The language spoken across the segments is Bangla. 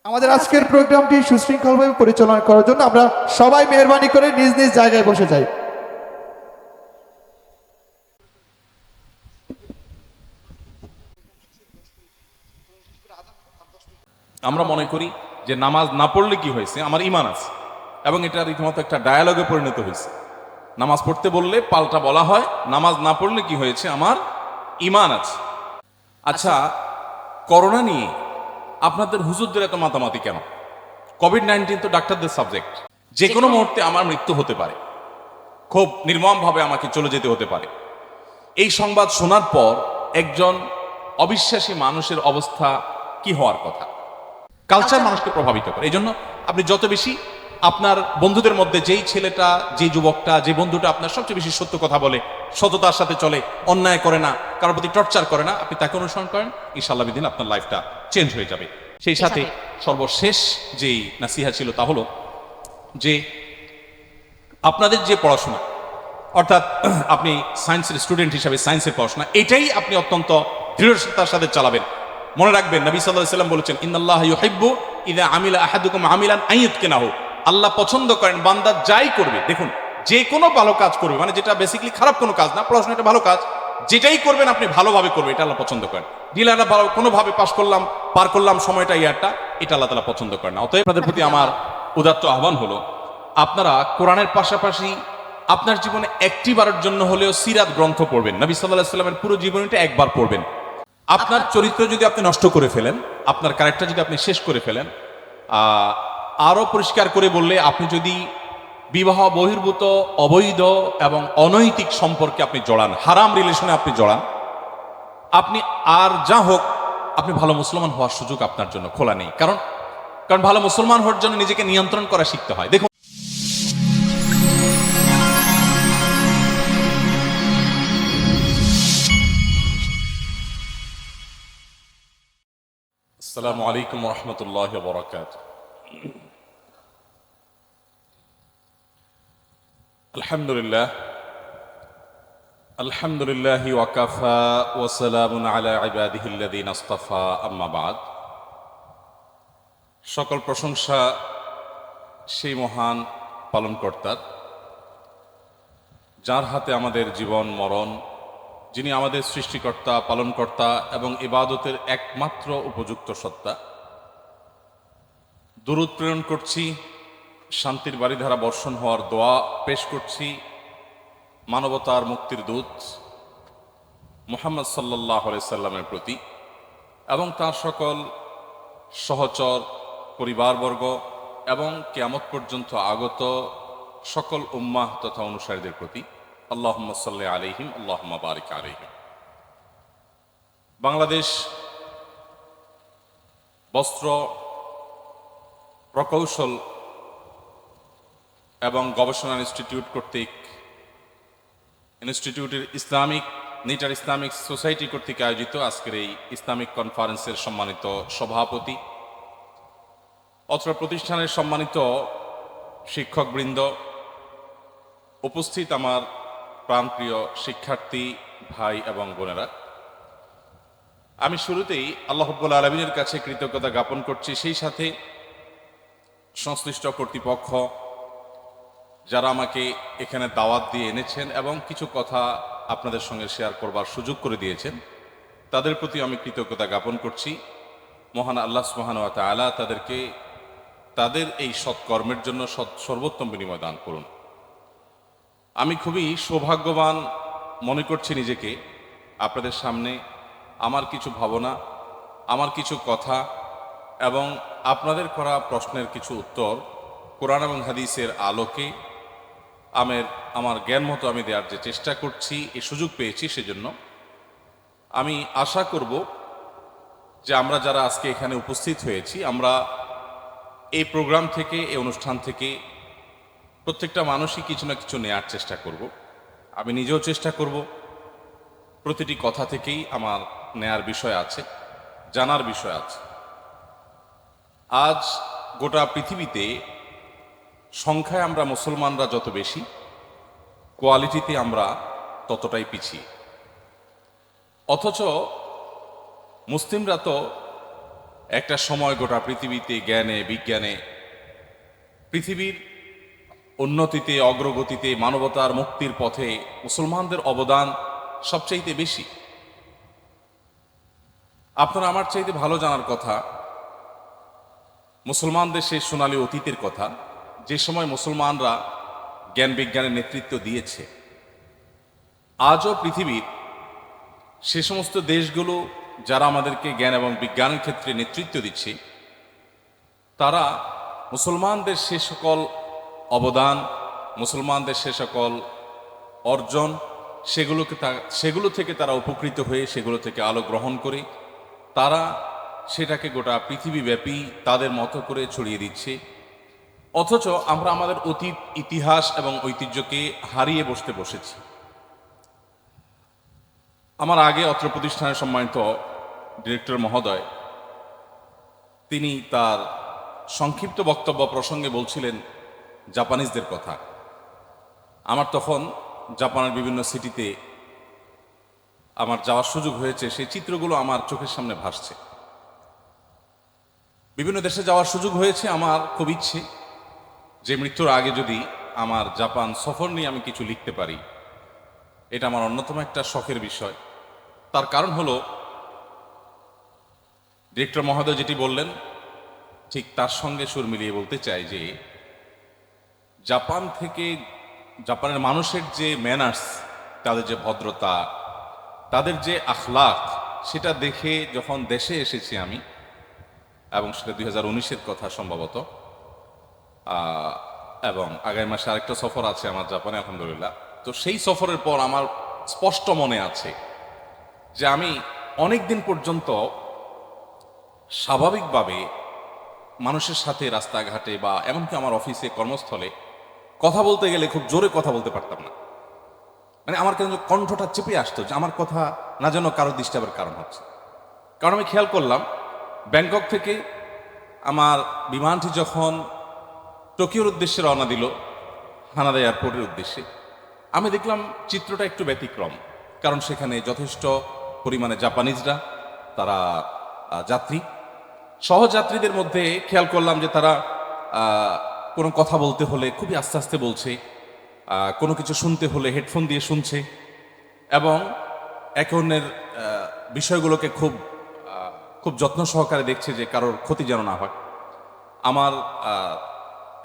আমাদের আজকের প্রোগ্রামটি সুশৃঙ্খলভাবে পরিচালনা করার জন্য আমরা সবাই মেহরবানি করে নিজ নিজ জায়গায় বসে যাই। আমরা মনে করি যে নামাজ না পড়লে কি হয়েছে, আমার ইমান আছে, এবং এটা রীতিমতো একটা ডায়ালগে পরিণত হয়েছে। নামাজ পড়তে বললে পাল্টা বলা হয় নামাজ না পড়লে কি হয়েছে, আমার ইমান আছে। আচ্ছা, করোনা নিয়ে আপনাদের হুজুরদের এত মাতামাতি কেন? কোভিড-19 তো ডাক্তারদের সাবজেক্ট। যে কোনো মুহূর্তে আমার মৃত্যু হতে পারে, খুব নির্মমভাবে আমাকে চলে যেতে হতে পারে। এই সংবাদ শোনার পর একজন অবিশ্বাসী মানুষের অবস্থা কি হওয়ার কথা? কালচার মানুষকে প্রভাবিত করে। এই জন্য আপনি যত বেশি আপনার বন্ধুদের মধ্যে যেই ছেলেটা, যে যুবকটা, যে বন্ধুটা আপনার সবচেয়ে বেশি সত্য কথা বলে, সততার সাথে চলে, অন্যায় করে না, কারোর প্রতি টর্চার করে না, আপনি তাকে অনুসরণ করেন, ইনশাআল্লাহ বিদিন আপনার লাইফটা চেঞ্জ হয়ে যাবে। সেই সাথে সর্বশেষ যেই নাসিহা ছিল তা হলো যে আপনাদের যে পড়াশোনা, অর্থাৎ আপনি সায়েন্সের স্টুডেন্ট হিসাবে সায়েন্সের পড়াশোনা, এটাই আপনি অত্যন্ত দৃঢ়তার সাথে চালাবেন। মনে রাখবেন, নবী সাল্লাল্লাহু আলাইহি ওয়াসাল্লাম বলেছেন, ইন্নাল্লাহা ইউহিব্বু ইযা আমিলা আহাদুকুম আমিলান আইয়ুতকিনাহু। আল্লাহ পছন্দ করেন বান্দা যাই করবে, দেখুন যে কোনো ভালো কাজ করবে, মানে যেটা বেসিক্যালি খারাপ কোনো কাজ না, পড়াশোনা একটা ভালো কাজ, যেটাই করবেন আপনি ভালোভাবে করবেন, এটা আল্লাহ পছন্দ করেন। ডিলাররা ভালো কোনোভাবে পার করলাম সময়টা, ইয়ারটা, এটা আল্লাহ তাআলা পছন্দ করেন না। অতএব আপনাদের প্রতি আমার উদাত্ত আহ্বান হলো, আপনারা কোরআনের পাশাপাশি আপনার জীবনে একটি বারের জন্য হলেও সিরাত গ্রন্থ পড়বেন। নবী সাল্লাল্লাহু আলাইহি ওয়াসাল্লামের পুরো জীবনীটা একবার পড়বেন। আপনার চরিত্র যদি আপনি নষ্ট করে ফেলেন, আপনার ক্যারেক্টার যদি আপনি শেষ করে ফেলেন, আরো পরিষ্কার করে বললে, আপনি যদি বিবাহ বহির্ভূত, অবৈধ এবং অনৈতিক সম্পর্কে আপনি জড়ান, হারাম রিলেশনে আপনি জড়ান, আপনি আর যা হোক, আপনি ভালো মুসলমান হওয়ার সুযোগ আপনার জন্য খোলা নেই। কারণ ভালো মুসলমান হওয়ার জন্য নিজেকে নিয়ন্ত্রণ করা শিখতে হয়। দেখুন, আসসালামু আলাইকুম ওয়া রাহমাতুল্লাহি ওয়া বারাকাতুহু। আলহামদুলিল্লাহি ওয়া কাফা ওয়া সালামুন আলা ইবাদিহিল্লাযীনা ইসতাফা, আম্মা বাদ। সকল প্রশংসা সেই মহান পালনকর্তার, যার হাতে আমাদের জীবন মরণ, যিনি আমাদের সৃষ্টিকর্তা, পালনকর্তা এবং ইবাদতের একমাত্র উপযুক্ত সত্তা। দুরূদ প্রেরণ করছি, শান্তির বারিধারা বর্ষণ হওয়ার দোয়া পেশ করছি মানবতার মুক্তির দূত মুহাম্মদ সাল্লাল্লাহু আলাইহি সাল্লামের প্রতি, এবং তার সকল সহচর, পরিবারবর্গ এবং কিয়ামত পর্যন্ত আগত সকল উম্মাহ তথা অনুসারীদের প্রতি। আল্লাহুম্মা সাল্লি আলাইহিম, আল্লাহুম্মা বারিক আলাইহিম। বাংলাদেশ বস্ত্র প্রকৌশল এবং গবেষণা ইনস্টিটিউট কর্তৃক, ইনস্টিটিউটের নিটার ইসলামিক সোসাইটি কর্তৃক আয়োজিত আজকের এই ইসলামিক কনফারেন্সের সম্মানিত সভাপতি, অত্র প্রতিষ্ঠানের সম্মানিত শিক্ষকবৃন্দ, উপস্থিত আমার প্রাণপ্রিয় শিক্ষার্থী ভাই এবং বোনেরা, আমি শুরুতেই আল্লাহ রাব্বুল আলামিনের কাছে কৃতজ্ঞতা জ্ঞাপন করছি, সেই সাথে সংশ্লিষ্ট কর্তৃপক্ষ যারা আমাকে এখানে দাওয়াত দিয়ে এনেছেন এবং কিছু কথা আপনাদের সঙ্গে শেয়ার করবার সুযোগ করে দিয়েছেন, তাদের প্রতি আমি কৃতজ্ঞতা জ্ঞাপন করছি। মহান আল্লাহ সুবহানাহু ওয়া তাআলা তাদেরকে তাদের এই সৎকর্মের জন্য সর্বোত্তম বিনিময় দান করুন। আমি খুবই সৌভাগ্যবান মনে করছি নিজেকে, আপনাদের সামনে আমার কিছু ভাবনা, আমার কিছু কথা এবং আপনাদের করা প্রশ্নের কিছু উত্তর কোরআন এবং হাদিসের আলোকে আমার জ্ঞান মতো আমি দেওয়ার যে চেষ্টা করছি, এই সুযোগ পেয়েছি, সেজন্য আমি আশা করব যে আমরা যারা আজকে এখানে উপস্থিত হয়েছি, আমরা এই প্রোগ্রাম থেকে, এই অনুষ্ঠান থেকে প্রত্যেকটা মানুষই কিছু না কিছু নেয়ার চেষ্টা করব। আমি নিজেও চেষ্টা করব, প্রতিটি কথা থেকেই আমার নেয়ার বিষয় আছে, জানার বিষয় আছে। আজ গোটা পৃথিবীতে সংখ্যায় আমরা মুসলমানরা যত বেশি, কোয়ালিটিতে আমরা ততটাই পিছিয়ে। অথচ মুসলিমরা তো একটা সময় গোটা পৃথিবীতে জ্ঞানে বিজ্ঞানে পৃথিবীর উন্নতিতে অগ্রগতিতে মানবতার মুক্তির পথে মুসলমানদের অবদান সবচাইতে বেশি। আপনারা আমার চাইতে ভালো জানার কথা, মুসলমানদের সেই সোনালী অতীতের কথা, যে সময় মুসলমানরা জ্ঞান বিজ্ঞানের নেতৃত্ব দিয়েছে। আজও পৃথিবীর সে সমস্ত দেশগুলো যারা আমাদেরকে জ্ঞান এবং বিজ্ঞানের ক্ষেত্রে নেতৃত্ব দিচ্ছে, তারা মুসলমানদের সে সকল অবদান, মুসলমানদের সে সকল অর্জন, সেগুলো থেকে তারা উপকৃত হয়ে সেগুলো থেকে আলো গ্রহণ করে তারা সেটাকে গোটা পৃথিবীব্যাপী তাদের মতো করে ছড়িয়ে দিচ্ছে। অথচ আমরা আমাদের অতীত ইতিহাস এবং ঐতিহ্যকে হারিয়ে বসেছি। আমার আগে অত্র প্রতিষ্ঠানের সম্মানিত ডিরেক্টর মহোদয় তিনি তার সংক্ষিপ্ত বক্তব্য প্রসঙ্গে বলছিলেন জাপানিজদের কথা। আমার তখন জাপানের বিভিন্ন সিটিতে আমার যাওয়ার সুযোগ হয়েছে, সেই চিত্রগুলো আমার চোখের সামনে ভাসছে। বিভিন্ন দেশে যাওয়ার সুযোগ হয়েছে। আমার খুব ইচ্ছে যে মৃত্যুর আগে যদি আমার জাপান সফর নিয়ে আমি কিছু লিখতে পারি, এটা আমার অন্যতম একটা শখের বিষয়। তার কারণ হলো ডিরেক্টর মহোদয় যেটি বললেন ঠিক তার সঙ্গে সুর মিলিয়ে বলতে চাই যে জাপানের মানুষের যে ম্যানার্স, তাদের যে ভদ্রতা, তাদের যে আখলাক, সেটা দেখে যখন দেশে এসেছি আমি, এবং সেটা 2019-এর কথা সম্ভবত, এবং আগামী মাসে আরেকটা সফর আছে আমার জাপানে আলহামদুলিল্লাহ। তো সেই সফরের পর আমার স্পষ্ট মনে আছে যে আমি অনেক দিন পর্যন্ত স্বাভাবিকভাবে মানুষের সাথে রাস্তাঘাটে বা এমনকি আমার অফিসে কর্মস্থলে কথা বলতে গেলে খুব জোরে কথা বলতে পারতাম না। মানে আমার কেন কণ্ঠটা চেপে আসতো যে আমার কথা না যেন কারো ডিস্টার্বের কারণ হচ্ছে। কারণ আমি খেয়াল করলাম ব্যাংকক থেকে আমার বিমানটি যখন টোকিওর উদ্দেশ্যে রওনা দিল, হানাদা এয়ারপোর্টের উদ্দেশ্যে, আমি দেখলাম চিত্রটা একটু ব্যতিক্রম। কারণ সেখানে যথেষ্ট পরিমাণে জাপানিজরা, তারা যাত্রী, সহযাত্রীদের মধ্যে খেয়াল করলাম যে তারা কোনো কথা বলতে হলে খুবই আস্তে আস্তে বলছে, কোনো কিছু শুনতে হলে হেডফোন দিয়ে শুনছে, এবং একে অন্যের বিষয়গুলোকে খুব যত্ন সহকারে দেখছে যে কারোর ক্ষতি যেন না হয়। আমার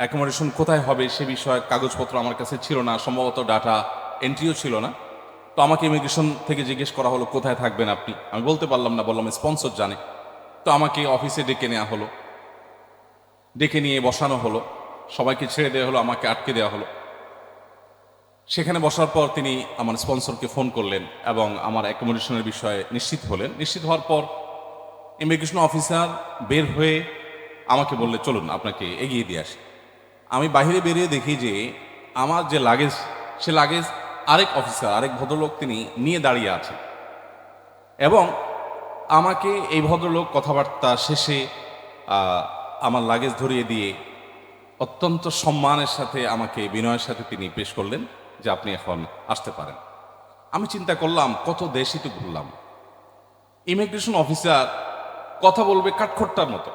অ্যাকোমোডেশন কোথায় হবে সে বিষয়ে কাগজপত্র আমার কাছে ছিল না, সম্ভবত ডাটা এন্ট্রিও ছিল না। তো আমাকে ইমিগ্রেশন থেকে জিজ্ঞেস করা হলো কোথায় থাকবেন আপনি। আমি বলতে পারলাম না, বললাম স্পন্সর জানে। তো আমাকে অফিসে ডেকে নেওয়া হলো, ডেকে নিয়ে বসানো হলো, সবাইকে ছেড়ে দেওয়া হলো, আমাকে আটকে দেওয়া হলো। সেখানে বসার পর তিনি আমার স্পন্সরকে ফোন করলেন এবং আমার অ্যাকোমোডেশনের বিষয়ে নিশ্চিত হলেন। নিশ্চিত হওয়ার পর ইমিগ্রেশন অফিসার বের হয়ে আমাকে বললে চলুন আপনাকে এগিয়ে দিয়ে আসি। আমি বাইরে বেরিয়ে দেখি যে আমার যে লাগেজ, সে লাগেজ আরেক অফিসার, আরেক ভদ্রলোক তিনি নিয়ে দাঁড়িয়ে আছেন, এবং আমাকে এই ভদ্রলোক কথাবার্তা শেষে আমার লাগেজ ধরিয়ে দিয়ে অত্যন্ত সম্মানের সাথে আমাকে বিনয়ের সাথে তিনি পেশ করলেন যে আপনি এখন আসতে পারেন। আমি চিন্তা করলাম কত দেশই তো ঘুরলাম, ইমিগ্রেশন অফিসার কথা বলবে কাঠখোট্টার মতো।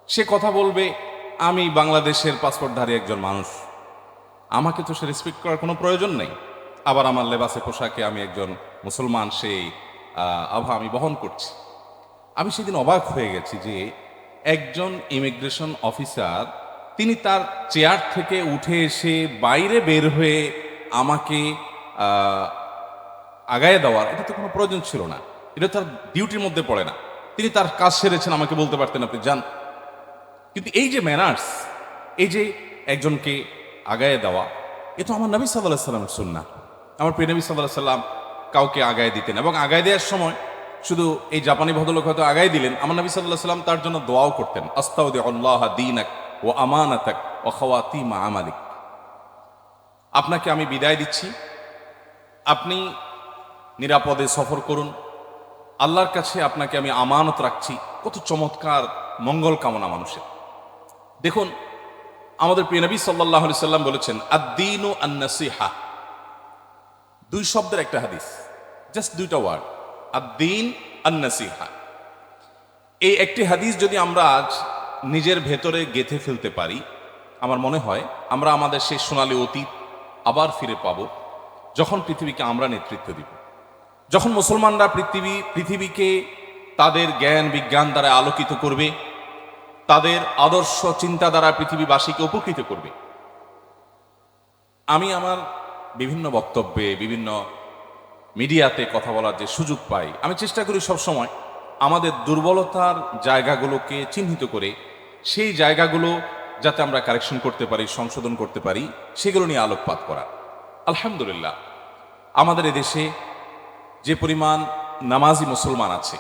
সে কথা বলবে আমি বাংলাদেশের পাসপোর্টধারী একজন মানুষ, আমাকে তো সে রেসপেক্ট করার কোনো প্রয়োজন নেই। আবার আমার লেবাসে পোশাকে আমি একজন মুসলমান, সেই আভা আমি বহন করছি। আমি সেদিন অবাক হয়ে গেছি যে একজন ইমিগ্রেশন অফিসার তিনি তার চেয়ার থেকে উঠে এসে বাইরে বের হয়ে আমাকে আগায় দেওয়ার, এটা তো কোনো প্রয়োজন ছিল না, এটা তার ডিউটির মধ্যে পড়ে না। তিনি তার কাজ সেরেছেন, আমাকে বলতে পারতেন আপনি যান। কিন্তু এই যে ম্যানার্স, এই যে একজনকে আগায় দেওয়া, এ তো আমার নবী সাল্লাল্লাহু আলাইহি সাল্লামের সুন্নাহ। আমার প্রিয় নবী সাল্লাল্লাহু আলাইহি সাল্লাম কাউকে আগায় দিতেন, এবং আগায় দেওয়ার সময় শুধু এই জাপানি ভদ্রলোক হয়তো আগায় দিলেন, আমার নবী সাল্লাল্লাহু আলাইহি সাল্লাম তার জন্য দোয়াও করতেন, আস্তাউদিউল্লাহ দীনাক ওয়া আমানাতাক ওয়া খাওয়াতিমা আমালিক। আপনাকে আমি বিদায় দিচ্ছি, আপনি নিরাপদে সফর করুন, আল্লাহর কাছে আপনাকে আমি আমানত রাখছি। কত চমৎকার মঙ্গল কামনা মানুষের। দেখুন আমাদের প্রিয় নবী সাল্লাল্লাহু আলাইহি সাল্লাম বলেছেন আদ-দীনু আন-নাসিহা। দুই শব্দের একটা হাদিস, জাস্ট দুইটা ওয়ার্ড, আদ-দীন আন-নাসিহা। এই একটি হাদিস যদি আমরা আজ নিজের ভেতরে গেঁথে ফেলতে পারি, আমার মনে হয় আমরা আমাদের সেই সোনালী অতীত আবার ফিরে পাব, যখন পৃথিবীকে আমরা নেতৃত্ব দিব, যখন মুসলমানরা পৃথিবীকে তাদের জ্ঞান বিজ্ঞান দ্বারা আলোকিত করবে, তাদের আদর্শ চিন্তা দ্বারা পৃথিবীবাসীকে উপকৃত করবে। আমি আমার বিভিন্ন বক্তব্যে, বিভিন্ন মিডিয়াতে কথা বলার যে সুযোগ পাই, আমি চেষ্টা করি সবসময় আমাদের দুর্বলতার জায়গাগুলোকে চিহ্নিত করে সেই জায়গাগুলো যাতে আমরা কারেকশন করতে পারি, সংশোধন করতে পারি, সেগুলো নিয়ে আলোকপাত করা। আলহামদুলিল্লাহ, আমাদের এদেশে যে পরিমাণ নামাজি মুসলমান আছে,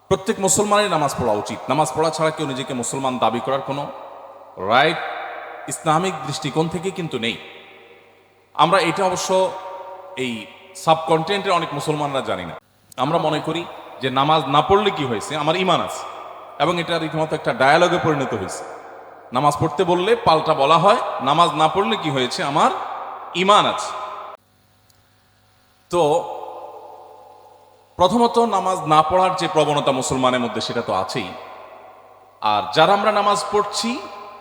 প্রত্যেক মুসলমানের নামাজ পড়া উচিত। নামাজ পড়া ছাড়া কেউ নিজেকে মুসলমান দাবি করার কোনো রাইট ইসলামিক দৃষ্টিকোণ থেকে কিন্তু নেই। আমরা এটা অবশ্য এই সাবকন্টিনেন্টের অনেক মুসলমানরা জানি না। আমরা মনে করি যে নামাজ না পড়লে কি হয়েছে, আমার ইমান আছে, এবং এটা রীতিমতো একটা ডায়ালগে পরিণত হয়েছে। নামাজ পড়তে বললে পাল্টা বলা হয়, নামাজ না পড়লে কি হয়েছে, আমার ইমান আছে। তো প্রথমত নামাজ না পড়ার যে প্রবণতা মুসলমানের মধ্যে, সেটা তো আছেই। আর যারা আমরা নামাজ পড়ছি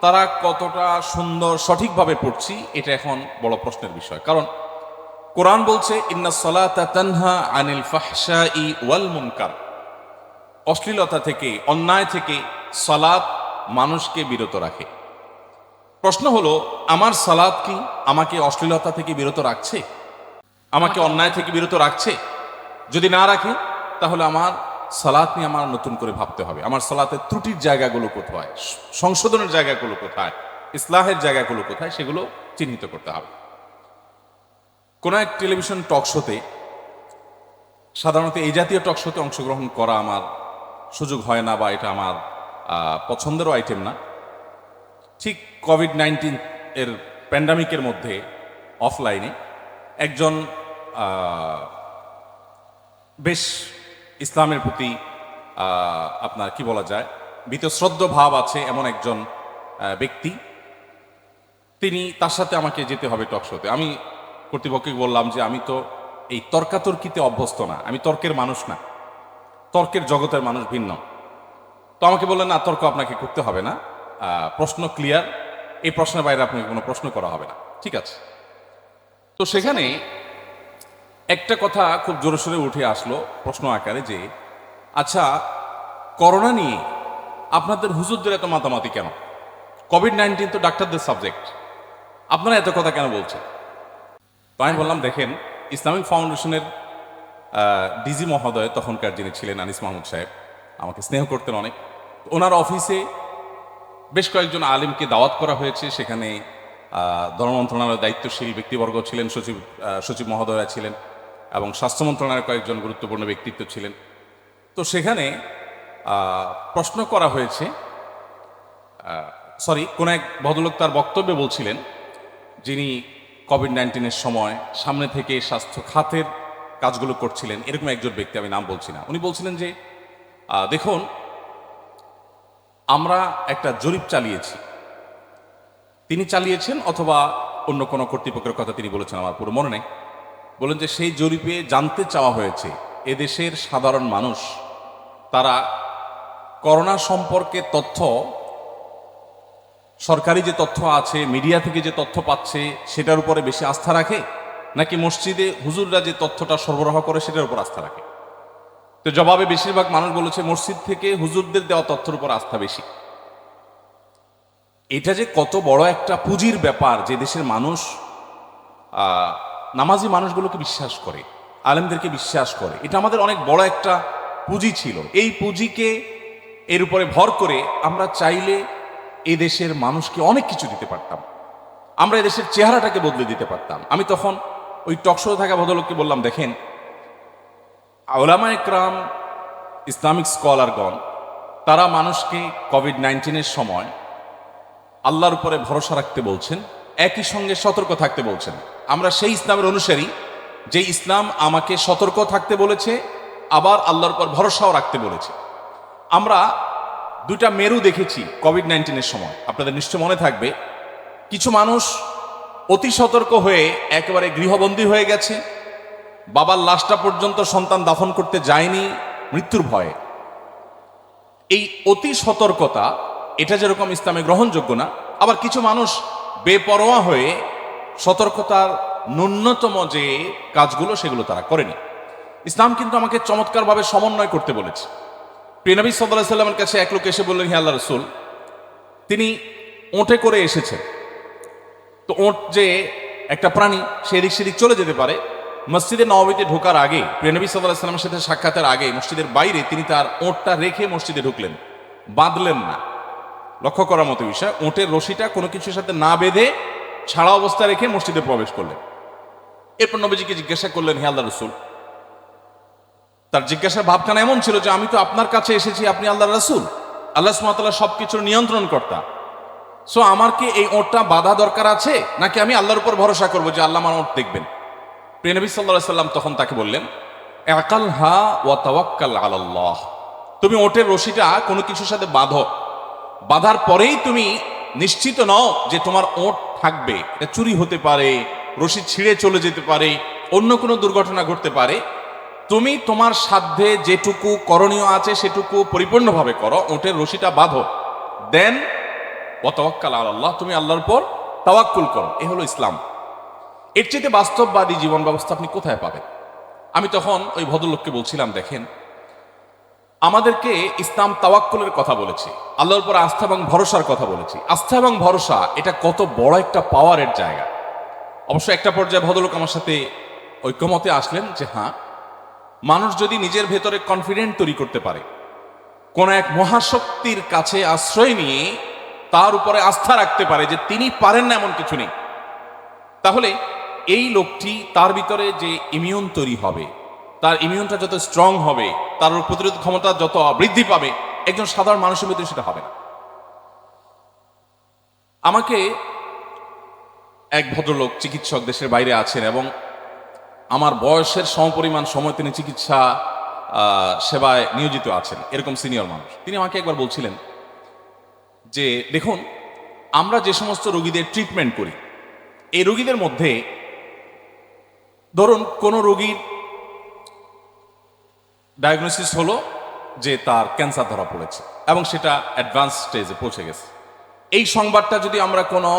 তারা কতটা সুন্দর সঠিকভাবে পড়ছি, এটা এখন বড় প্রশ্নের বিষয়। কারণ কোরআন বলছে, ইন্নাস সালাতা তানহা আনিল ফাহশাই ওয়াল মুনকার, অশ্লীলতা থেকে, অন্যায় থেকে সালাত মানুষকে বিরত রাখে। প্রশ্ন হলো, আমার সালাত কি আমাকে অশ্লীলতা থেকে বিরত রাখছে, আমাকে অন্যায় থেকে বিরত রাখছে? যদি না রাখে, তাহলে আমার সালাত নিয়ে আমার নতুন করে ভাবতে হবে। আমার সালাতের ত্রুটির জায়গাগুলো কোথায়, সংশোধনের জায়গাগুলো কোথায়, ইসলাহের জায়গাগুলো কোথায়, সেগুলো চিহ্নিত করতে হবে। কোন এক টেলিভিশন টক শোতে, সাধারণত এই জাতীয় টক শোতে অংশগ্রহণ করা আমার সুযোগ হয় না, বা এটা আমার পছন্দেরও আইটেম না। ঠিক কোভিড-19 এর প্যান্ডামিকের মধ্যে অফলাইনে একজন বেশ ইসলামের প্রতি আপনার কি বলা যায়, বীতশ্রদ্ধ ভাব আছে এমন একজন ব্যক্তি, তার সাথে আমাকে যেতে হবে টক শোতে। আমি কর্তৃপক্ষকে বললাম যে আমি তো এই তর্কাতর্কিতে অভ্যস্ত না, আমি তর্কের মানুষ না, তর্কের জগতের মানুষ ভিন্ন। তো আমাকে বললেন, না, তর্ক আপনাকে করতে হবে না, প্রশ্ন ক্লিয়ার, এই প্রশ্নের বাইরে আপনাকে কোনো প্রশ্ন করা হবে না। ঠিক আছে। তো সেখানে একটা কথা খুব জোরে সোরে উঠে আসলো প্রশ্ন আকারে যে, আচ্ছা, করোনা নিয়ে আপনাদের হুজুরদের এত মাতামাতি কেন? কোভিড-19 তো ডাক্তারদের সাবজেক্ট, আপনারা এত কথা কেন বলছেন? তো আমি বললাম, দেখেন, ইসলামিক ফাউন্ডেশনের ডিজি মহোদয়, তখনকার যিনি ছিলেন আনিস মাহমুদ সাহেব, আমাকে স্নেহ করতেন অনেক। ওনার অফিসে বেশ কয়েকজন আলিমকে দাওয়াত করা হয়েছে, সেখানে ধর্ম মন্ত্রণালয়ের দায়িত্বশীল ব্যক্তিবর্গ ছিলেন, সচিব মহোদয়রা ছিলেন, এবং স্বাস্থ্য মন্ত্রণালয়ের কয়েকজন গুরুত্বপূর্ণ ব্যক্তিত্ব ছিলেন। তো সেখানে প্রশ্ন করা হয়েছে, কোন এক ভদ্রলোক তার বক্তব্যে বলছিলেন, যিনি কোভিড-19 সময় সামনে থেকে স্বাস্থ্য খাতের কাজগুলো করছিলেন, এরকম একজন ব্যক্তি, আমি নাম বলছি না। উনি বলছিলেন যে, দেখুন, আমরা একটা জরিপ চালিয়েছি, তিনি চালিয়েছেন অথবা অন্য কোনো কর্তৃপক্ষের কথা তিনি বলেছেন, আমার পুরো মনে নেই। বলেন যে সেই জরিপে জানতে চাওয়া হয়েছে এদেশের সাধারণ মানুষ তারা করোনা সম্পর্কে তথ্য, সরকারি যে তথ্য আছে, মিডিয়া থেকে যে তথ্য পাচ্ছে, সেটার উপরে বেশি আস্থা রাখে, নাকি মসজিদে হুজুররা যে তথ্যটা সরবরাহ করে সেটার উপর আস্থা রাখে। তো জবাবে বেশিরভাগ মানুষ বলেছে মসজিদ থেকে হুজুরদের দেওয়া তথ্যের উপর আস্থা বেশি। এটা যে কত বড় একটা পুঁজির ব্যাপার, যে দেশের মানুষ নামাজি মানুষগুলোকে বিশ্বাস করে, আলেমদেরকে বিশ্বাস করে, এটা আমাদের অনেক বড় একটা পুঁজি ছিল। এই পুঁজিকে এর উপরে ভর করে আমরা চাইলে এই দেশের মানুষকে অনেক কিছু দিতে পারতাম, আমরা এদেশের চেহারাটাকে বদলে দিতে পারতাম। আমি তখন ওই টকশোতে থাকা ভদ্রলোককে বললাম, দেখেন, উলামায়ে কেরাম, ইসলামিক স্কলারগণ, তারা মানুষকে কোভিড-19 সময় আল্লাহর উপরে ভরসা রাখতে বলছেন, একই সঙ্গে সতর্ক থাকতে বলছেন। আমরা সেই ইসলামের অনুসারী যে ইসলাম আমাকে সতর্ক থাকতে বলেছে, আবার আল্লাহর উপর ভরসাও রাখতে বলেছে। আমরা দুটা মেরু দেখেছি কোভিড-19 সময়, আপনাদের নিশ্চয় মনে থাকবে। কিছু মানুষ অতি সতর্ক হয়ে একেবারে গৃহবন্দী হয়ে গেছে, বাবার লাশটা পর্যন্ত সন্তান দাফন করতে যায়নি মৃত্যুর ভয়ে। এই অতি সতর্কতা এটা যেরকম ইসলামে গ্রহণযোগ্য না, আবার কিছু মানুষ বেপরোয়া হয়ে সতর্কতার ন্যূনতম যে কাজগুলো সেগুলো তারা করেনি। ইসলাম কিন্তু আমাকে চমৎকারভাবে সমন্বয় করতে বলেছে। প্রিয় নবী সাল্লাল্লাহু আলাইহি সাল্লামের কাছে এক লোক এসে বললেন, হে আল্লাহ রাসূল, তিনি ওঁটে করে এসেছেন। তো ওঁট যে একটা প্রাণী, সে এদিক সেদিক চলে যেতে পারে। মসজিদে নববীতে ঢোকার আগে, প্রিয় নবী সাল্লাল্লাহু আলাইহি সাল্লামের সাথে সাক্ষাতের আগে মসজিদের বাইরে তিনি তার ওঁটটা রেখে মসজিদে ঢুকলেন, বাঁধলেন না। লক্ষ্য করার মতো বিষয়, ওঁটের রশিটা কোনো কিছুর সাথে না বেঁধে ছাড়া অবস্থা রেখে মসজিদে প্রবেশ করলেন। এরপর নবীজিকে জিজ্ঞাসা করলেন, হে আল্লাহ রাসূল, তার জিজ্ঞাসার ভাবখানা এমন ছিল যে আমি তো আপনার কাছে এসেছি, আপনি আল্লাহর রাসূল, আল্লাহ সুবহানাহু ওয়া তাআলা সবকিছুর নিয়ন্ত্রণ কর্তা। সো আমার কি এই ওঁটটা বাঁধা দরকার আছে, নাকি আমি আল্লাহর উপর ভরসা করবো যে আল্লাহ আমার ওঁট দেখবেন? প্রিয় নবী সাল্লাল্লাহু আলাইহি সাল্লাম তখন তাকে বললেন, আকালহা ওয়া তাওয়াক্কাল আলাল্লাহ, তুমি ওঁটের রশিটা কোনো কিছুর সাথে বাঁধো, বাঁধার পরেই তুমি নিশ্চিত নও যে তোমার ওঁট থাকবে। এটা চুরি হতে পারে, রশি ছিঁড়ে চলে যেতে পারে, অন্য কোনো দুর্ঘটনা ঘটতে পারে। তুমি তোমার সাধ্যে যেটুকু করণীয় আছে সেটুকু পরিপূর্ণভাবে করো, ওঁটের রশিটা বাঁধো, দেন ওয়া তাওয়াক্কাল আলাল্লাহ, তুমি আল্লাহর উপর তাওয়াক্কুল করো। এ হলো ইসলাম। এর চেয়ে বাস্তববাদী জীবন ব্যবস্থা আপনি কোথায় পাবেন? আমি তখন ওই ভদ্রলোককে বলছিলাম, দেখেন, আমাদেরকে ইসলাম তাওয়াক্কুলের কথা বলেছে, আল্লাহর উপর আস্থা এবং ভরসার কথা বলেছি। আস্থা এবং ভরসা এটা কত বড় একটা পাওয়ারের জায়গা। অবশ্য একটা পর্যায়ে ভদ্রলোক আমার সাথে ঐক্যমতে আসলেন যে হ্যাঁ, মানুষ যদি নিজের ভেতরে কনফিডেন্ট তৈরি করতে পারে, কোন এক মহাশক্তির কাছে আশ্রয় নিয়ে তার উপরে আস্থা রাখতে পারে যে তিনি পারেন না এমন কিছু নেই, তাহলে এই লোকটি, তার ভিতরে যে ইমিউন তৈরি হবে, তার ইমিউনটা যত স্ট্রং হবে, তার প্রতিরোধ ক্ষমতা যত বৃদ্ধি পাবে, একজন সাধারণ মানুষের ভিতরে সেটা হবে না। আমাকে এক ভদ্রলোক চিকিৎসক দেশের বাইরে আছেন এবং আমার বয়সের সমপরিমাণ সময় তিনি চিকিৎসা সেবায় নিয়োজিত আছেন, এরকম সিনিয়র মানুষ। তিনি আমাকে একবার বলছিলেন যে দেখুন, আমরা যে সমস্ত রোগীদের ট্রিটমেন্ট করি, এই রোগীদের মধ্যে ধরুন কোনো রোগীর ডায়াগনোসিস হলো যে তার ক্যান্সার ধরা পড়েছে এবং সেটা অ্যাডভান্স স্টেজে পৌঁছে গেছে। এই সংবাদটা যদি আমরা কোনো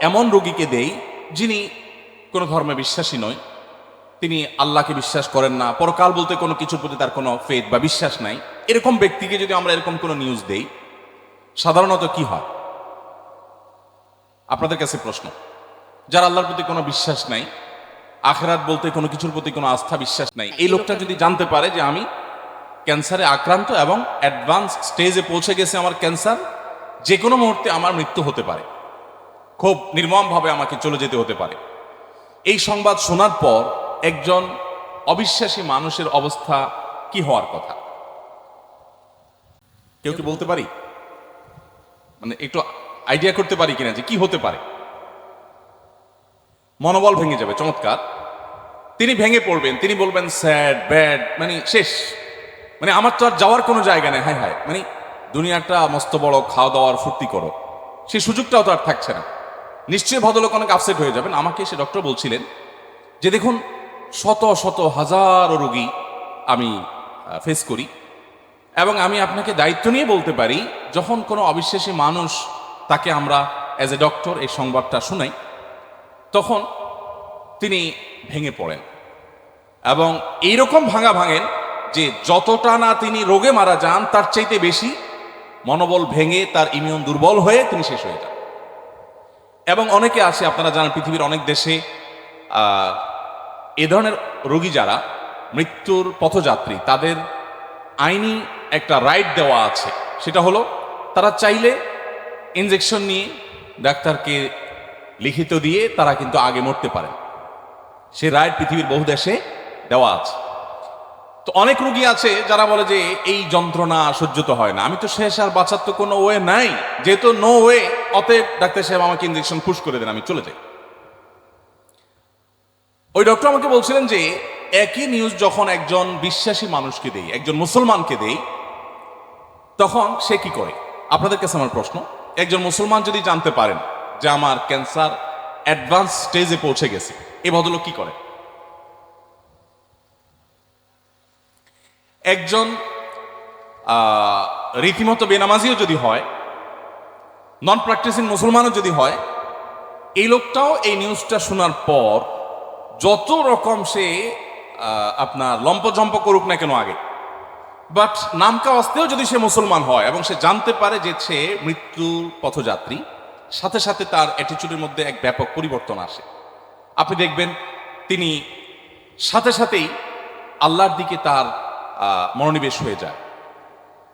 এমন রোগীকে দেই যিনি কোনো ধর্মে বিশ্বাসী নয়, তিনি আল্লাহকে বিশ্বাস করেন না, পরকাল বলতে কোনো কিছুর প্রতি তার কোনো ফেথ বা বিশ্বাস নাই, এরকম ব্যক্তিকে যদি আমরা এরকম কোনো নিউজ দেই, সাধারণত কি হয়? আপনাদের কাছে প্রশ্ন, যার আল্লাহর প্রতি কোনো বিশ্বাস নাই, আখিরাত বলতে কোনো কিছুর প্রতি কোনো আস্থা বিশ্বাস নাই, এই লোকটা যদি জানতে পারে যে আমি ক্যান্সারে আক্রান্ত এবং অ্যাডভান্স স্টেজে পৌঁছে গেছে আমার ক্যান্সার, যে কোনো মুহূর্তে আমার মৃত্যু হতে পারে, খুব নির্মমভাবে আমাকে চলে যেতে হতে পারে, এই সংবাদ শোনার পর একজন অবিশ্বাসী মানুষের অবস্থা কি হওয়ার কথা? কেউ কি বলতে পারি? মানে একটু আইডিয়া করতে পারি কিনা যে কি হতে পারে? মনোবল ভেঙে যাবে। চমৎকার। তিনি ভেঙে পড়বেন, তিনি বলবেন স্যাড, ব্যাড, মানে শেষ, মানে আমার তো আর যাওয়ার কোনো জায়গা নেই, হায় হায়, মানে দুনিয়াটা মস্ত বড়, খাওয়া দাওয়ার ফুর্তি করো, সেই সুযোগটাও তো আর থাকছে না। নিশ্চয়ই ভদ্রলোক অনেক আপসেট হয়ে যাবেন। আমাকে সে ডক্টর বলছিলেন যে দেখুন, শত শত হাজারো রোগী আমি ফেস করি এবং আমি আপনাকে দায়িত্ব নিয়ে বলতে পারি, যখন কোনো অবিশ্বাসী মানুষ তাকে আমরা অ্যাজ এ ডক্টর এই সংবাদটা শোনাই, তখন তিনি ভেঙে পড়েন এবং এইরকম ভাঙেন যে যতটা না তিনি রোগে মারা যান, তার চাইতে বেশি মনোবল ভেঙে তার ইমিউন দুর্বল হয়ে তিনি শেষ হয়ে যান। এবং অনেকে আছে, আপনারা জানেন পৃথিবীর অনেক দেশে এ ধরনের রোগী যারা মৃত্যুর পথযাত্রী, তাদের আইনি একটা রাইট দেওয়া আছে, সেটা হলো তারা চাইলে ইনজেকশন নিয়ে ডাক্তারকে লিখিত দিয়ে তারা কিন্তু আগে মরতে পারে। সে রাইট পৃথিবীর বহু দেশে দেওয়া আছে। তো অনেক রোগী আছে যারা বলে যে এই যন্ত্রণা সহ্য তো হয় না, আমি তো শেষ, আর বাঁচার তো কোনো ওয়ে নাই, যেহেতু নো ওয়ে, অতএব ডাক্তার সাহেব আমাকে ইনজেকশন পুশ করে দেন, আমি চলে যাই। ওই ডক্টর আমাকে বলছিলেন যে একই নিউজ যখন একজন বিশ্বাসী মানুষকে দেই, একজন মুসলমানকে দেই, তখন সে কি করে? আপনাদের কাছে আমার প্রশ্ন, একজন মুসলমান যদি জানতে পারেন যে আমার ক্যান্সার অ্যাডভান্স স্টেজে পৌঁছে গেছে, এই ভদ্রলোক কি করে? একজন রীতিমতো বেনামাজিও যদি হয়, নন প্র্যাকটিসিং মুসলমানও যদি হয়, এই লোকটাও এই নিউজটা শোনার পর যত রকম সে আপনার লম্পজম্প করুক না কেন আগে, বাট নামকা অস্তেও যদি সে মুসলমান হয় এবং সে জানতে পারে যে সে মৃত্যুর পথযাত্রী, সাথে সাথে তার অ্যাটিচিউডের মধ্যে এক ব্যাপক পরিবর্তন আসে। আপনি দেখবেন তিনি সাথে সাথেই আল্লাহর দিকে তার মনোনিবেশ হয়ে যায়।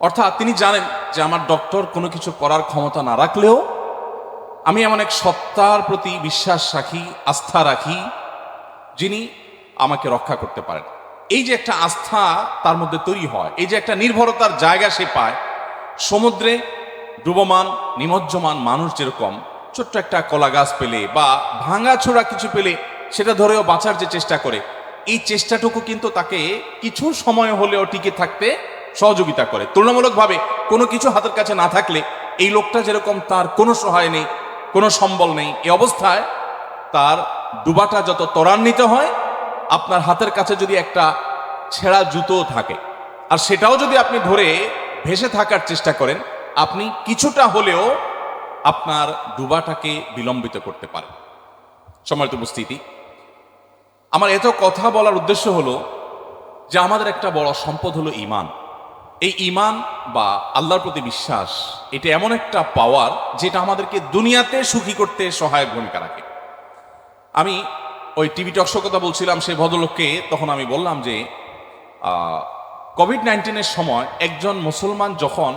অর্থাৎ তিনি জানেন যে আমার ডক্টর কোনো কিছু করার ক্ষমতা না রাখলেও আমি এমন এক সত্তার প্রতি বিশ্বাস রাখি, আস্থা রাখি, যিনি আমাকে রক্ষা করতে পারেন। এই যে একটা আস্থা তার মধ্যে তৈরি হয়, এই যে একটা নির্ভরতার জায়গা সে পায়, সমুদ্রে ডুবমান নিমজ্জমান মানুষ যেরকম ছোট্ট একটা কলা গাছ পেলে বা ভাঙা ছোড়া কিছু পেলে সেটা ধরেও বাঁচার যে চেষ্টা করে, এই চেষ্টাটুকু কিন্তু তাকে কিছু সময় হলেও টিকে থাকতে সহযোগিতা করে। তুলনামূলকভাবে কোনো কিছু হাতের কাছে না থাকলে এই লোকটা যেরকম তার কোনো সহায় নেই, কোনো সম্বল নেই, এই অবস্থায় তার ডুবাটা যত ত্বরান্বিত হয়, আপনার হাতের কাছে যদি একটা ছেঁড়া জুতো থাকে আর সেটাও যদি আপনি ধরে ভেসে থাকার চেষ্টা করেন, আপনি কিছুটা হলেও আপনার ডুবাটাকে বিলম্বিত করতে পারেন। সম্মানিত উপস্থিতি, আমার এত কথা বলার উদ্দেশ্য হলো যে আমাদের একটা বড় সম্পদ হলো ঈমান। এই ঈমান বা আল্লাহর প্রতি বিশ্বাস, এটা এমন একটা পাওয়ার যেটা আমাদেরকে দুনিয়াতে সুখী করতে সহায়ক ভূমিকা রাখে। আমি ওই টিভি টকশো কথা বলছিলাম সেই ভদ্রলোককে, তখন আমি বললাম যে কোভিড-19 সময় একজন মুসলমান যখন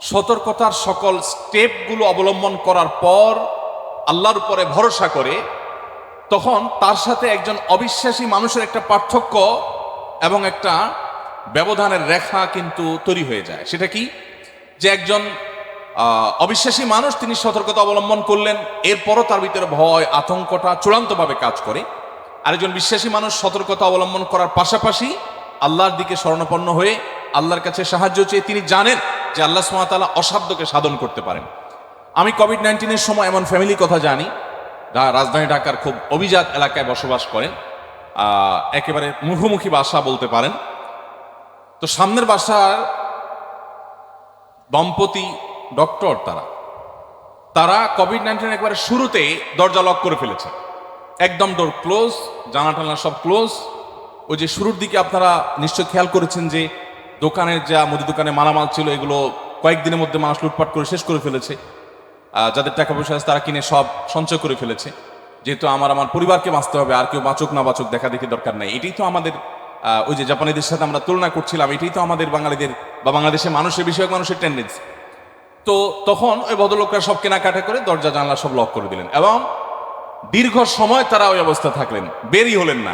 সতর্কতার সকল স্টেপগুলো অবলম্বন করার পর আল্লাহর উপরে ভরসা করে, তখন তার সাথে একজন অবিশ্বাসী মানুষের একটা পার্থক্য এবং একটা ব্যবধানের রেখা কিন্তু তৈরি হয়ে যায়। সেটা কি? যে একজন অবিশ্বাসী মানুষ তিনি সতর্কতা অবলম্বন করলেন, এরপরও তার ভিতরে ভয় আতঙ্কটা চূড়ান্তভাবে কাজ করে। আরেকজন বিশ্বাসী মানুষ সতর্কতা অবলম্বন করার পাশাপাশি আল্লাহর দিকে শরণাপন্ন হয়ে আল্লাহর কাছে সাহায্য চেয়ে তিনি জানেন যে আল্লাহ সুবহানাহু ওয়া তাআলা অসাধ্যকে সাধন করতে পারেন। আমি কোভিড-19 সময় এমন ফ্যামিলির কথা জানি, রাজধানী ঢাকার খুব অভিজাত এলাকায় বসবাস করেন, একেবারে মুখোমুখি বাসা বলতে পারেন। তো সামনের বাসার দম্পতি ডক্টর, তারা কোভিড-19 একবারে শুরুতে দরজা লক করে ফেলেছে, একদম ডোর ক্লোজ, জানা টানা সব ক্লোজ। ওই যে শুরুর দিকে আপনারা নিশ্চয় খেয়াল করেছেন যে দোকানের যা মুদি দোকানে মালামাল ছিল এগুলো কয়েকদিনের মধ্যে মানুষ লুটপাট করে শেষ করে ফেলেছে। যাদের টাকা পয়সা আছে তারা কিনে সব সঞ্চয় করে ফেলেছে, যেহেতু আমার পরিবারকে বাঁচতে হবে, আর কেউ বাঁচুক না বাঁচুক দেখা দেখি দরকার নাই। এটাই তো আমাদের ওই যে জাপানিদের সাথে আমরা তুলনা করছিলাম, এটাই তো আমাদের বাঙালিদের বা বাংলাদেশের মানুষের বিষয়ক মানুষের টেন্ডেন্সি। তো তখন ওই ভদ্রলোকরা সব কেনাকাটা করে দরজা জানলা সব লক করে দিলেন এবং দীর্ঘ সময় তারা ওই অবস্থা থাকলেন, বেরই হলেন না।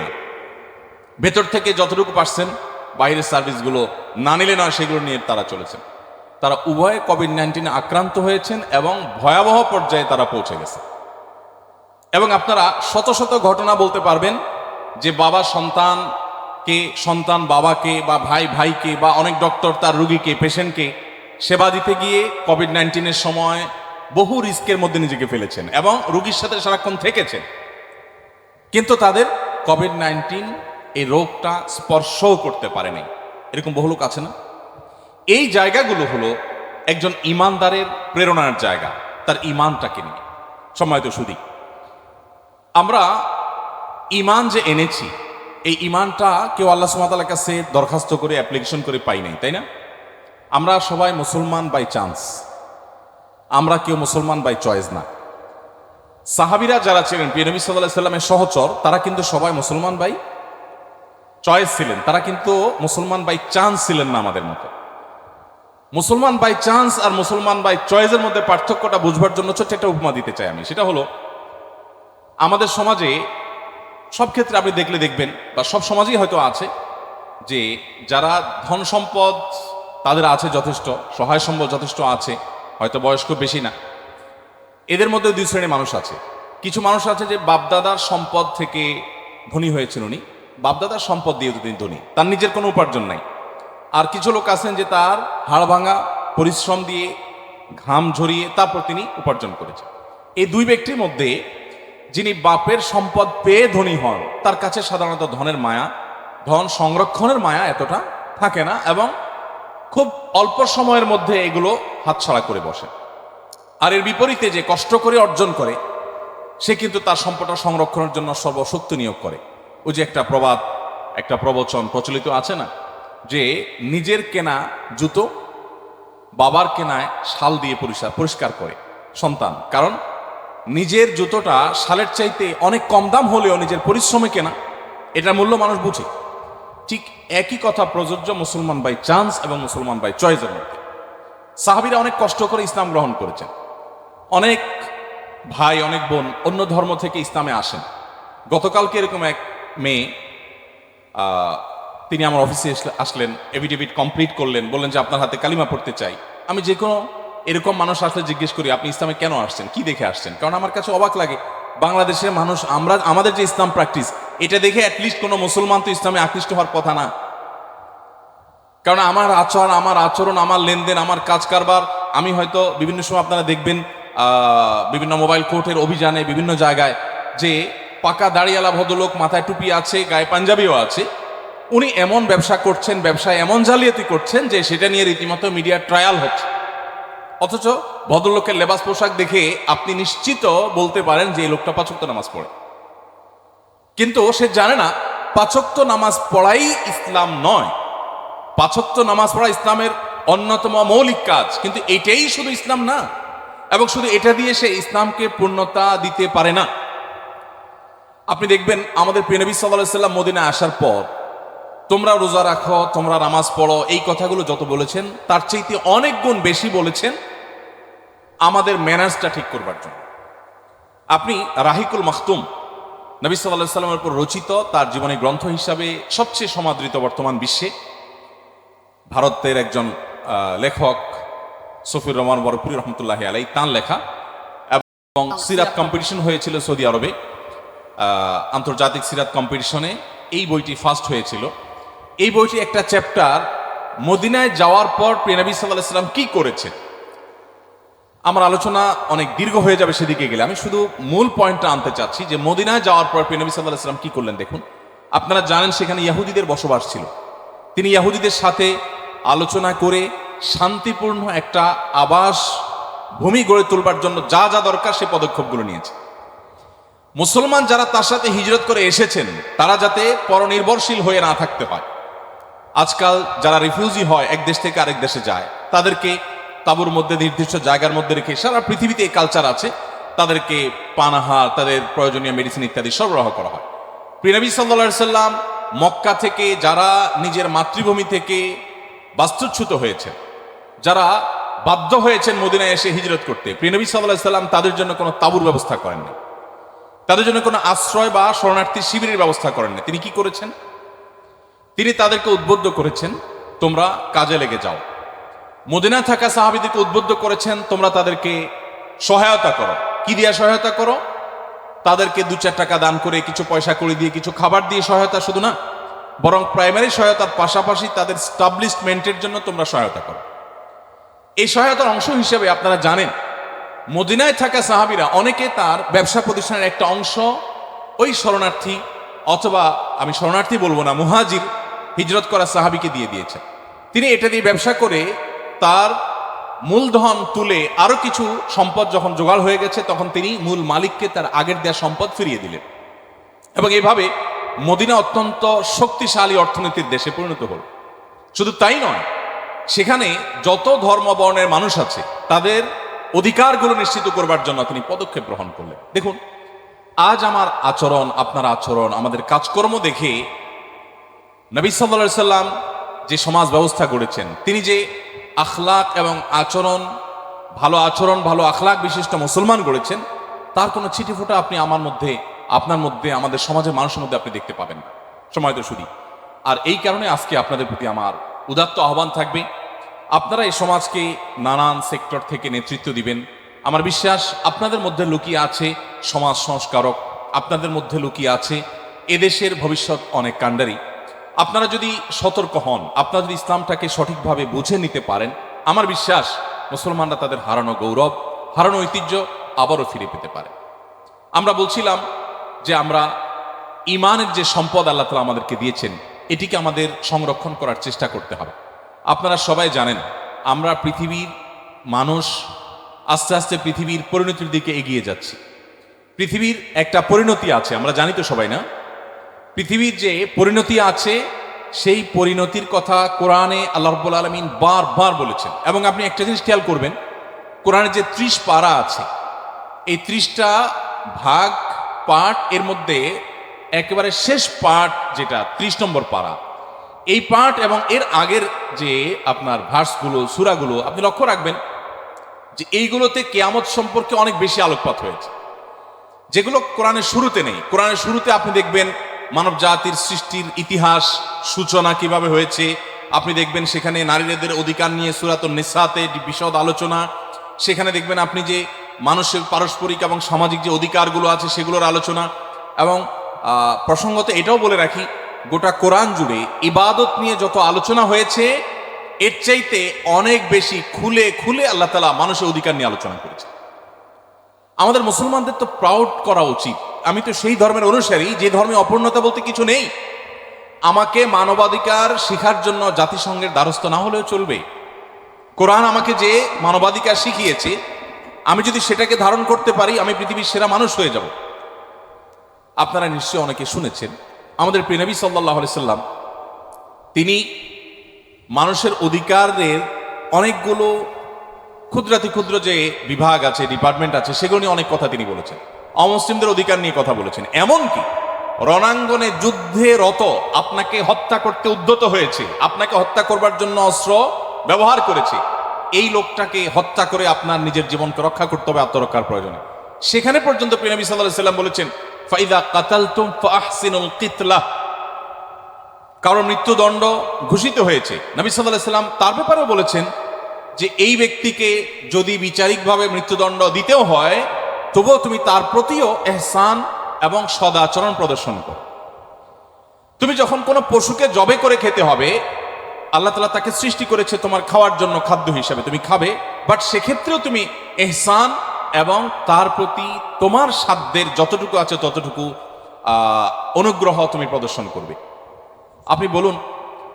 ভেতর থেকে যতটুকু পারছেন বাইরের সার্ভিসগুলো না নিলে নয় সেগুলো নিয়ে তারা চলেছেন। তারা উভয়ে কোভিড-19 আক্রান্ত হয়েছেন এবং ভয়াবহ পর্যায়ে তারা পৌঁছে গেছে। এবং আপনারা শত শত ঘটনা বলতে পারবেন যে বাবা সন্তানকে, সন্তান বাবাকে, বা ভাই ভাইকে, বা অনেক ডক্টর তার রুগীকে, পেশেন্টকে সেবা দিতে গিয়ে কোভিড-19 সময় বহু রিস্কের মধ্যে নিজেকে ফেলেছেন এবং রুগীর সাথে সারাক্ষণ থেকেছেন, কিন্তু তাদের কোভিড-19 এই রোগটা স্পর্শও করতে পারেনি। এরকম বহু লোক আছে না? এই জায়গাগুলো হলো একজন ইমানদারের প্রেরণার জায়গা, তার ইমানটাকে নিয়ে। সম্মানিত সুধী, আমরা ইমান যে এনেছি, এই ইমানটা কেউ আল্লাহ সুবহানাহু ওয়া তাআলার কাছে দরখাস্ত করে অ্যাপ্লিকেশন করে পাই নাই, তাই না? আমরা সবাই মুসলমান বাই চান্স, আমরা কেউ মুসলমান বাই চয়েস না। সাহাবীরা যারা ছিলেন প্রিয় নবী সাল্লাল্লাহু আলাইহি সাল্লামের সহচর, তারা কিন্তু সবাই মুসলমান বাই চয়েস ছিলেন, তারা কিন্তু মুসলমান বাই চান্স ছিলেন না আমাদের মতো। মুসলমান বাই চান্স আর মুসলমান বাই চয়েসের মধ্যে পার্থক্যটা বুঝবার জন্য ছোট্ট একটা উপমা দিতে চাই আমি। সেটা হলো, আমাদের সমাজে সব ক্ষেত্রে আপনি দেখবেন বা সব সমাজেই হয়তো আছে যে যারা ধন সম্পদ তাদের আছে যথেষ্ট, সহায় সম্পদ যথেষ্ট আছে, হয়তো বয়স্ক বেশি না, এদের মধ্যে দুই শ্রেণীর মানুষ আছে। কিছু মানুষ আছে যে বাপদাদার সম্পদ থেকে ধনী হয়েছেন, উনি বাপদাদার সম্পদ দিয়ে তিনি ধনী, তার নিজের কোনো উপার্জন নাই। আর কিছু লোক আছেন যে তার হাড় ভাঙা পরিশ্রম দিয়ে ঘাম ঝরিয়ে তারপর তিনি উপার্জন করেছেন। এই দুই ব্যক্তির মধ্যে যিনি বাপের সম্পদ পেয়ে ধনী হন, তার কাছে সাধারণত ধনের মায়া, ধন সংরক্ষণের মায়া এতটা থাকে না এবং খুব অল্প সময়ের মধ্যে এগুলো হাতছাড়া করে বসে। আর এর বিপরীতে যে কষ্ট করে অর্জন করে সে কিন্তু তার সম্পদটা সংরক্ষণের জন্য সর্বশক্তি নিয়োগ করে। ওই যে একটা প্রবাদ, একটা প্রবচন প্রচলিত আছে না, যে নিজের কেনা জুতো বাবার কেনায় শাল দিয়ে পরিষ্কার করে সন্তান। কারণ নিজের জুতোটা শালের চাইতে অনেক কম দাম হলেও নিজের পরিশ্রমে কেনা, এটার মূল্য মানুষ বুঝে। ঠিক একই কথা প্রযোজ্য মুসলমান বাই চান্স এবং মুসলমান বাই চয়েসের মধ্যে। সাহাবীরা অনেক কষ্ট করে ইসলাম গ্রহণ করেছেন। অনেক ভাই, অনেক বোন অন্য ধর্ম থেকে ইসলামে আসেন। গতকালকে এরকম এক মেয়ে, তিনি আমার অফিসে আসলেন, এফিডেভিট কমপ্লিট করলেন, বললেন যে আপনার হাতে কালিমা পড়তে চাই। আমি যে কোনো এরকম মানুষ আসলে জিজ্ঞেস করি আপনি ইসলামে কেন আসছেন, কি দেখে আসছেন? কারণ আমার কাছে অবাক লাগে, বাংলাদেশের মানুষ আমাদের যে ইসলাম প্র্যাকটিস, এটা দেখে অ্যাটলিস্ট কোনো মুসলমান তো ইসলামে আকৃষ্ট হওয়ার কথা না। কারণ আমার আচরণ, আমার লেনদেন, আমার কাজ কারবার, আমি হয়তো বিভিন্ন সময় আপনারা দেখবেন বিভিন্ন মোবাইল কোর্টের অভিযানে বিভিন্ন জায়গায় যে পাকা দাড়িওয়ালা ভদ্রলোক, মাথায় টুপি আছে, গায়ে পাঞ্জাবিও আছে, উনি এমন ব্যবসা করছেন, ব্যবসায় এমন জালিয়াতি করছেন যে সেটা নিয়ে রীতিমতো মিডিয়া ট্রায়াল হচ্ছে। অথচ ভদ্রলোকের লেবাস পোশাক দেখে আপনি নিশ্চিত বলতে পারেন যে এই লোকটা ৫ ওয়াক্ত নামাজ পড়ে। কিন্তু সে জানে না ৫ ওয়াক্ত নামাজ পড়াই ইসলাম নয়। ৫ ওয়াক্ত নামাজ পড়া ইসলামের অন্যতম মৌলিক কাজ, কিন্তু এটাই শুধু ইসলাম না, এবং শুধু এটা দিয়ে সে ইসলামকে পূর্ণতা দিতে পারে না। আপনি দেখবেন আমাদের প্রিয় নবী সাল্লাল্লাহু আলাইহি ওয়াসাল্লাম মদিনায় আসার পর তোমরা রোজা রাখো, তোমরা নামাজ পড়ো, এই কথাগুলো যত বলেছেন তার চাইতে অনেক গুণ বেশি বলেছেন আমাদের ম্যানার্সটা ঠিক করবার জন্য। আপনি রাহিকুল মাখতুম, নবী সাল্লাল্লাহু আলাইহি ওয়াসাল্লামের উপর রচিত তার জীবনী গ্রন্থ হিসাবে সবচেয়ে সমাদৃত বর্তমান বিশ্বে, ভারতের একজন লেখক সফিউর রহমান বরপুরি রহমতুল্লাহি আলাইহি তাঁর লেখা, এবং সিরাত কম্পিটিশন হয়েছিল সৌদি আরবে, আন্তর্জাতিক সিরাত কম্পিটিশনে এই বইটি ফার্স্ট হয়েছিল। এই বইটি একটা চ্যাপ্টার মদিনায় যাওয়ার পর প্রিয় নবী সাল্লাল্লাহু আলাইহি ওয়াসাল্লাম কি করেছেন। আমার আলোচনা অনেক দীর্ঘ হয়ে যাবে সেদিকে গেলে, আমি শুধু মূল পয়েন্টটা আনতে চাচ্ছি যে মদিনায় যাওয়ার পর প্রিয় নবী সাল্লাল্লাহু আলাইহি ওয়াসাল্লাম কি করলেন। দেখুন, আপনারা জানেন সেখানে ইহুদিদের বসবাস ছিল। তিনি ইহুদিদের সাথে আলোচনা করে শান্তিপূর্ণ একটা আবাস ভূমি গড়ে তোলবার জন্য যা যা দরকার সে পদক্ষেপগুলো নিয়েছে। মুসলমান যারা তার সাথে হিজরত করে এসেছেন তারা যাতে পরনির্ভরশীল হয়ে না থাকতে হয়। আজকাল যারা রিফিউজি হয়, এক দেশ থেকে আরেক দেশে যায়, তাদেরকে তাঁবুর মধ্যে নির্দিষ্ট জায়গার মধ্যে রেখে, সারা পৃথিবীতে এই কালচার আছে, তাদেরকে পানাহার, তাদের প্রয়োজনীয় মেডিসিন ইত্যাদি সরবরাহ করা হয়। প্রিয় নবী সাল্লাল্লাহু আলাইহি সাল্লাম মক্কা থেকে যারা নিজের মাতৃভূমি থেকে বাস্তুচ্যুত হয়েছে, যারা বাধ্য হয়েছেন মদিনায় এসে হিজরত করতে, প্রিয় নবী সাল্লাল্লাহু আলাইহি সাল্লাম তাদের জন্য কোনো তাঁবুর ব্যবস্থা করেননি, তাদের জন্য কোনো আশ্রয় বা শরণার্থী শিবিরের ব্যবস্থা করেননি। তিনি কি করেছেন? তিনি তাদেরকে উদ্বুদ্ধ করেছেন তোমরা কাজে লেগে যাও। মদিনায় থাকা সাহাবীদেরকে উদ্বুদ্ধ করেছেন তোমরা তাদেরকে সহায়তা করো। কি দিয়ে সহায়তা করো? তাদেরকে 2-4 টাকা দান করে, কিছু পয়সা করে দিয়ে, কিছু খাবার দিয়ে সহায়তা শুধু না, বরং প্রাইমারি সহায়তার পাশাপাশি তাদের স্টাবলিশমেন্টের জন্য তোমরা সহায়তা করো। এই সহায়তার অংশ হিসেবে আপনারা জানেন মদিনায় থাকা সাহাবীরা অনেকে তার ব্যবসা প্রতিষ্ঠানের একটা অংশ ওই শরণার্থী, অথবা আমি শরণার্থী বলবো না, মুহাজির হিজরত করা সাহাবীকে দিয়ে দিয়েছেন। তিনি এটা দিয়ে ব্যবসা করে তার মূলধন তুলে আরো কিছু সম্পদ যখন জোগাড় হয়ে গেছে তখন তিনি মূল মালিককে তার আগের দেওয়া সম্পদ ফিরিয়ে দিলেন, এবং এইভাবে মদিনা অত্যন্ত শক্তিশালী অর্থনীতির দেশে পরিণত হল। শুধু তাই নয়, সেখানে যত ধর্ম বর্ণের মানুষ আছে তাদের অধিকারগুলো নিশ্চিত করবার জন্য তিনি পদক্ষেপ গ্রহণ করলেন। দেখুন, আজ আমার আচরণ, আপনার আচরণ, আমাদের কাজকর্ম দেখে নবী সাল্লাল্লাহু আলাইহি সাল্লাম যে সমাজ ব্যবস্থা গড়েছেন, তিনি যে আখলাক এবং আচরণ, ভালো আখলাক বিশিষ্ট মুসলমান গড়েছেন, তার কোনো ছিটেফোঁটা আপনি আমার মধ্যে, আপনার মধ্যে, আমাদের সমাজের মানুষের মধ্যে আপনি দেখতে পাবেন না। সময় তো শুধু। আর এই কারণে আজকে আপনাদের প্রতি আমার উদাত্ত আহ্বান থাকবে, আপনারা এই সমাজকে নানান সেক্টর থেকে নেতৃত্ব দিবেন। আমার বিশ্বাস আপনাদের মধ্যে লুকিয়ে আছে সমাজ সংস্কারক, আপনাদের মধ্যে লুকিয়ে আছে এদেশের ভবিষ্যৎ অনেক কাণ্ডারি। আপনারা যদি সতর্ক হন, আপনারা যদি ইসলামটাকে সঠিকভাবে বুঝে নিতে পারেন, আমার বিশ্বাস মুসলমানরা তাদের হারানো গৌরব, হারানো ঐতিহ্য আবারও ফিরে পেতে পারে। আমরা বলছিলাম যে আমরা ইমানের যে সম্পদ আল্লাহ তাআলা আমাদেরকে দিয়েছেন, এটিকে আমাদের সংরক্ষণ করার চেষ্টা করতে হবে। আপনারা সবাই জানেন আমরা পৃথিবীর মানুষ আস্তে আস্তে পৃথিবীর পরিণতির দিকে এগিয়ে যাচ্ছি। পৃথিবীর একটা পরিণতি আছে, আমরা জানি তো সবাই না? পৃথিবীর যে পরিণতি আছে সেই পরিণতির কথা কোরআনে আল্লাহ রাব্বুল আলামিন বারবার বলেছেন। এবং আপনি একটা জিনিস খেয়াল করবেন, কোরআনে যে 30 পারা আছে, এই 30টা ভাগ পাঠ, এর মধ্যে একেবারে শেষ পাঠ যেটা 30 নম্বর পারা, এই পাঠ এবং এর আগের যে আপনার ভার্সগুলো, সূরাগুলো আপনি লক্ষ্য রাখবেন যে এইগুলোতে কিয়ামত সম্পর্কে অনেক বেশি আলোকপাত হয়েছে, যেগুলো কোরআনের শুরুতে নেই। কোরআনের শুরুতে আপনি দেখবেন মানব জাতির সৃষ্টির ইতিহাস, সূচনা কিভাবে হয়েছে। আপনি দেখবেন সেখানে নারীদের অধিকার নিয়ে সূরাতুন নিসাতে বিশদ আলোচনা। সেখানে দেখবেন আপনি যে মানুষের পারস্পরিক এবং সামাজিক যে অধিকারগুলো আছে সেগুলোর আলোচনা। এবং প্রসঙ্গত এটাও বলে রাখি, গোটা কোরআন জুড়ে ইবাদত নিয়ে যত আলোচনা হয়েছে এর চাইতে অনেক বেশি খুলে খুলে আল্লাহ তাআলা মানুষের অধিকার নিয়ে আলোচনা করেছে। আমাদের মুসলমানদের তো প্রাউড করা উচিত। আমি তো সেই ধর্মের অনুসারী যে ধর্মে অপূর্ণতা বলতে কিছু নেই। আমাকে মানবাধিকার শিখার জন্য জাতিসংঘের দ্বারস্থ না হলেও চলবে। কোরআন আমাকে যে মানবাধিকার শিখিয়েছে, আমি যদি সেটাকে ধারণ করতে পারি, আমি পৃথিবীর সেরা মানুষ হয়ে যাব। আপনারা নিশ্চয়ই অনেকে শুনেছেন, আমাদের প্রিয় নবী সাল্লাল্লাহু আলাইহি সাল্লাম তিনি মানুষের অধিকারের অনেকগুলো ক্ষুদ্রাতি ক্ষুদ্র যে বিভাগ আছে, ডিপার্টমেন্ট আছে, সেগুলো নিয়ে অনেক কথা তিনি বলেছেন। অমুসলিমদের অধিকার নিয়ে কথা বলেছেন। এমনকি রণাঙ্গনে যুদ্ধে রত আপনাকে হত্যা করতে উদ্যত হয়েছে, আপনাকে হত্যা করবার জন্য অস্ত্র ব্যবহার করেছে, এই লোকটাকে হত্যা করে আপনার নিজের জীবনকে রক্ষা করতে হবে আত্মরক্ষার প্রয়োজনে। সেখানে পর্যন্ত প্রিয় নবী সাল্লাল্লাহু আলাইহি সাল্লাম বলেছেন, ফাইদা কাতালতুম ফাহসিনুল কিতলা। কারণ মৃত্যুদণ্ড ঘোষিত হয়েছে, নবী সাল্লাল্লাহু আলাইহি সাল্লাম তার ব্যাপারেও বলেছেন যে এই ব্যক্তিকে যদি বিচারিকভাবে মৃত্যুদণ্ড দিতেও হয়, তবুও তুমি তার প্রতিও ইহসান এবং সদাচরণ প্রদর্শন করো। তুমি যখন কোনো পশুকে জবে করে খেতে হবে, আল্লাহ তাআলা তাকে সৃষ্টি করেছে তোমার খাওয়ার জন্য খাদ্য হিসাবে, তুমি খাবে, বাট সেক্ষেত্রেও তুমি ইহসান এবং তার প্রতি তোমার সাধ্যের যতটুকু আছে ততটুকু অনুগ্রহ তুমি প্রদর্শন করবে। আপনি বলুন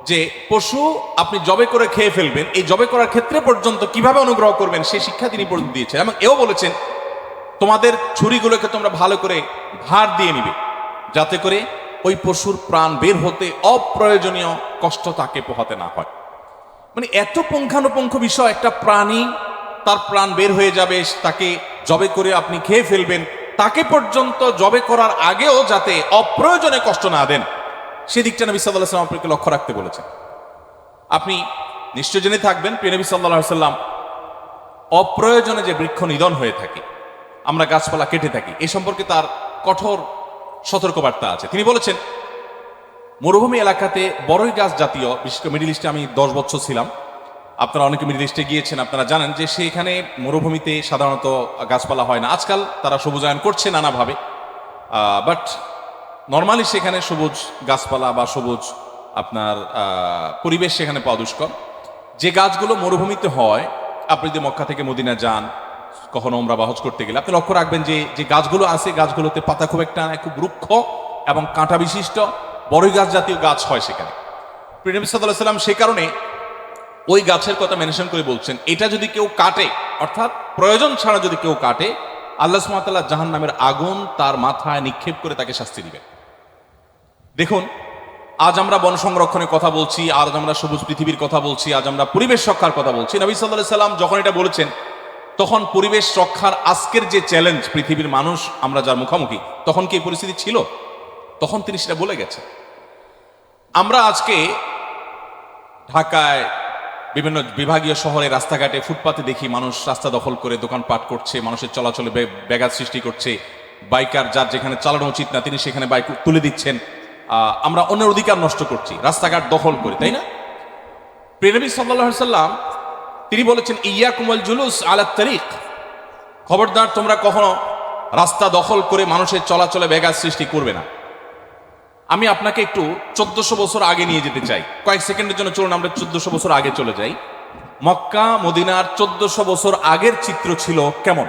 যে পশু আপনি জবে করে খেয়ে ফেলবেন, এই জবে করার ক্ষেত্রে পর্যন্ত কিভাবে অনুগ্রহ করবেন সেই শিক্ষা তিনি দিয়েছেন। এবং এও বলেছেন তোমাদের ছুরিগুলোকে তোমরা ভালো করে ধার দিয়ে নিবে, যাতে করে ওই পশুর প্রাণ বের হতে অপ্রয়োজনীয় কষ্ট তাকে পোহাতে না হয়। মানে এত পুঙ্খানুপুঙ্খ বিষয়, একটা প্রাণী তার প্রাণ বের হয়ে যাবে, তাকে জবে করে আপনি খেয়ে ফেলবেন, তাকে পর্যন্ত জবে করার আগেও যাতে অপ্রয়োজনে কষ্ট না দেন সেদিকটা নবী সাল্লাল্লাহু আলাইহি সাল্লাম আপনাকে লক্ষ্য রাখতে বলেছেন। আপনি নিশ্চয় জেনে থাকবেন প্রিয় নবী সাল্লাল্লাহু আলাইহি সাল্লাম অপ্রয়োজনে যে বৃক্ষ নিধন হয়ে থাকে, আমরা গাছপালা কেটে থাকি, এ সম্পর্কে তার কঠোর সতর্কবার্তা আছে। তিনি বলেছেন মরুভূমি এলাকাতে বড়ই গাছ জাতীয়, বিশেষ করে মিডল ইস্টে আমি 10 বছর ছিলাম, আপনারা অনেকে মিডল ইস্টে গিয়েছেন, আপনারা জানেন যে সেখানে মরুভূমিতে সাধারণত গাছপালা হয় না। আজকাল তারা সবুজায়ন করছে নানাভাবে, বাট নর্মালি সেখানে সবুজ গাছপালা বা সবুজ আপনার পরিবেশ সেখানে পাওয়া দুষ্কর। যে গাছগুলো মরুভূমিতে হয়, আপনি যদি মক্কা থেকে মদিনা যান কখনো ওমরা বা হজ করতে গেলে, আপনি লক্ষ্য রাখবেন যে যে গাছগুলো আছে, গাছগুলোতে পাতা খুব একটা খুব রুক্ষ এবং কাঁটা বিশিষ্ট বড়ই গাছ জাতীয় গাছ হয় সেখানে। প্রিয় নবী সাল্লাল্লাহু আলাইহি সাল্লাম সে কারণে ওই গাছের কথা মেনশন করে বলছেন, এটা যদি কেউ কাটে, অর্থাৎ প্রয়োজন ছাড়া যদি কেউ কাটে, আল্লাহ সুবহানাহু ওয়া তাআলা জাহান্নামের আগুন তার মাথায় নিক্ষেপ করে তাকে শাস্তি দিবেন। দেখুন, আজ আমরা বন সংরক্ষণের কথা বলছি, আজ আমরা সবুজ পৃথিবীর কথা বলছি, আজ আমরা পরিবেশ রক্ষার কথা বলছি। নবী সাল্লাল্লাহু আলাইহি সাল্লাম যখন এটা বলেছেন, তখন পরিবেশ রক্ষার আজকের যে চ্যালেঞ্জ পৃথিবীর মানুষ আমরা যার মুখোমুখি, তখন কি এই পরিস্থিতি ছিল? তখন তিনি সেটা বলে গেছেন। আমরা আজকে ঢাকায় বিভিন্ন বিভাগীয় শহরে রাস্তাঘাটে ফুটপাতে দেখি মানুষ রাস্তা দখল করে দোকানপাট করছে, মানুষের চলাচলে ব্যাঘাত সৃষ্টি করছে, বাইকার যার যেখানে চালানো উচিত না তিনি সেখানে বাইক তুলে দিচ্ছেন। আমরা অন্যের অধিকার নষ্ট করছি রাস্তাঘাট দখল করে, তাই না? প্রিয় নবী সাল্লাল্লাহু আলাইহি সাল্লাম তিনি বলেছেন, ইয়াকুমুল জুলুস আলাত তারিক, খবরদার তোমরা কখনো রাস্তা দখল করে মানুষের চলাচলে ব্যাঘাত সৃষ্টি করবে না। আমি আপনাকে একটু 1400 বছর আগে নিয়ে যেতে চাই, কয়েক সেকেন্ডের জন্য চলুন আমরা 1400 বছর আগে চলে যাই। মক্কা মদিনার 1400 বছর আগের চিত্র ছিল কেমন?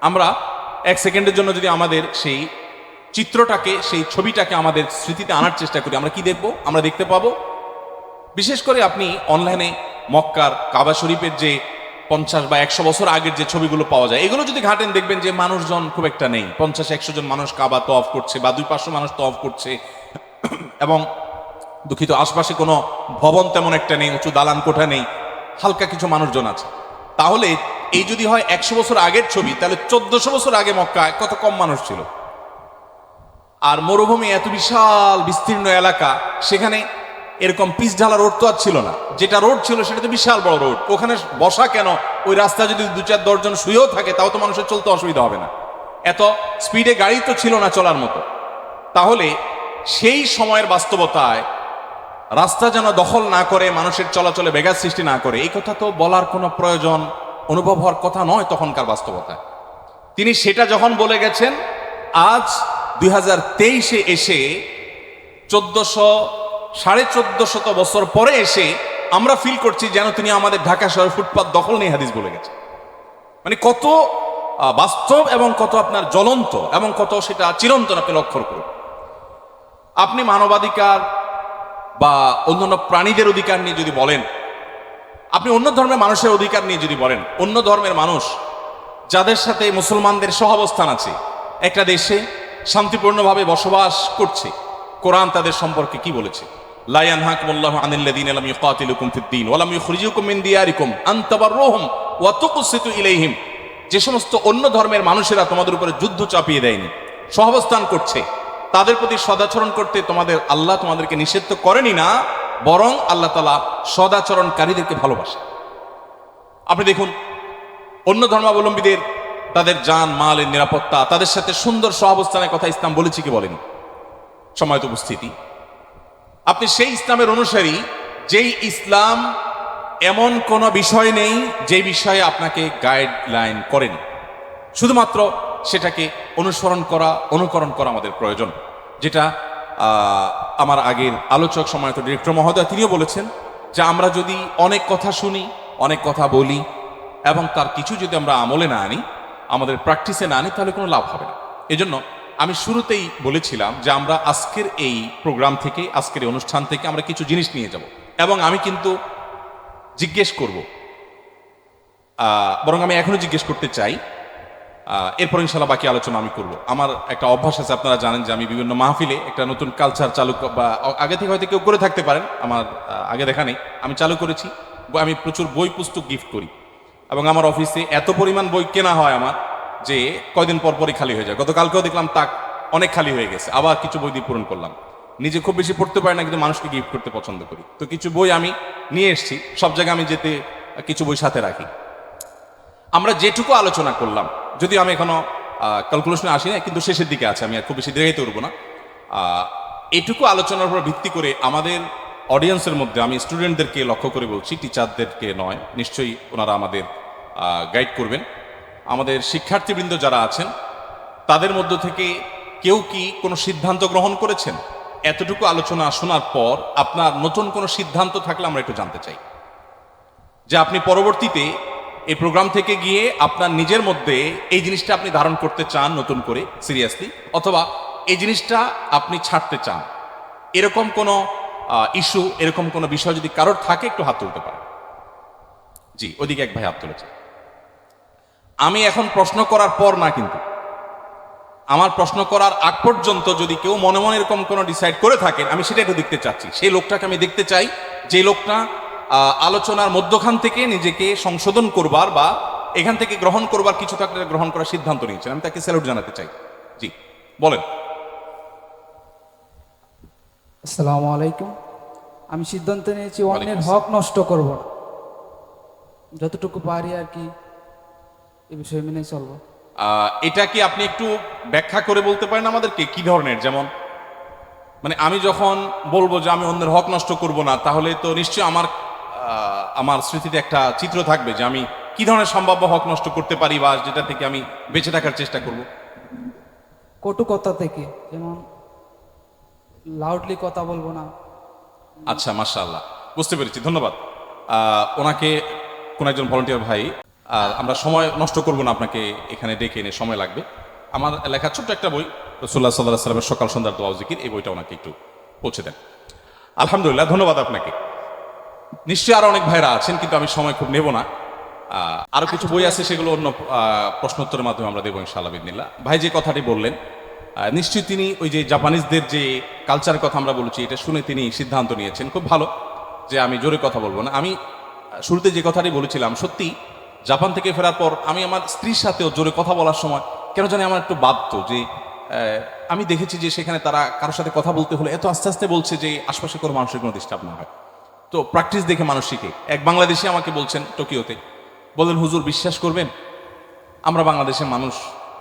আমরা এক সেকেন্ডের জন্য যদি আমাদের সেই চিত্রটাকে, সেই ছবিটাকে আমাদের স্মৃতিতে আনার চেষ্টা করি, আমরা কি দেখব? আমরা দেখতে পাবো, বিশেষ করে আপনি অনলাইনে মক্কার কাবা শরীফের যে 50 বা 100 বছর আগের যে ছবিগুলো পাওয়া যায়, এগুলো যদি ঘাটেন দেখবেন যে মানুষজন খুব একটা নেই। 50-100 জন মানুষ কাবা তওয়াফ করছে বা 200-500 মানুষ তওয়াফ করছে, এবং দুঃখিত আশপাশে কোনো ভবন তেমন একটা নেই, উঁচু দালান কোঠা নেই, হালকা কিছু মানুষজন আছে। তাহলে এই যদি হয় 100 বছর আগের ছবি, তাহলে 1400 বছর আগে মক্কায় কত কম মানুষ ছিল। আর মরুভূমি এত বিশাল বিস্তীর্ণ এলাকা, সেখানে এরকম পিচ ঢালা রোড তো আর ছিল না। যেটা রোড ছিল সেটা তো বিশাল বড় রোড, ওখানে বসা কেন, ওই রাস্তা যদি 2-4-10 জন শুয়েও থাকে তাও তো মানুষের চলতে অসুবিধা হবে না। এত স্পিডে গাড়ি তো ছিল না চলার মতো। তাহলে সেই সময়ের বাস্তবতায় রাস্তা যেন দখল না করে, মানুষের চলাচলে ব্যাঘাত সৃষ্টি না করে, এই কথা তো বলার কোনো প্রয়োজন অনুভব হওয়ার কথা নয় তখনকার বাস্তবতায়। তিনি সেটা যখন বলে গেছেন, আজ 2023-এ এসে 1400-1450 বছর পরে এসে আমরা ফিল করছি যেন তিনি আমাদের ঢাকা শহরের ফুটপাত দখল নিয়ে হাদিস বলে গেছে। মানে কত বাস্তব এবং কত আপনার জ্বলন্ত এবং কত সেটা চিরন্তন আপনি লক্ষ্য করুন। আপনি মানবাধিকার বা অন্যান্য প্রাণীদের অধিকার নিয়ে যদি বলেন, আপনি অন্য ধর্মের মানুষের অধিকার নিয়ে যদি বলেন, অন্য ধর্মের মানুষ যাদের সাথে মুসলমানদের সহাবস্থান আছে, একটা দেশে শান্তিপূর্ণভাবে বসবাস করছে, কোরআন তাদের সম্পর্কে কি বলেছে? লা ইয়ানহাকুমুল্লাহু আনিল্লাযীনা লাম ইউকাতিলুকুম ফিদ-দীন ওয়া লাম ইখরিজুকুম মিন দিয়ারিকুম আন তাবাররুহুম ওয়া তুকসিতু ইলাইহিম। যে সমস্ত অন্য ধর্মের মানুষেরা তোমাদের উপরে যুদ্ধ চাপিয়ে দেয়নি, সহাবস্থান করছে, তাদের প্রতি সদাচরণ করতে তোমাদের আল্লাহ তোমাদেরকে নিষেধ তো করেনি না, বরং আল্লাহ তাআলা সদাচরণকারীদেরকে ভালোবাসে। আপনি দেখুন অন্য ধর্মাবলম্বীদের তাদের জান মালের নিরাপত্তা, তাদের সাথে সুন্দর সহাবস্থানের কথা ইসলাম বলেছে কি বলেনি? সময়ত উপস্থিতি, আপনি সেই ইসলামের অনুসারী যেই ইসলাম এমন কোনো বিষয় নেই যে বিষয়ে আপনাকে গাইডলাইন করেনি, শুধুমাত্র সেটাকে অনুসরণ করা, অনুকরণ করা আমাদের প্রয়োজন। যেটা আমার আগের আলোচক সময়ত ডিরেক্টর মহোদয় তিনিও বলেছেন যে আমরা যদি অনেক কথা শুনি, অনেক কথা বলি এবং তার কিছু যদি আমরা আমলে না আনি, আমাদের প্র্যাকটিসে না আনি, তাহলে কোনো লাভ হবে না। এজন্য আমি শুরুতেই বলেছিলাম যে আমরা আজকের এই প্রোগ্রাম থেকে, আজকের এই অনুষ্ঠান থেকে আমরা কিছু জিনিস নিয়ে যাব, এবং আমি কিন্তু জিজ্ঞেস করব, বরং আমি এখনো জিজ্ঞেস করতে চাই, এরপর ইনশাল্লাহ বাকি আলোচনা আমি করব। আমার একটা অভ্যাস আছে, আপনারা জানেন যে আমি বিভিন্ন মাহফিলে একটা নতুন কালচার চালু, বা আগে থেকে হয়তো কেউ করে থাকতে পারেন, আমার আগে দেখা নেই, আমি চালু করেছি। আমি প্রচুর বই পুস্তক গিফট করি, এবং আমার অফিসে এত পরিমাণ বই কেনা হয় আমার যে কয়দিন পর পরই খালি হয়ে যায়। গতকালকেও দেখলাম তাক অনেক খালি হয়ে গেছে, আবার কিছু বই দিয়ে পূরণ করলাম। নিজে খুব বেশি পড়তে পারি না, কিন্তু মানুষকে গিফট করতে পছন্দ করি, তো কিছু বই আমি নিয়ে এসেছি। সব জায়গায় আমি যেতে কিছু বই সাথে রাখি। আমরা যেটুকু আলোচনা করলাম, যদিও আমি এখনো ক্যালকুলেশনে আসি না, কিন্তু শেষের দিকে আছে, আমি আর খুব বেশি দেখাইতে পারবো না। এটুকু আলোচনার উপর ভিত্তি করে আমাদের অডিয়েন্সের মধ্যে, আমি স্টুডেন্টদেরকে লক্ষ্য করে বলছি, টিচারদেরকে নয়, নিশ্চয়ই ওনারা আমাদের গাইড করবেন। আমাদের শিক্ষার্থীবৃন্দ যারা আছেন তাদের মধ্য থেকে কেউ কি কোনো সিদ্ধান্ত গ্রহণ করেছেন? এতটুকু আলোচনা শোনার পর আপনার নতুন কোনো সিদ্ধান্ত থাকলে আমরা একটু জানতে চাই, যে আপনি পরবর্তীতে এই প্রোগ্রাম থেকে গিয়ে আপনার নিজের মধ্যে এই জিনিসটা আপনি ধারণ করতে চান নতুন করে সিরিয়াসলি, অথবা এই জিনিসটা আপনি ছাড়তে চান। এরকম কোনো ইস্যু, এরকম কোনো বিষয় যদি কারোর থাকে একটু হাত তুলতে পারেন। জি, ওদিকে এক ভাই হাত তুলেছে। আমি এখন প্রশ্ন করার পর না, কিন্তু আমার প্রশ্ন করার আগ পর্যন্ত যদি কেউ মনে মনে এরকম কোনো ডিসাইড করে থাকেন, আমি সেটা একটু দেখতে চাচ্ছি। সেই লোকটাকে আমি দেখতে চাই, যে লোকটা আলোচনার মধ্যখান থেকে নিজেকে সংশোধন করবার বা এখান থেকে গ্রহণ করবার কিছু থাকলে গ্রহণ করার সিদ্ধান্ত নিয়েছেন। আমি তাকে স্যালুট জানাতে চাই। জি বলেন। আসসালামু আলাইকুম। আমি সিদ্ধান্ত নিয়েছি অন্যের ওয়ালাইকুম হক নষ্ট করব না, যতটুকু পারি আর কি এই বিষয়ে মেনে চলবো। এটা কি আপনি একটু ব্যাখ্যা করে বলতে পারেন আমাদেরকে, কি ধরনের? যেমন মানে আমি যখন বলবো যে আমি অন্যের হক নষ্ট করব না, তাহলে তো নিশ্চয়ই আমার স্মৃতিতে একটা চিত্র থাকবে যে আমি কি ধরনের সম্ভাব্য হক নষ্ট করতে পারি, বা যেটা থেকে আমি বেঁচে থাকার চেষ্টা করব। কটু কথা থেকে, যেমন লাউডলি কথা বলবো না। আচ্ছা, মাশাআল্লাহ, বুঝতে পেরেছি, ধন্যবাদ। ওনাকে কোন একজন ভলান্টিয়ার ভাই, আর আমরা সময় নষ্ট করব না, আপনাকে এখানে ডেকে এনে সময় লাগবে। আমার লেখা ছোট্ট একটা বই, রাসূলুল্লাহ সাল্লাল্লাহু আলাইহি ওয়াসাল্লামের সকাল সন্ধ্যার দোয়া ও জিকির, এই বইটা ওনাকে একটু পৌঁছে দেন। আলহামদুলিল্লাহ, ধন্যবাদ আপনাকে। নিশ্চয়ই আরো অনেক ভাইরা আছেন, কিন্তু আমি সময় খুব নেব না। আরো কিছু বই আছে, সেগুলো অন্য প্রশ্নোত্তরের মাধ্যমে আমরা দেবো ইনশাআল্লাহ বিদিনিল্লাহ। ভাই যে কথাটি বললেন, নিশ্চয়ই তিনি ওই যে জাপানিজদের যে কালচারের কথা আমরা বলেছি, এটা শুনে তিনি সিদ্ধান্ত নিয়েছেন। খুব ভালো যে আমি জোরে কথা বলবো না। আমি শুরুতে যে কথাটি বলেছিলাম, সত্যি জাপান থেকে ফেরার পর আমি আমার স্ত্রীর সাথেও জোরে কথা বলার সময় কেন জানি আমার একটু বাধ্য যে আমি দেখেছি যে সেখানে তারা কারোর সাথে কথা বলতে হলে এত আস্তে আস্তে বলছে যে আশপাশে কোনো মানুষের কোনো ডিস্টার্ব না হয়। তো প্র্যাকটিস দেখে মানুষ শিখে। এক বাংলাদেশি আমাকে বলছেন টোকিওতে, বলেন হুজুর বিশ্বাস করবেন, আমরা বাংলাদেশের মানুষ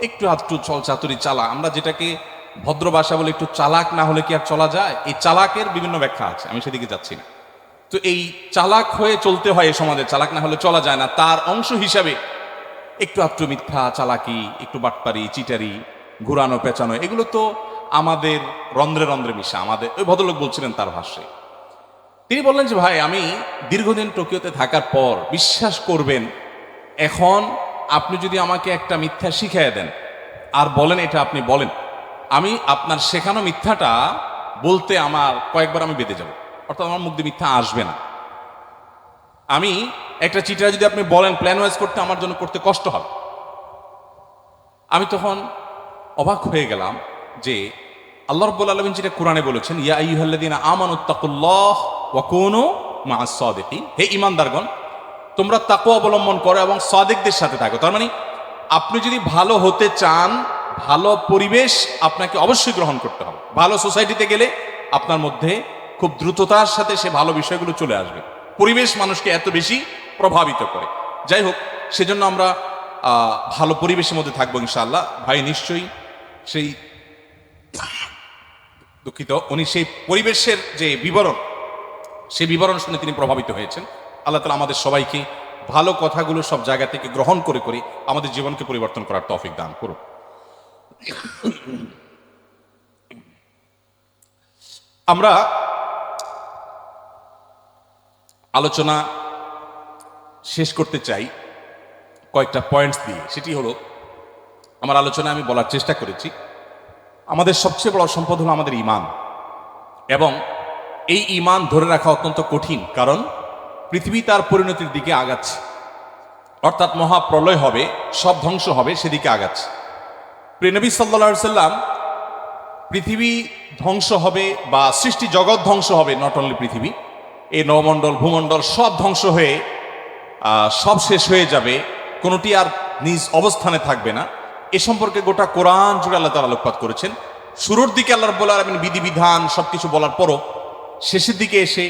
একটু আধটু চল চাতুরি চালা, আমরা যেটাকে ভদ্র ভাষা বলে একটু চালাক না হলে কি আর চলা যায়? এই চালাকের বিভিন্ন ব্যাখ্যা আছে, আমি সেদিকে যাচ্ছি না। তো এই চালাক হয়ে চলতে হয়, এই সমাজে চালাক না হলে চলা যায় না, তার অংশ হিসাবে একটু আধটু মিথ্যা, চালাকি, একটু বাটপারি, চিটারি, ঘুরানো পেঁচানো, এগুলো তো আমাদের রন্ধ্রে রন্ধ্রে মিশা। আমাদের ওই ভদ্রলোক বলছিলেন তার ভাষ্যে, তিনি বললেন যে ভাই আমি দীর্ঘদিন টোকিওতে থাকার পর বিশ্বাস করবেন, এখন আপনি যদি আমাকে একটা মিথ্যা শিখিয়ে দেন আর বলেন এটা আপনি বলেন, আমি আপনার শেখানো মিথ্যাটা বলতে আমার কয়েকবার আমি বেঁধে যাব, অর্থাৎ আমার মুখ দিয়ে মিথ্যা আসবে না। আমি একটা চিটার যদি আপনি বলেন প্ল্যান ওয়াইজ করতে, আমার জন্য করতে কষ্ট হবে। আমি তখন অবাক হয়ে গেলাম যে আল্লাহ রাব্বুল আলামিন যেটা কোরআনে বলেছেন, ইয়া আইয়ুহাল্লাযীনা আমানুত্তাকুল্লাহ ওয়া কুনু মা'আস সাদিকিন, হে ঈমানদারগণ তোমরা তাকওয়া অবলম্বন করো এবং সাদিকদের সাথে থাকো। তার মানে আপনি যদি ভালো হতে চান, ভালো পরিবেশ আপনাকে অবশ্যই গ্রহণ করতে হবে। ভালো সোসাইটিতে গেলে আপনার মধ্যে খুব দ্রুততার সাথে সে ভালো বিষয়গুলো চলে আসবে। পরিবেশ মানুষকে এত বেশি প্রভাবিত করে। যাই হোক, সেজন্য আমরা ভালো পরিবেশের মধ্যে থাকবো ইনশাআল্লাহ। ভাই নিশ্চয়ই সেই দুঃখিত, উনি সেই পরিবেশের যে বিবরণ, সেই বিবরণ শুনে তিনি প্রভাবিত হয়েছেন। আল্লাহ তাআলা আমাদের সবাইকে ভালো কথাগুলো সব জায়গা থেকে গ্রহণ করে করে আমাদের জীবনকে পরিবর্তন করার তৌফিক দান করুন। আমরা আলোচনা শেষ করতে চাই কয়েকটা পয়েন্টস দিয়ে। সেটি হলো, আমার আলোচনায় আমি বলার চেষ্টা করেছি আমাদের সবচেয়ে বড় সম্পদ হলো আমাদের ঈমান, এবং এই ঈমান ধরে রাখা অত্যন্ত কঠিন, কারণ পৃথিবী তার পরিণতির দিকে আগাচ্ছে, অর্থাৎ মহাপ্রলয় হবে, সব ধ্বংস হবে, সেদিকে আগাচ্ছে। প্রিয় নবী সাল্লাল্লাহু আলাইহি সাল্লাম, পৃথিবী ধ্বংস হবে বা সৃষ্টি জগৎ ধ্বংস হবে, নট অনলি পৃথিবী, এই নবমণ্ডল ভূমণ্ডল সব ধ্বংস হয়ে সব শেষ হয়ে যাবে, কোনোটি আর নিজ অবস্থানে থাকবে না, এ সম্পর্কে গোটা কোরআন জুড়ে আল্লাহ তাআলা আলোকপাত করেছেন। শুরুর দিকে আল্লাহ রাব্বুল আলামিন বিধিবিধান সবকিছু বলার পরও শেষের দিকে এসে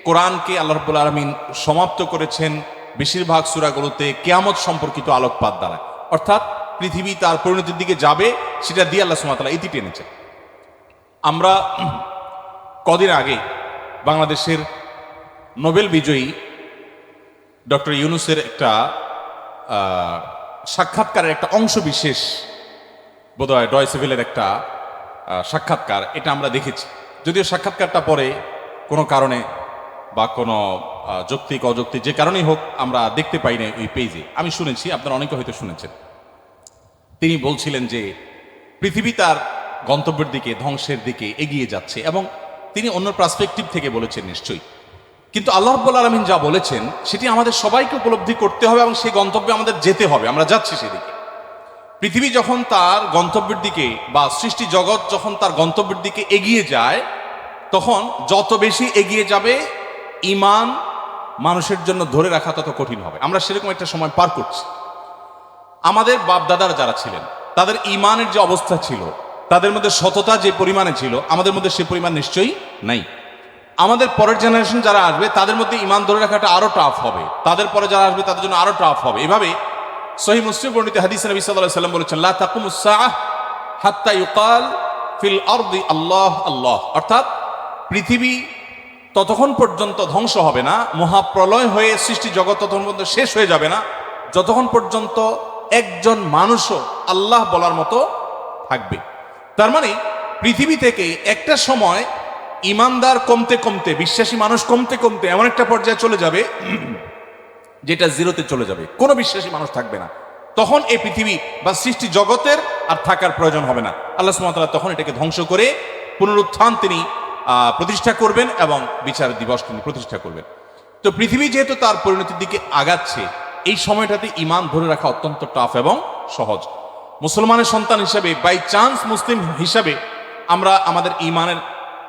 কোরআনকে আল্লাহ রাব্বুল আলামিন সমাপ্ত করেছেন বেশিরভাগ সূরাগুলোতে কিয়ামত সম্পর্কিত আলোকপাত দ্বারা, অর্থাৎ পৃথিবী তার পরিণতির দিকে যাবে, সেটা দিয়ে আল্লাহ সুবহানাহু ওয়া তাআলা ইতি টেনেছেন। আমরা কদিন আগে বাংলাদেশের নোবেল বিজয়ী ডক্টর ইউনূসের একটা সাক্ষাৎকারের একটা অংশ বিশেষ, বোধহয় ডয়চে ভেলের একটা সাক্ষাৎকার, এটা আমরা দেখেছি। যদিও সাক্ষাৎকারটা পরে কোনো কারণে বা কোনো যৌক্তিক অযৌক্তিক যে কারণেই হোক আমরা দেখতে পাই না ওই পেজে। আমি শুনেছি, আপনারা অনেকে হয়তো শুনেছেন। তিনি বলছিলেন যে পৃথিবী তার গন্তব্যের দিকে, ধ্বংসের দিকে এগিয়ে যাচ্ছে, এবং তিনি অন্য পার্সপেক্টিভ থেকে বলেছেন নিশ্চয়ই, কিন্তু আল্লাহ রাব্বুল আলামিন যা বলেছেন সেটি আমাদের সবাইকে উপলব্ধি করতে হবে এবং সেই গন্তব্যে আমাদের যেতে হবে। আমরা যাচ্ছি সেদিকে। পৃথিবী যখন তার গন্তব্যের দিকে বা সৃষ্টি জগৎ যখন তার গন্তব্যের দিকে এগিয়ে যায়, তখন যত বেশি এগিয়ে যাবে ঈমান মানুষের জন্য ধরে রাখা তত কঠিন হবে। আমরা সেরকম একটা সময় পার করছি। আমাদের বাপ দাদারা যারা ছিলেন, তাদের ঈমানের যে অবস্থা ছিল, তাদের মধ্যে সততা যে পরিমাণে ছিল, আমাদের মধ্যে সে পরিমাণ নিশ্চয়ই নাই। আমাদের পরের জেনারেশন যারা আসবে, তাদের মধ্যে ঈমান ধরে রাখাটা আরো টাফ হবে, তাদের পরে যারা আসবে তাদের জন্য আরো টাফ হবে। এভাবে সহিহ মুসলিম বর্ণিত হাদিসে নবী সাল্লাল্লাহু আলাইহি ওয়াসাল্লাম বলেছেন, লা তাকুমুস সাআহ হাত্তা ইউকাল ফিল আরদি আল্লাহ আল্লাহ, অর্থাৎ পৃথিবী ততক্ষণ পর্যন্ত ধ্বংস হবে না, মহাপ্রলয় হয়ে সৃষ্টি জগৎ ততক্ষণ পর্যন্ত শেষ হয়ে যাবে না, যতক্ষণ পর্যন্ত একজন মানুষও আল্লাহ বলার মতো থাকবে। তার মানে পৃথিবী থেকে একটা সময় ইমানদার কমতে কমতে, বিশ্বাসী মানুষ কমতে কমতে এমন একটা পর্যায়ে চলে যাবে যেটা জিরোতে চলে যাবে, কোনো বিশ্বাসী মানুষ থাকবে না। তখন এই পৃথিবী বা সৃষ্টি জগতের আর থাকার প্রয়োজন হবে না। আল্লাহ সুবহানাহু ওয়া তাআলা তখন এটাকে ধ্বংস করে পুনরুত্থান তিনি প্রতিষ্ঠা করবেন এবং বিচার দিবস তিনি প্রতিষ্ঠা করবেন। তো তো পৃথিবী যেহেতু তার পরিণতির দিকে আগাচ্ছে, এই সময়টাতে ইমান ধরে রাখা অত্যন্ত টাফ এবং সহজ। মুসলমানের সন্তান হিসাবে, বাই চান্স মুসলিম হিসাবে আমরা আমাদের ইমানের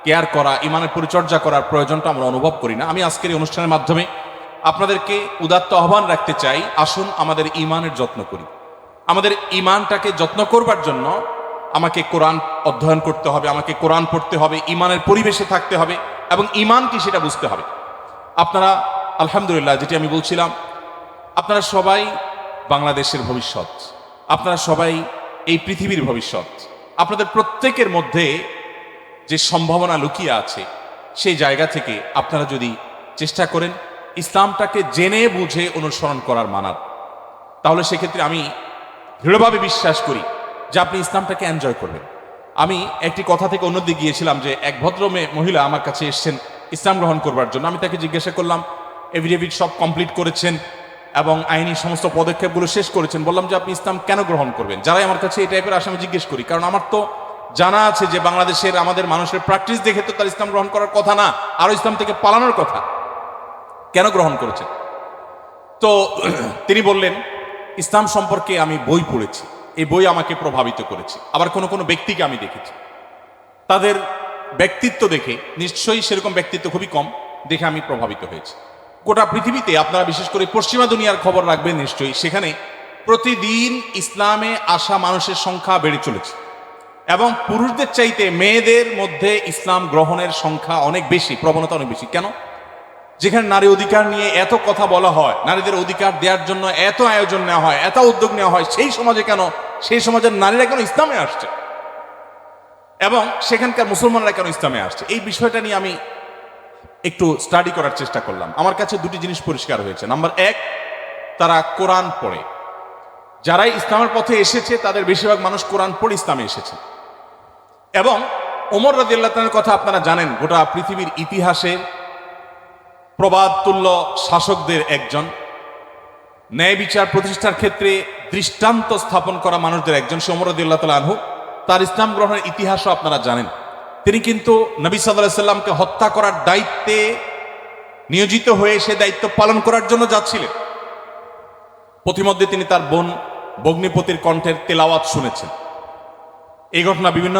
কেয়ার করা, ইমানের পরিচর্যা করার প্রয়োজনটা আমরা অনুভব করি না। আমি আজকের এই অনুষ্ঠানের মাধ্যমে আপনাদেরকে উদাত্ত আহ্বান রাখতে চাই, আসুন আমাদের ইমানের যত্ন করি। আমাদের ইমানটাকে যত্ন করবার জন্য আমাকে কোরআন অধ্যয়ন করতে হবে, আমাকে কোরআন পড়তে হবে, ইমানের পরিবেশে থাকতে হবে এবং ইমান কি সেটা বুঝতে হবে। আপনারা আলহামদুলিল্লাহ, যেটি আমি বলছিলাম, আপনারা সবাই বাংলাদেশের ভবিষ্যৎ, আপনারা সবাই এই পৃথিবীর ভবিষ্যৎ। আপনাদের প্রত্যেকের মধ্যে যে সম্ভাবনা লুকিয়ে আছে, সেই জায়গা থেকে আপনারা যদি চেষ্টা করেন ইসলামটাকে জেনে বুঝে অনুসরণ করার মানার, তাহলে সেক্ষেত্রে আমি দৃঢ়ভাবে বিশ্বাস করি যে আপনি ইসলামটাকে এনজয় করবেন। আমি একটি কথা থেকে অন্যদিকে গিয়েছিলাম যে এক ভদ্র মহিলা আমার কাছে এসেছেন ইসলাম গ্রহণ করবার জন্য। আমি তাকে জিজ্ঞাসা করলাম, এভিডেভিট সব কমপ্লিট করেছেন এবং আইনি সমস্ত পদক্ষেপগুলো শেষ করেছেন, বললাম যে আপনি ইসলাম কেন গ্রহণ করবেন? যারাই আমার কাছে এই টাইপের আসে আমি জিজ্ঞেস করি, কারণ আমার তো জানা আছে যে বাংলাদেশের আমাদের মানুষের প্র্যাকটিস দেখে তো তার ইসলাম গ্রহণ করার কথা না, আরো ইসলাম থেকে পালানোর কথা। কেন গ্রহণ করেছেন? তো তিনি বললেন, ইসলাম সম্পর্কে আমি বই পড়েছি, এই বই আমাকে প্রভাবিত করেছে। আবার কোনো কোনো ব্যক্তিকে আমি দেখেছি, তাদের ব্যক্তিত্ব দেখে, নিশ্চয়ই সেরকম ব্যক্তিত্ব খুবই কম, দেখে আমি প্রভাবিত হয়েছি। গোটা পৃথিবীতে আপনারা বিশেষ করে পশ্চিমা দুনিয়ার খবর রাখবেন নিশ্চয়ই, সেখানে প্রতিদিন ইসলামে আসা মানুষের সংখ্যা বেড়ে চলেছে এবং পুরুষদের চাইতে মেয়েদের মধ্যে ইসলাম গ্রহণের সংখ্যা অনেক বেশি, প্রবণতা অনেক বেশি। কেন? যেখানে নারী অধিকার নিয়ে এত কথা বলা হয়, নারীদের অধিকার দেওয়ার জন্য এত আয়োজন নেওয়া হয়, এত উদ্যোগ নেওয়া হয়, সেই সমাজে কেন, সেই সমাজের নারীরা কেন ইসলামে আসছে এবং সেখানকার মুসলমানরা কেন ইসলামে আসছে, এই বিষয়টা নিয়ে আমি একটু স্টাডি করার চেষ্টা করলাম। আমার কাছে দুটি জিনিস পরিষ্কার হয়েছে। নাম্বার এক, তারা কোরআন পড়ে। যারাই ইসলামের পথে এসেছে তাদের বেশিরভাগ মানুষ কোরআন পড়ে ইসলামে এসেছে। এবং ওমর রাদিয়াল্লাহু তাআলার কথা আপনারা জানেন, গোটা পৃথিবীর ইতিহাসে প্রবাদ তুল্য শাসকদের একজন, ন্যায় বিচার প্রতিষ্ঠার ক্ষেত্রে দৃষ্টান্ত স্থাপন করা মানুষদের একজন, সে ওমর রাদিয়াল্লাহু তাআলা আনহু। তার ইসলাম গ্রহণের ইতিহাসও আপনারা জানেন। তিনি কিন্তু নবী সাল্লাল্লাহু আলাইহি সাল্লামকে হত্যা করার দায়িত্বে নিয়োজিত হয়ে সে দায়িত্ব পালন করার জন্য যাচ্ছিলেন। পথিমধ্যে তিনি তার বোন বগ্নিপতির কণ্ঠের তেলাওয়াত শুনেছেন। এই ঘটনা বিভিন্ন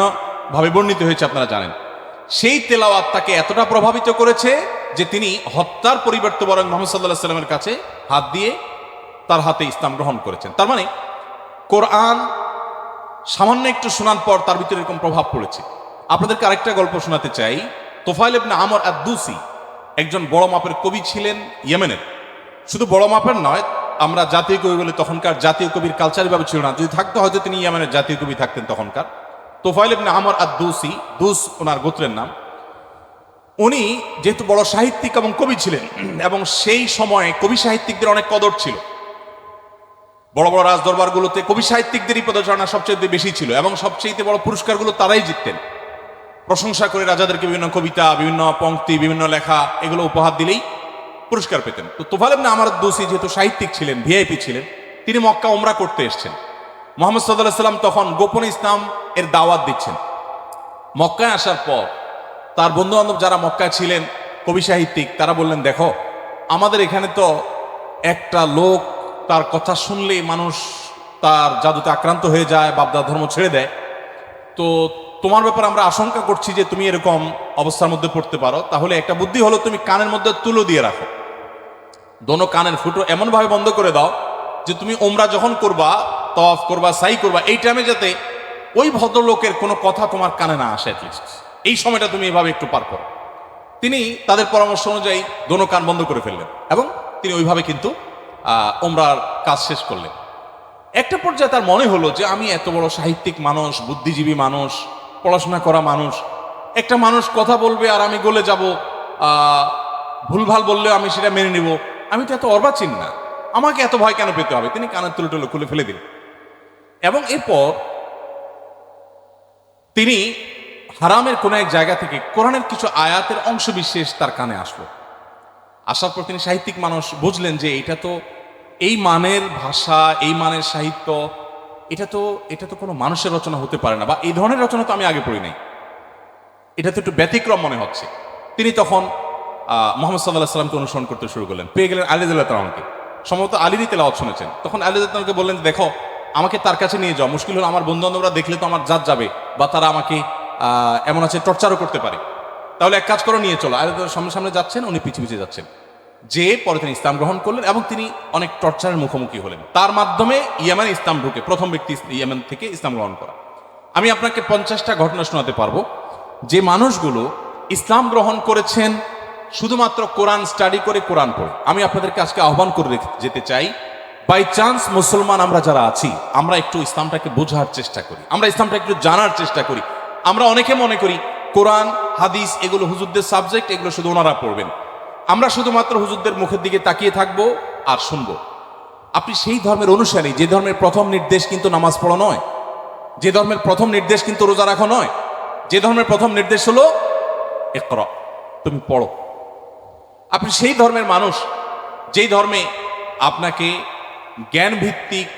ভাবে বর্ণিত হয়েছে, আপনারা জানেন। সেই তেলাওয়াত তাকে এতটা প্রভাবিত করেছে যে তিনি হত্যার পরিবর্তে বরং মুহাম্মদ সাল্লাল্লাহু আলাইহি সাল্লামের কাছে হাত দিয়ে তার হাতে ইসলাম গ্রহণ করেছেন। তার মানে কোরআন সামান্য একটু শোনার পর তার ভিতরে এরকম প্রভাব পড়েছে। আপনাদেরকে আরেকটা গল্প শোনাতে চাই। তোফাইল ইবনে আমর আদ-দুসি একজন বড় মাপের কবি ছিলেন ইয়েমেনের। শুধু বড় মাপের নয়, আমরা জাতীয় কবি বলে, তখনকার জাতীয় কবির কালচারই ভাবে ছিল না, যদি থাকতো হয়তো তিনি ইয়েমেনের জাতীয় কবি থাকতেন তখনকার। তোফাইল ইবনে আমর আদ-দুসি, দুস ওনার গোত্রের নাম। উনি যেহেতু বড় সাহিত্যিক এবং কবি ছিলেন এবং সেই সময়ে কবি সাহিত্যিকদের অনেক কদর ছিল, বড় বড় রাজদরবারগুলোতে কবি সাহিত্যিকদেরই পদচারণা সবচেয়ে বেশি ছিল এবং সবচেয়ে বড় পুরস্কারগুলো তারাই জিততেন। প্রশংসা করে রাজাদেরকে বিভিন্ন কবিতা, বিভিন্ন পংক্তি, বিভিন্ন লেখা এগুলো উপহার দিলেই পুরস্কার পেতেন। তো তোফাইল ইবনে আমর আদ-দুসি যেহেতু সাহিত্যিক ছিলেন, ভিআইপি ছিলেন, তিনি মক্কা উমরা করতে এসেছেন। মুহাম্মদ সাল্লাল্লাহু আলাইহি সাল্লাম তখন গোপনে ইসলাম এর দাওয়াত দিচ্ছেন। মক্কায় আসার পর তার বন্ধু বান্ধব যারা মক্কায় ছিলেন, কবি সাহিত্যিক, তারা বললেন, দেখো আমাদের এখানে তো একটা লোক, তার কথা শুনলেই মানুষ তার জাদুতে আক্রান্ত হয়ে যায়, বাপদা ধর্ম ছেড়ে দেয়। তো তোমার ব্যাপারে আমরা আশঙ্কা করছি যে তুমি এরকম অবস্থার মধ্যে পড়তে পারো। তাহলে একটা বুদ্ধি হলো, তুমি কানের মধ্যে তুলো দিয়ে রাখো, দোনো কানের ফুটো এমনভাবে বন্ধ করে দাও যে তুমি ওমরা যখন করবা, তওয়াফ করবা, সাই করবা, এই টাইমে যাতে ওই ভদ্রলোকের কোনো কথা তোমার কানে না আসে, অ্যাটলিস্ট এই সময়টা তুমি এভাবে একটু পার করো। তিনি তাদের পরামর্শ অনুযায়ী দোনো কান বন্ধ করে ফেললেন এবং তিনি ওইভাবে কিন্তু ওমরার কাজ শেষ করলেন। একটা পর্যায়ে তার মনে হলো যে আমি এত বড় সাহিত্যিক মানুষ, বুদ্ধিজীবী মানুষ, পড়াশোনা করা মানুষ, একটা মানুষ কথা বলবে আর আমি গলে যাব, ভুলভাল বললেও আমি সেটা মেনে নিব, আমি তো এত অর্বাচীন না, আমাকে এত ভয় কেন পেতে হবে? তিনি কানের তুলো টুলো খুলে ফেলে দিলেন এবং এরপর তিনি হারামের কোন এক জায়গা থেকে কোরআনের কিছু আয়াতের অংশ বিশেষ তার কানে আসলো। আসার পর তিনি সাহিত্যিক মানুষ, বুঝলেন যে এটা তো এই মানের ভাষা, এই মানের সাহিত্য, এটা তো কোনো মানুষের রচনা হতে পারে না, বা এই ধরনের রচনা তো আমি আগে পড়ি নাই, এটা তো একটু ব্যতিক্রম মনে হচ্ছে। তিনি তখন মোহাম্মদ সাল্লাহ সাল্লামকে অনুসরণ করতে শুরু করলেন, পেয়ে গেলেন আলী রাদিয়াল্লাহু তাআলাকে। সম্ভবত আলীরই তেলাওয়াত শুনেছেন। তখন আলী রাদিয়াল্লাহু তাআলাকে বললেন, দেখো আমাকে তার কাছে নিয়ে যাও, মুশকিল হলো আমার বন্ধু বান্ধবরা দেখলে তো আমার জাত যাবে, বা তারা আমাকে এমন আছে টর্চারও করতে পারে, তাহলে এক কাজ করো নিয়ে চলো। আলী রাদিয়াল্লাহু সামনে সামনে যাচ্ছেন, উনি পিছিয়ে পিছিয়ে যাচ্ছেন। যে পরে তিনি ইসলাম গ্রহণ করলেন এবং তিনি অনেক টর্চারের মুখোমুখি হলেন। তার মাধ্যমে ইয়েমেনে ইসলাম ঢুকে প্রথম ব্যক্তি ইয়েমেন থেকে ইসলাম গ্রহণ করা। আমি আপনাকে 50টা ঘটনা শোনাতে পারবো যে মানুষগুলো ইসলাম গ্রহণ করেছেন শুধুমাত্র কোরআন স্টাডি করে, কোরআন পড়ে। আমি আপনাদেরকে আজকে আহ্বান করে যেতে চাই, বাই চান্স মুসলমান আমরা যারা আছি, আমরা একটু ইসলামটাকে বোঝার চেষ্টা করি, আমরা ইসলামটা একটু জানার চেষ্টা করি। আমরা অনেকে মনে করি কোরআন হাদিস এগুলো হুজুরদের সাবজেক্ট, এগুলো শুধু ওনারা পড়বেন, আমরা শুধুমাত্র হুজুরদের মুখের দিকে তাকিয়ে থাকবো আর শুনবো। আপনি সেই ধর্মের অনুসারী যে ধর্মের প্রথম নির্দেশ কিন্তু নামাজ পড়া নয়, যে ধর্মের প্রথম নির্দেশ কিন্তু রোজা রাখা নয়, যে ধর্মের প্রথম নির্দেশ হলো ইকরা, তুমি পড়ো। আপনি সেই ধর্মের মানুষ যেই ধর্মে আপনাকে জ্ঞান ভিত্তিক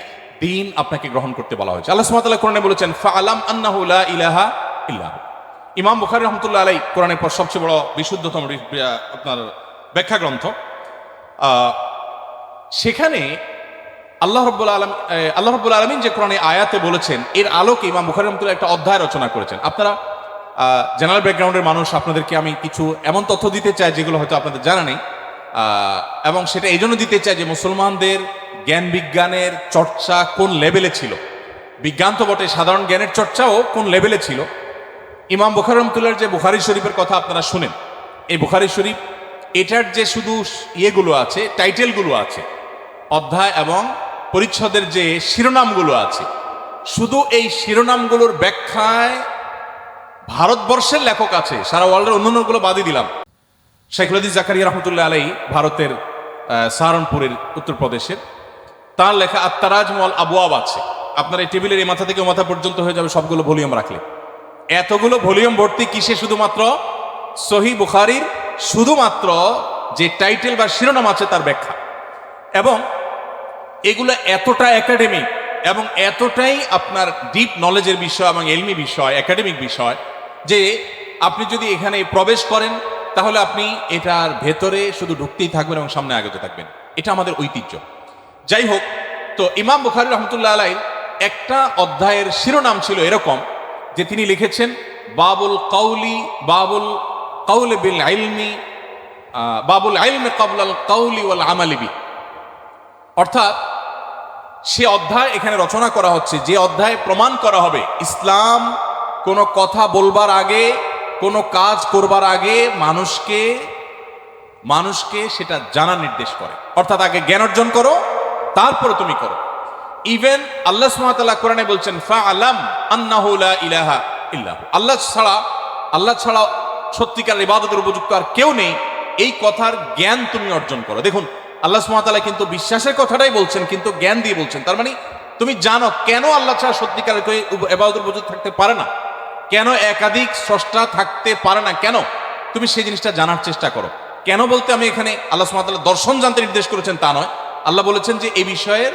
দিন আপনাকে গ্রহণ করতে বলা হয়েছে। আল্লাহ সুবহানাহু ওয়া তাআলা কোরআনে বলেছেন, ফাআলাম আন্নাহু লা ইলাহা ইল্লাহু। ইমাম বুখারী রাহমাতুল্লাহ আলাইহি কোরআনের পর সবচেয়ে বড় বিশুদ্ধতম আপনার ব্যাখ্যা গ্রন্থ, সেখানে আল্লাহ রাব্বুল আলামিন যে কোরআনে আয়াতে বলেছেন, এর আলোকে ইমাম বুখারী রাহমাতুল্লাহ একটা অধ্যায় রচনা করেছেন। আপনারা জেনারেল ব্যাকগ্রাউন্ডের মানুষ, আপনাদেরকে আমি কিছু এমন তথ্য দিতে চাই যেগুলো হয়তো আপনাদের জানা নেই, এবং সেটা এই জন্য দিতে চাই যে মুসলমানদের জ্ঞান বিজ্ঞানের চর্চা কোন লেভেলে ছিল, বিজ্ঞান তো বটে, সাধারণ জ্ঞানের চর্চাও কোন লেভেলে ছিল। ইমাম বুখারী রাহমাতুল্লাহর যে বুখারী শরীফের কথা আপনারা শুনেন, এই বুখারী শরীফ এটার যে শুধু ইয়েগুলো আছে, টাইটেলগুলো আছে, অধ্যায় এবং পরিচ্ছদের যে শিরোনামগুলো আছে, শুধু এই শিরোনামগুলোর ব্যাখ্যায় ভারতবর্ষের লেখক আছে, সারা ওয়ার্ল্ডের অন্যান্যগুলো বাদই দিলাম। শাইখুল হাদিস জাকারিয়া রহমতুল্লাহ আলাইহি ভারতের সাহারানপুরের উত্তরপ্রদেশের, তার লেখা আত-তারাজুম ওয়াল আবওয়াব আছে। আপনার এই টেবিলের এই মাথা থেকে মাথা পর্যন্ত হয়ে যাবে সবগুলো ভলিউম রাখলে। এতগুলো ভলিউম ভর্তি কিসে? শুধুমাত্র সহিহ বুখারীর শুধুমাত্র যে টাইটেল বা শিরোনাম আছে তার ব্যাখ্যা। এবং এগুলো এতটা একাডেমিক এবং এতটাই আপনার ডিপ নলেজের বিষয় এবং এলমি বিষয়, একাডেমিক বিষয়, যে আপনি যদি এখানে প্রবেশ করেন তাহলে আপনি এটার ভেতরে শুধু ঢুকতেই থাকবেন এবং সামনে আগতে থাকবেন। এটা আমাদের ঐতিহ্য। যাই হোক, তো ইমাম বুখারী রহমতুল্লাহ আলাইহি একটা অধ্যায়ের শিরোনাম ছিল এরকম যে তিনি লিখেছেন বাবুল কাউলি বিল ইলমি, বাবুল ইলমি ক্বাবলাল কাউলি ওয়াল আমালি বি। অর্থাৎ সে অধ্যায় এখানে রচনা করা হচ্ছে, যে অধ্যায়ে প্রমাণ করা হবে ইসলাম কোনো কথা বলবার আগে, কোনো কাজ করবার আগে মানুষকে সেটা জানার নির্দেশ করে। অর্থাৎ আগে জ্ঞান অর্জন করো, তারপরে তুমি করো। ইভেন আল্লাহ সুবহানাহু ওয়া তাআলা কোরআনে বলছেন ফাআলাম আন্নাহু লা ইলাহা ইল্লাহু, আল্লাহ ছাড়া সত্যিকার ইবাদতের উপযুক্ত আর কেউ নেই, এই কথার জ্ঞান তুমি অর্জন করো। দেখুন, আল্লাহ সুবহানাহু ওয়া তাআলা কিন্তু বিশ্বাসের কথাটাই বলছেন, কিন্তু জ্ঞান দিয়ে বলছেন। তার মানে তুমি জানো কেন আল্লাহ ছাড়া সত্যিকার ইবাদতের উপযুক্ত থাকতে পারে না, কেন একাধিক স্রষ্টা থাকতে পারে না, কেন তুমি সেই জিনিসটা জানার চেষ্টা করো। কেন বলতে আমি এখানে আল্লাহ সুবহানাহু ওয়া তাআলা দর্শন জানতে নির্দেশ করেছেন তা নয়, আল্লাহ বলেছেন যে এই বিষয়ের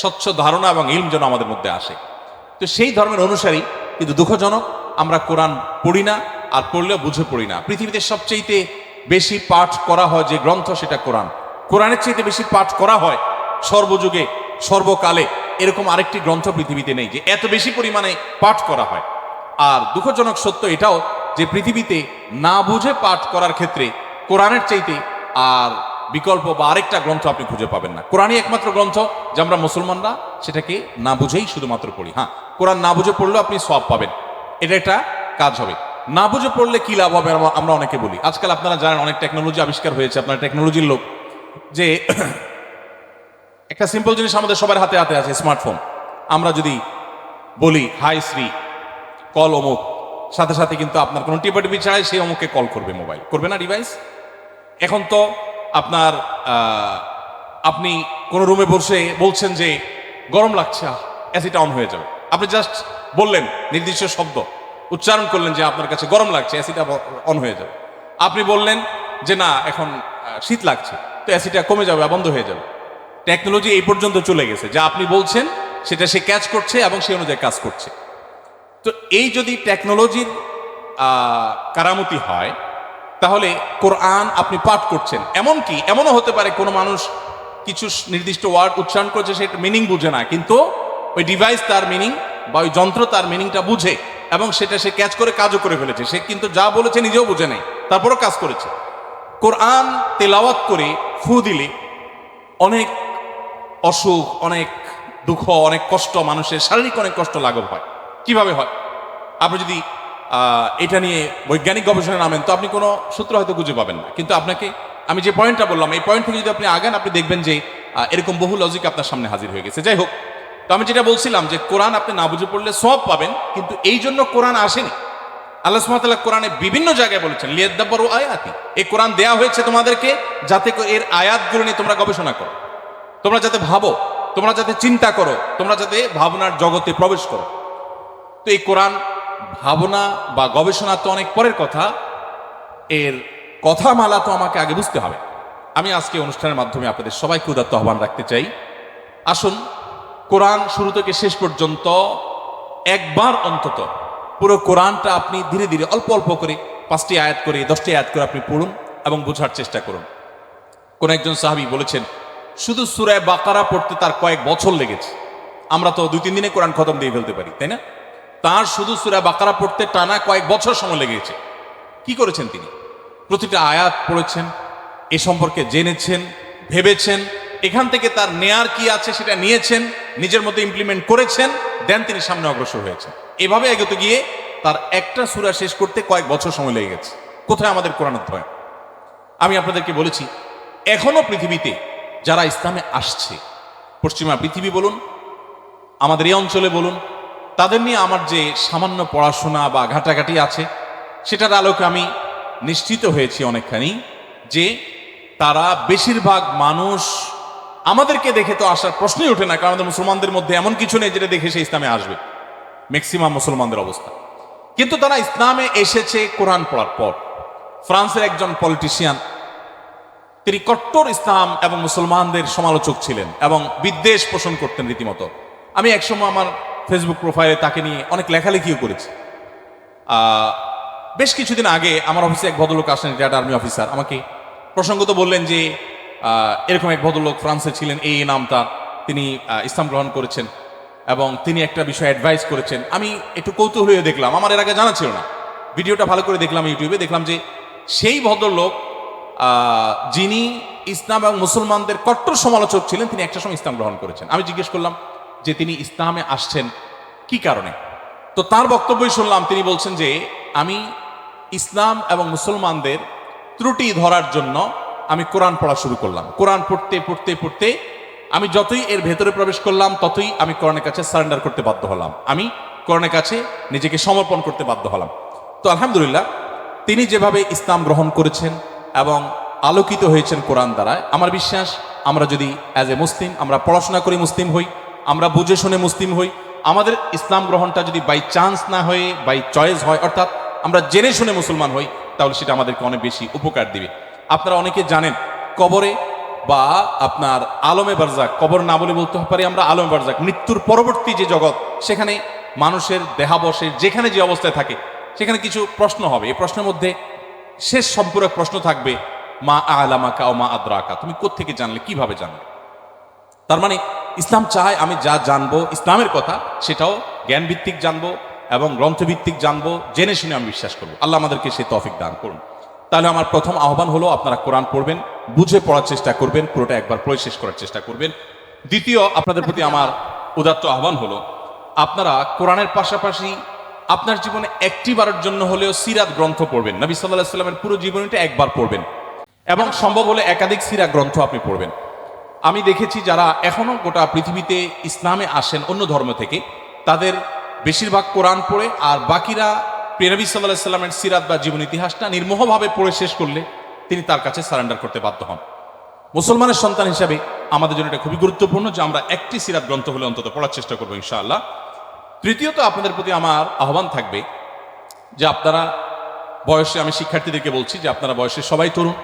স্বচ্ছ ধারণা এবং ইলম যেন আমাদের মধ্যে আসে। তো সেই ধর্মের অনুসারী, কিন্তু দুঃখজনক আমরা কোরআন পড়ি না, আর পড়লেও বুঝে পড়ি না। পৃথিবীতে সবচেয়ে বেশি পাঠ করা হয় যে গ্রন্থ সেটা কোরআন। কোরআনের চাইতে বেশি পাঠ করা হয় সর্বযুগে সর্বকালে এরকম আরেকটি গ্রন্থ পৃথিবীতে নেই যে এত বেশি পরিমাণে পাঠ করা হয়। আর দুঃখজনক সত্য এটাও যে পৃথিবীতে না বুঝে পাঠ করার ক্ষেত্রে কোরআনের চাইতে আর বিকল্প বা আরেকটা গ্রন্থ আপনি খুঁজে পাবেন না। কোরআনই একমাত্র গ্রন্থ যে আমরা মুসলমানরা সেটাকে না বুঝেই শুধুমাত্র পড়ি। হ্যাঁ, কোরআন না বুঝে পড়লেও আপনি সওয়াব পাবেন, এটা একটা কাজ হবে। না বুঝে পড়লে কি লাভ হবে আমরা অনেকে বলি। আজকাল আপনারা জানেন অনেক টেকনোলজি আবিষ্কার হয়েছে, আপনার টেকনোলজির লোক, যে একটা সিম্পল জিনিস আমাদের সবার হাতে হাতে আছে, স্মার্টফোন। আমরা যদি বলি হাই শ্রী কল অমুক, সাথে সাথে কিন্তু আপনার কোনো টিপাটিপি ছাড়াই সেই অমুককে কল করবে, মোবাইল করবে না ডিভাইস। এখন তো আপনার আপনি কোনো রুমে বসে বলছেন যে গরম লাগছে, এসিটা অন হয়ে যাবে। আপনি জাস্ট বললেন, নির্দিষ্ট শব্দ উচ্চারণ করলেন যে আপনার কাছে গরম লাগছে, এসিটা অন হয়ে যাবে। আপনি বললেন যে না এখন শীত লাগছে, তো এসিটা কমে যাবে, বন্ধ হয়ে যাবে। টেকনোলজি এই পর্যন্ত চলে গেছে, যা আপনি বলছেন সেটা সে ক্যাচ করছে এবং সেই অনুযায়ী কাজ করছে। তো এই যদি টেকনোলজির কারামতি হয়, তাহলে কোরআন আপনি পাঠ করছেন, এমনকি এমনও হতে পারে কোনো মানুষ কিছু নির্দিষ্ট ওয়ার্ড উচ্চারণ করছে, সেটা মিনিং বুঝে না, কিন্তু ওই ডিভাইস তার মিনিং বা ওই যন্ত্র তার মিনিংটা বুঝে এবং সেটা সে ক্যাচ করে কাজও করে ফেলেছে। সে কিন্তু যা বলেছে নিজেও বুঝে নাই, তারপরও কাজ করেছে। কোরআন তেলাওয়াত করে ফু দিলে অনেক অসুখ, অনেক দুঃখ, অনেক কষ্ট, মানুষের শারীরিক অনেক কষ্ট লাঘব হয়। কিভাবে হয়? আপনি যদি এটা নিয়ে বৈজ্ঞানিক গবেষণা নামেন তো আপনি কোনো সূত্র হয়তো খুঁজে পাবেন না, কিন্তু আপনাকে আমি যে পয়েন্টটা বললাম এই পয়েন্ট থেকে যদি আপনি আগান, আপনি দেখবেন যে এরকম বহু লজিক আপনার সামনে হাজির হয়ে গেছে। যাই হোক, তো আমি যেটা বলছিলাম যে কোরআন আপনি না বুঝে পড়লে সওয়াব পাবেন, কিন্তু এই জন্য কোরআন আসেনি। আল্লাহ সুবহানাহু ওয়া তাআলা কোরআনে বিভিন্ন জায়গায় বলেছেন লিয়াদাব্বারু আয়াতি, এই কোরআন দেয়া হয়েছে তোমাদেরকে যাতে এর আয়াতগুলো নিয়ে তোমরা গবেষণা করো, তোমরা যাতে ভাবো, তোমরা যাতে চিন্তা করো, তোমরা যাতে ভাবনার জগতে প্রবেশ করো। তো এই কোরআন ভাবনা বা গবেষণা তো অনেক পরের কথা, এর কথামালা তো আমাকে আগে বুঝতে হবে। আমি আজকে অনুষ্ঠানের মাধ্যমে আপনাদের সবাইকে উদাত্ত আহ্বান রাখতে চাই, আসুন কোরআন শুরু থেকে শেষ পর্যন্ত একবার অন্তত পুরো কোরআনটা আপনি ধীরে ধীরে অল্প অল্প করে 5টি আয়াত করে 10টি আয়াত করে আপনি পড়ুন এবং বোঝার চেষ্টা করুন। কোন একজন সাহাবী বলেছেন শুধু সূরা বাকারা পড়তে তার কয়েক বছর লেগেছে। আমরা তো 2-3 দিনে কোরআন খতম দিয়ে ফেলতে পারি, তাই না? তার শুধু সূরা বাকারা পড়তে টানা কয়েক বছর সময় লেগেছে। কি করেছেন তিনি? প্রতিটা আয়াত পড়েছেন, এ সম্পর্কে জেনেছেন, ভেবেছেন, এখান থেকে তার নেয়ার কি আছে সেটা নিয়েছেন, নিজের মধ্যে ইমপ্লিমেন্ট করেছেন, দেন তিনি সামনে অগ্রসর হয়েছেন। এভাবে এগোতে গিয়ে তার একটা সূরা শেষ করতে কয়েক বছর সময় লেগে গেছে। কোথায় আমাদের কোরআন অধ্যয়ন? আমি আপনাদেরকে বলেছি, এখনো পৃথিবীতে যারা ইসলামে আসছে, পশ্চিমা পৃথিবী বলুন, আমাদের এই অঞ্চলে বলুন, তাদের নিয়ে আমার যে সামান্য পড়াশোনা বা ঘাটাঘাটি আছে, সেটার আলোকে আমি নিশ্চিত হয়েছি অনেকখানি যে তারা বেশিরভাগ মানুষ আমাদেরকে দেখে তো আসার প্রশ্নই ওঠে না, কারণ আমাদের মুসলমানদের মধ্যে এমন কিছু নেই যেটা দেখে সে ইসলামে আসবে, ম্যাক্সিমাম মুসলমানদের অবস্থা। কিন্তু তারা ইসলামে এসেছে কোরআন পড়ার পর। ফ্রান্সের একজন পলিটিশিয়ান, তিনি কট্টর ইসলাম এবং মুসলমানদের সমালোচক ছিলেন এবং বিদ্বেষ পোষণ করতেন রীতিমতো। আমি একসময় আমার ফেসবুক প্রোফাইলে তাকে নিয়ে অনেক লেখালেখিও করেছি। বেশ কিছুদিন আগে আমার অফিসে এক ভদ্রলোক আসেন, রিটায়ার্ড আর্মি অফিসার, আমাকে প্রসঙ্গত বললেন যে এরকম এক ভদ্রলোক ফ্রান্সে ছিলেন, এই নামটা, তিনি ইসলাম গ্রহণ করেছেন এবং তিনি একটা বিষয় অ্যাডভাইস করেছেন। আমি একটু কৌতূহল হয়ে দেখলাম, আমার এর আগে জানা ছিল না, ভিডিওটা ভালো করে দেখলাম ইউটিউবে, দেখলাম যে সেই ভদ্রলোক যিনি ইসলাম এবং মুসলমানদের কট্টর সমালোচক ছিলেন, তিনি একটা সময় ইসলাম গ্রহণ করেছেন। আমি জিজ্ঞেস করলাম যে তিনি ইসলামে আসছেন কি কারণে? তো তার বক্তব্যই শুনলাম, তিনি বলছেন যে আমি ইসলাম এবং মুসলমানদের ত্রুটি ধরার জন্য আমি কোরআন পড়া শুরু করলাম। কোরআন পড়তে পড়তে পড়তে আমি যতই এর ভেতরে প্রবেশ করলাম ততই আমি কোরআনের কাছে সারেন্ডার করতে বাধ্য হলাম, আমি কোরআনের কাছে নিজেকে সমর্পণ করতে বাধ্য হলাম। তো আলহামদুলিল্লাহ, তিনি যেভাবে ইসলাম গ্রহণ করেছেন এবং আলোকিত হয়েছেন কোরআন দ্বারা, আমার বিশ্বাস আমরা যদি অ্যাজ এ মুসলিম আমরা পড়াশোনা করি মুসলিম হই, আমরা বুঝে শুনে মুসলিম হই, আমাদের ইসলাম গ্রহণটা যদি বাই চান্স না হয়ে বাই চয়েস হয়, অর্থাৎ আমরা জেনে শুনে মুসলমান হই, তাহলে সেটা আমাদেরকে অনেক বেশি উপকার দিবে। আপনারা অনেকে জানেন কবরে বা আপনার আলমে বারজাক, কবর না বলে বলতে পারি আমরা আলমে বারজাক, মৃত্যুর পরবর্তী যে জগৎ, সেখানে মানুষের দেহাবশেষ যেখানে যে অবস্থায় থাকে সেখানে কিছু প্রশ্ন হবে। এই প্রশ্নের মধ্যে শেষ সম্পূরক প্রশ্ন থাকবে, মা আলামাকা ও মা আদরাকা, তুমি কোত্থেকে জানলে, কিভাবে জানলে? তার মানে ইসলাম চায় আমি যা জানবো ইসলামের কথা সেটাও জ্ঞান ভিত্তিক জানবো এবং গ্রন্থভিত্তিক জানবো, জেনে শুনে আমি বিশ্বাস করবো। আল্লাহ আমাদেরকে সে তৌফিক দান করুন। তাহলে আমার প্রথম আহ্বান হলো আপনারা কোরআন পড়বেন, বুঝে পড়ার চেষ্টা করবেন, পুরোটা একবার পড়ে শেষ করার চেষ্টা করবেন। দ্বিতীয়, আপনাদের প্রতি আমার উদাত্ত আহ্বান হলো আপনারা কোরআনের পাশাপাশি আপনার জীবনে একটি বারের জন্য হলেও সিরাত গ্রন্থ পড়বেন। নবী সাল্লাল্লাহু আলাইহি ওয়াসাল্লামের পুরো জীবনীটা একবার পড়বেন এবং সম্ভব হলে একাধিক সিরাত গ্রন্থ আপনি পড়বেন। আমি দেখেছি যারা এখনো গোটা পৃথিবীতে ইসলামে আসেন অন্য ধর্ম থেকে, তাদের বেশিরভাগ কোরআন পড়ে আর বাকিরা প্রিয় নবী সাল্লাল্লাহু আলাইহি ওয়াসাল্লামের সিরাত বা জীবন ইতিহাসটা নির্মোহভাবে পড়ে শেষ করলে তিনি তার কাছে সারেন্ডার করতে বাধ্য হন। মুসলমানের সন্তান হিসাবে আমাদের জন্য এটা খুবই গুরুত্বপূর্ণ যে আমরা একটি সিরাত গ্রন্থ হলে অন্তত পড়ার চেষ্টা করবো ইনশাআল্লাহ। তৃতীয়ত, আপনাদের প্রতি আমার আহ্বান থাকবে যে আপনারা বয়সে, আমি শিক্ষার্থীদেরকে বলছি যে আপনারা বয়সে সবাই তরুণ,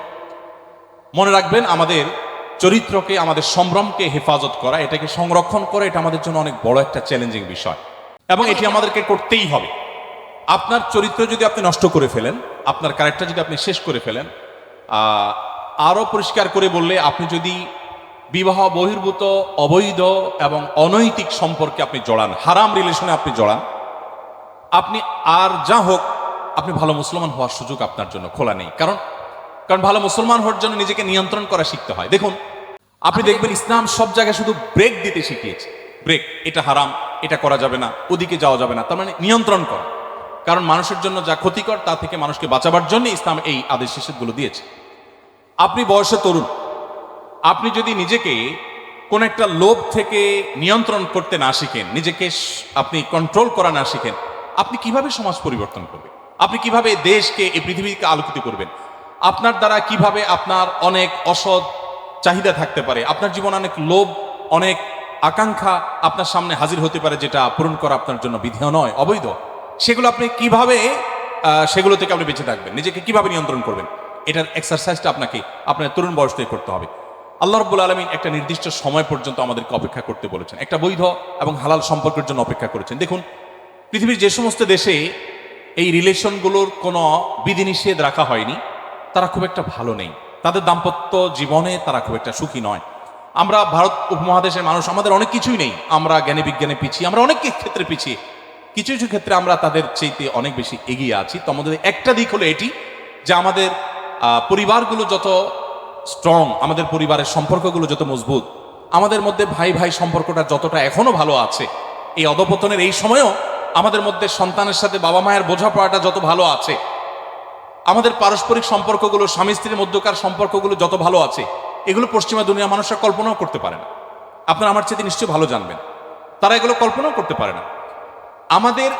মনে রাখবেন আমাদের চরিত্রকে, আমাদের সম্ভ্রমকে হেফাজত করা, এটাকে সংরক্ষণ করা, এটা আমাদের জন্য অনেক বড় একটা চ্যালেঞ্জিং বিষয় এবং এটি আমাদেরকে করতেই হবে। আপনার চরিত্র যদি আপনি নষ্ট করে ফেলেন আপনার কারেক্টটা যদি আপনি শেষ করে ফেলেন, আরও পরিষ্কার করে বললে, আপনি যদি বিবাহ বহির্ভূত অবৈধ এবং অনৈতিক সম্পর্কে আপনি জড়ান, হারাম রিলেশনে আপনি জড়ান, আপনি আর যা হোক, আপনি ভালো মুসলমান হওয়ার সুযোগ আপনার জন্য খোলা নেই। কারণ ভালো মুসলমান হওয়ার জন্য নিজেকে নিয়ন্ত্রণ করা শিখতে হয়। দেখুন, আপনি দেখবেন ইসলাম সব জায়গায় শুধু ব্রেক দিতে শিখিয়েছে। ব্রেক, এটা হারাম, এটা করা যাবে না, ওদিকে যাওয়া যাবে না, তার মানে নিয়ন্ত্রণ করা। কারণ মানুষের জন্য যা ক্ষতিকর তা থেকে মানুষকে বাঁচাবার জন্য ইসলাম এই আদেশ নিষেধগুলো দিয়েছে। আপনি বয়সে তরুণ, আপনি যদি নিজেকে কোন একটা লোভ থেকে নিয়ন্ত্রণ করতে না শিখেন, নিজেকে আপনি কন্ট্রোল করা না শিখেন, আপনি কিভাবে সমাজ পরিবর্তন করবেন? আপনি কিভাবে দেশকে, এই পৃথিবীকে আলোকিত করবেন? আপনার দ্বারা কিভাবে আপনার অনেক অসৎ চাহিদা থাকতে পারে, আপনার জীবনে অনেক লোভ, অনেক আকাঙ্ক্ষা আপনার সামনে হাজির হতে পারে, যেটা পূরণ করা আপনার জন্য বিধেয় নয়, অবৈধ। সেগুলো আপনি কিভাবে সেগুলো থেকে আপনি বেঁচে থাকবেন, নিজেকে কিভাবে নিয়ন্ত্রণ করবেন, এটার এক্সারসাইজটা আপনাকে আপনার তরুণ বয়স থেকে করতে হবে। আল্লাহ রাব্বুল আলামিন একটা নির্দিষ্ট সময় পর্যন্ত আমাদেরকে অপেক্ষা করতে বলেছেন, একটা বৈধ এবং হালাল সম্পর্কের জন্য অপেক্ষা করেছেন। দেখুন, পৃথিবীর যে সমস্ত দেশে এই রিলেশনগুলোর কোনো বিধিনিষেধ রাখা হয়নি, তারা খুব একটা ভালো নেই, তাদের দাম্পত্য জীবনে তারা খুব একটা সুখী নয়। আমরা ভারত উপমহাদেশের মানুষ, আমাদের অনেক কিছুই নেই, আমরা জ্ঞানে বিজ্ঞানে পিছিয়ে, আমরা অনেক ক্ষেত্রে পিছিয়ে, কিছু কিছু ক্ষেত্রে আমরা তাদের চাইতে অনেক বেশি এগিয়ে আছি। তো আমাদের একটা দিক হলো এটি যে আমাদের পরিবারগুলো যত স্ট্রং, আমাদের পরিবারের সম্পর্কগুলো যত মজবুত, আমাদের মধ্যে ভাই ভাই সম্পর্কটা যতটা এখনো ভালো আছে, এই অধপতনের এই সময়েও আমাদের মধ্যে সন্তানের সাথে বাবা মায়ের বোঝাপড়াটা যত ভালো আছে, আমাদের পারস্পরিক সম্পর্কগুলো, স্বামী স্ত্রীর মধ্যকার সম্পর্কগুলো যত ভালো আছে, এগুলো পশ্চিমা দুনিয়া মানুষরা কল্পনাও করতে পারে না। আপনারা আমার চেয়ে নিশ্চয়ই ভালো জানবেন, তারা এগুলো কল্পনাও করতে পারে না। আমাদের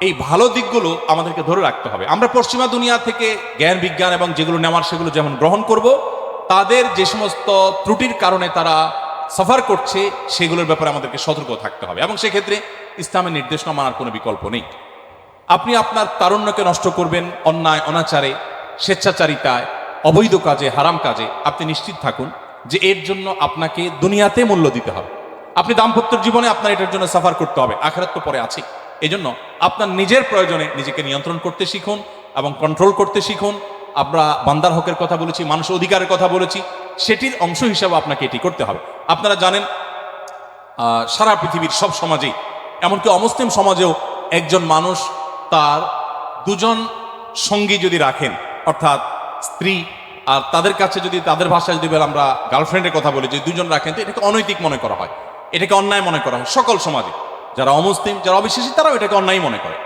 এই ভালো দিকগুলো আমাদেরকে ধরে রাখতে হবে। আমরা পশ্চিমা দুনিয়া থেকে জ্ঞান বিজ্ঞান এবং যেগুলো নেওয়ার সেগুলো যেমন গ্রহণ করব, তাদের যে সমস্ত ত্রুটির কারণে তারা সাফার করছে সেগুলোর ব্যাপারে আমাদেরকে সতর্ক থাকতে হবে, এবং সেক্ষেত্রে ইসলামের নির্দেশনা মানার কোনো বিকল্প নেই। আপনি আপনার তারুণ্যকে নষ্ট করবেন অন্যায়, অনাচারে, স্বেচ্ছাচারিতায়, অবৈধ কাজে, হারাম কাজে, আপনি নিশ্চিত থাকুন যে এর জন্য আপনাকে দুনিয়াতে মূল্য দিতে হবে। আপনি দাম্পত্য জীবনে আপনার এটার জন্য সাফার করতে হবে, আখিরাত তো পরে আছে। এই জন্য আপনার নিজের প্রয়োজনে নিজেকে নিয়ন্ত্রণ করতে শিখুন এবং কন্ট্রোল করতে শিখুন। আমরা বান্দার হকের কথা বলেছি, মানুষের অধিকারের কথা বলেছি, সেটির অংশ হিসাবে আপনাকে এটি করতে হবে। আপনারা জানেন, সারা পৃথিবীর সব সমাজেই, এমনকি অমুসলিম সমাজেও, একজন মানুষ তার দুজন সঙ্গী যদি রাখেন, অর্থাৎ স্ত্রী আর তাদের কাছে যদি, তাদের ভাষায় যদি আমরা গার্লফ্রেন্ডের কথা বলি, যে দুজন রাখেন, তো এটাকে অনৈতিক মনে করা হয়, এটাকে অন্যায় মনে করা হয় সকল সমাজে। যারা অমুসলিম, যারা অবিশ্বাসী, তারাও এটাকে অন্যায় মনে করে।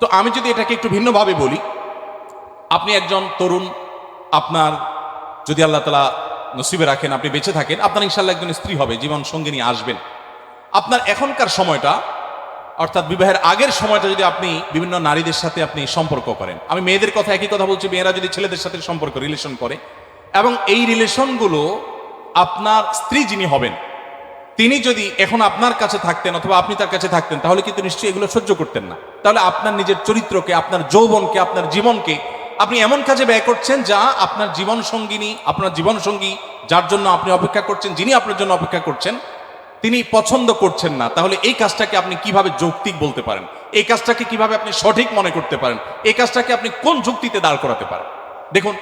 তো আমি যদি এটাকে একটু ভিন্নভাবে বলি, আপনি একজন তরুণ, আপনার যদি আল্লাহ তাআলা নসিবে রাখেন, আপনি বেঁচে থাকেন, আপনার ইনশাআল্লাহ একজন স্ত্রী হবে, জীবন সঙ্গী নিয়ে আসবেন। আপনার এখনকার সময়টা, অর্থাৎ বিবাহের আগের সময়টা যদি আপনি বিভিন্ন নারীদের সাথে আপনি সম্পর্ক করেন, আমি মেয়েদের কথা একই কথা বলছি, মেয়েরা যদি ছেলেদের সাথে সম্পর্ক রিলেশন করে, এবং এই রিলেশনগুলো আপনার স্ত্রী যিনি হবেন তিনি যদি এখন আপনার কাছে থাকতেন অথবা আপনি তার কাছে থাকতেন, তাহলে কিন্তু নিশ্চয়ই এগুলো সহ্য করতেন না। তাহলে আপনার নিজের চরিত্রকে, আপনার যৌবনকে, আপনার জীবনকে আপনি এমন কাজে ব্যয় করছেন যা আপনার জীবন সঙ্গিনী, আপনার জীবন সঙ্গী যার জন্য আপনি অপেক্ষা করছেন, যিনি আপনার জন্য অপেক্ষা করছেন, তিনি পছন্দ করছেন না। তাহলে এই কাজটাকে আপনি কিভাবে যৌক্তিক বলতে পারেন? এই কাজটাকে কিভাবে আপনি সঠিক মনে করতে পারেন? এই কাজটাকে আপনি কোন যুক্তিতে দাঁড় করাতে পারেন? দেখুন,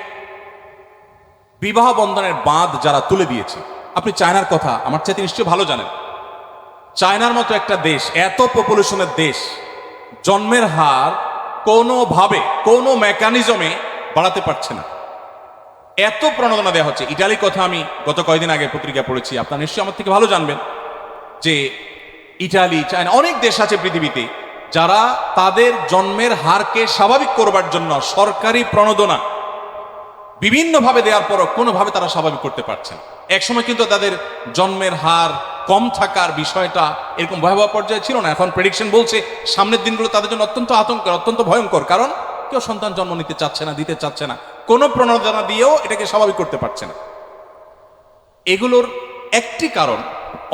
বিবাহ বন্ধনের বাঁধ যারা তুলে দিয়েছে, আপনি চায়নার কথা আমার চাইতে নিশ্চয়ই ভালো জানেন। চায়নার মতো একটা দেশ, এত পপুলেশনের দেশ, জন্মের হার কোনোভাবে, কোনো মেকানিজমে বাড়াতে পারছে না, এত প্রণোদনা দেওয়া হচ্ছে। ইটালির কথা আমি গত কয়েকদিন আগে পত্রিকা পড়েছি, আপনারা নিশ্চয়ই আমার থেকে ভালো জানবেন যে ইটালি, চায়না, অনেক দেশ আছে পৃথিবীতে যারা তাদের জন্মের হারকে স্বাভাবিক করবার জন্য সরকারি প্রণোদনা বিভিন্নভাবে দেওয়ার পরও কোনোভাবে তারা স্বাভাবিক করতে পারছেন। একসময় কিন্তু তাদের জন্মের হার কম থাকার বিষয়টা এরকম ভয়াবহ পর্যায়ে ছিল না। এখন প্রেডিকশন বলছে সামনের দিনগুলো তাদের জন্য অত্যন্ত আতঙ্কের, অত্যন্ত ভয়ঙ্কর। কারণ কেউ সন্তান জন্ম নিতে চাচ্ছে না, দিতে চাচ্ছে না, কোনো প্রণোদনা দিয়েও এটাকে স্বাভাবিক করতে পারছে না। এগুলোর একটি কারণ,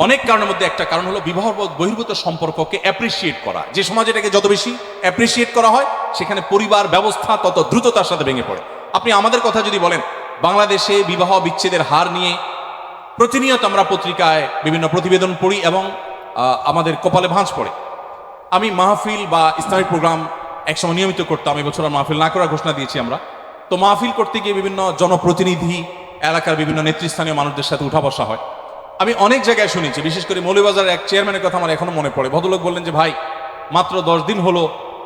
অনেক কারণের মধ্যে একটা কারণ হলো বিবাহ বহির্ভূত সম্পর্ককে অ্যাপ্রিসিয়েট করা। যে সমাজে এটাকে যত বেশি অ্যাপ্রিসিয়েট করা হয়, সেখানে পরিবার ব্যবস্থা তত দ্রুততার সাথে ভেঙে পড়ে। আপনি আমাদের কথা যদি বলেন, বাংলাদেশে বিবাহ বিচ্ছেদের হার নিয়ে প্রতিনিয়ত আমরা পত্রিকায় বিভিন্ন প্রতিবেদন পড়ি এবং আমাদের কপালে ভাঁজ পড়ে। আমি মাহফিল বা ইসলামিক প্রোগ্রাম একসময় নিয়মিত করতাম, এবছর আর মাহফিল না করার ঘোষণা দিয়েছি আমরা। তো মাহফিল করতে গিয়ে বিভিন্ন জনপ্রতিনিধি, এলাকার বিভিন্ন নেতৃস্থানীয় মানুষদের সাথে উঠা বসা হয়। আমি অনেক জায়গায় শুনেছি, বিশেষ করে মৌলভীবাজারের এক চেয়ারম্যানের কথা আমার এখনো মনে পড়ে। ভদ্রলোক বললেন যে, ভাই মাত্র 10 দিন হলো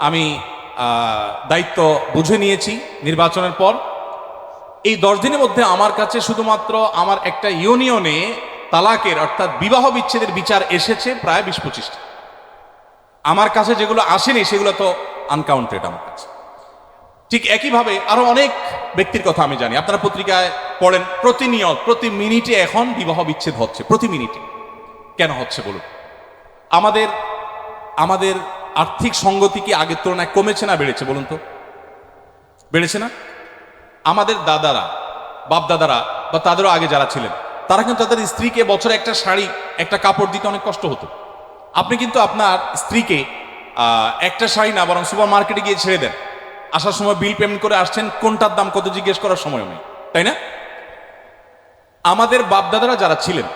আমি দায়িত্ব বুঝে নিয়েছি নির্বাচনের পর। এই 10 দিনের মধ্যে আমার কাছে শুধুমাত্র আমার একটা ইউনিয়নে তালাকের অর্থাৎ বিবাহ বিচ্ছেদের বিচার এসেছে প্রায় 20-25টা। আমার কাছে যেগুলো আসেনি সেগুলো তো আনকাউন্টেড আমার কাছে। ঠিক একইভাবে আরো অনেক ব্যক্তির কথা আমি জানি, আপনারা পত্রিকায় পড়েন, প্রতিনিয়ত প্রতি মিনিটে এখন বিবাহ বিচ্ছেদ হচ্ছে, প্রতি মিনিটে। কেন হচ্ছে বলুন? আমাদের আমাদের আর্থিক সঙ্গতি কি আগের তুলনায় কমেছে না বেড়েছে বলুন তো? বেড়েছে না? আমাদের দাদারা, বাপ দাদারা বা তাদেরও আগে যারা ছিলেন, তারা কিন্তু তাদের স্ত্রীকে বছরে একটা শাড়ি, একটা কাপড় দিতে অনেক কষ্ট হতো। আপনি কিন্তু আপনার স্ত্রীকে একটা শাড়ি না, বরং সুপার মার্কেটে গিয়ে ছেড়ে দেন, আসার সময় বিল পেমেন্ট করে আসছেন, কোনটার দাম কত জিজ্ঞেস করার সময়ও নেই, তাই না? আমাদের বাপদাদারা যারা ছিলেন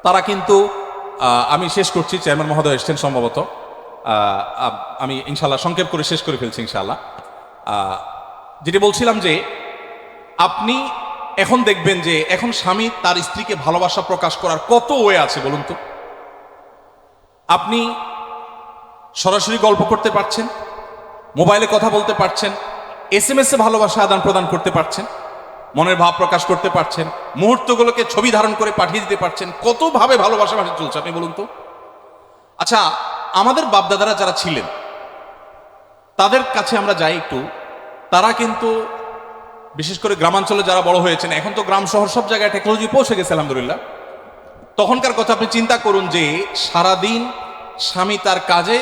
তারা কিন্তু, আমি শেষ করছি, চেয়ারম্যান মহোদয় এসছেন সম্ভবত, আমি ইনশাল্লাহ সংক্ষেপ করে শেষ করে ফেলছি ইনশাল্লাহ। যেটি বলছিলাম যে আপনি এখন দেখবেন যে এখন স্বামী তার স্ত্রীকে ভালোবাসা প্রকাশ করার কত ওয়ে আছে বলুন তো। আপনি সরাসরি গল্প করতে পারছেন, মোবাইলে কথা বলতে পারছেন, SMS এ ভালোবাসা আদান প্রদান করতে পারছেন, মনের ভাব প্রকাশ করতে পারছেন, মুহূর্তগুলোকে ছবি ধারণ করে পাঠিয়ে দিতে পারছেন। কতভাবে ভালোবাসা ভাষা চলছে আপনি বলুন তো। আচ্ছা, আমাদের বাপদাদারা যারা ছিলেন তাদের কাছে আমরা যাই একটু, তারা কিন্তু বিশেষ করে গ্রামাঞ্চলে যারা বড় হয়েছেন, এখন তো গ্রাম শহর সব জায়গায় টেকনোলজি পৌঁছে গেছে আলহামদুলিল্লাহ। তখনকার কথা আপনি চিন্তা করুন যে সারাদিন স্বামী তার কাজে,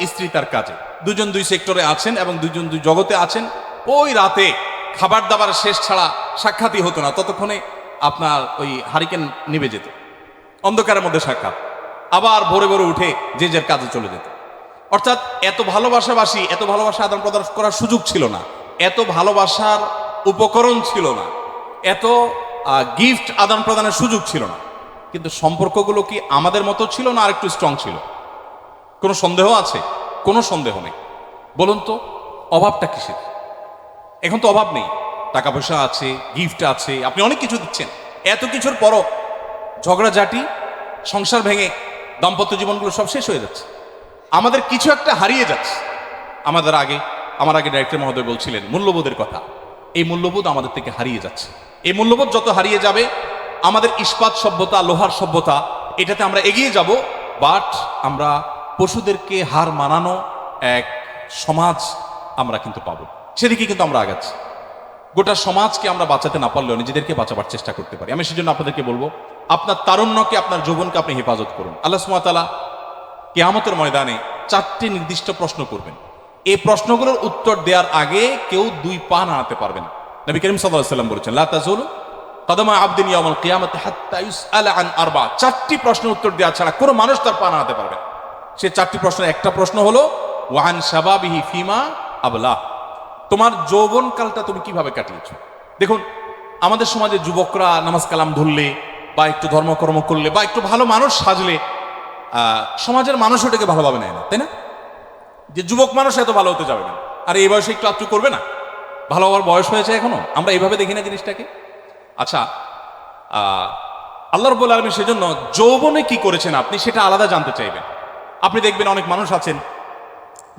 স্ত্রী তার কাজে, দুজন দুই সেক্টরে আছেন এবং দুজন দুই জগতে আছেন। ওই রাতে খাবার দাবার শেষ ছাড়া সাক্ষাৎই হতো না, ততক্ষণে আপনার ওই হারিকেন নিভে যেত, অন্ধকারের মধ্যে সাক্ষাৎ, আবার ভোরে ভোরে উঠে যে যার কাজে চলে যেত। অর্থাৎ এত ভালোবাসাবাসী, এত ভালোবাসা আদান প্রদান করার সুযোগ ছিল না, এত ভালোবাসার উপকরণ ছিল না, এত গিফট আদান প্রদানের সুযোগ ছিল না। কিন্তু সম্পর্কগুলো কি আমাদের মতো ছিল না আরেকটু স্ট্রং ছিল? কোনো সন্দেহ আছে? কোনো সন্দেহ নেই। বলুন তো অভাবটা কিসের? এখন তো অভাব নেই, টাকা পয়সা আছে, গিফট আছে, আপনি অনেক কিছু দিচ্ছেন। এত কিছুর পরও ঝগড়াঝাটি, সংসার ভেঙে দাম্পত্য জীবনগুলো সব শেষ হয়ে যাচ্ছে। আমাদের কিছু একটা হারিয়ে যাচ্ছে। আমার আগে ডাইরেক্টর মহোদয় বলছিলেন মূল্যবোধের কথা। এই মূল্যবোধ আমাদের থেকে হারিয়ে যাচ্ছে। এই মূল্যবোধ যত হারিয়ে যাবে, আমাদের ইস্পাত সভ্যতা, লোহার সভ্যতা, এটাতে আমরা এগিয়ে যাব, বাট আমরা পশুদেরকে হার মানানো এক সমাজ আমরা কিন্তু পাবো, সেদিকে কিন্তু আমরা আগাচ্ছি। গোটা সমাজকে আমরা বাঁচাতে না পারলেও নিজেদেরকে বাঁচাবার চেষ্টা করতে পারি। আমি সেজন্য আপনাদেরকে বলবো, আপনার তারুণ্যকে, আপনার যৌবনকে আপনি হেফাজত করুন। আল্লাহ সুবহানাহু ওয়া তাআলা কিয়ামতের ময়দানে 4টি নির্দিষ্ট প্রশ্ন করবেন। এই প্রশ্নগুলোর উত্তর দেওয়ার আগে কেউ 2 পা নাড়াতে পারবেন না। নবী করিম সাল্লাল্লাহু আলাইহি ওয়াসাল্লাম বলেছেন, লা তাযুলু কদমা আবদিন ইয়াউমাল কিয়ামাতি হাত্তা ইউসআলা আন আরবা। 4টি প্রশ্নের উত্তর দেওয়া ছাড়া কোনো মানুষ তার পা নাড়াতে পারবে না। সেই 4টি প্রশ্নের একটা প্রশ্ন হলো ওয়া আন শাবাবিহি ফিমা আবলা, তোমার যৌবনকালটা তুমি কিভাবে কাটিয়েছো। দেখুন, আমাদের সমাজে যুবকরা নামাজ কালাম ধরলে বা একটু ধর্মকর্ম করলে বা একটু ভালো মানুষ সাজলে সমাজের মানুষ ওটাকে ভালোভাবে নেয় না, তাই না? যে যুবক মানুষ এত ভালো হতে যাবে না, আর এই বয়সে একটু আত্মু করবে না, ভালো হওয়ার বয়স হয়েছে এখনো, আমরা এইভাবে দেখি না জিনিসটাকে। আচ্ছা, আল্লাহ রাব্বুল আলামিন সেজন্য যৌবনে কি করেছেন আপনি সেটা আলাদা জানতে চাইবেন। আপনি দেখবেন অনেক মানুষ আছেন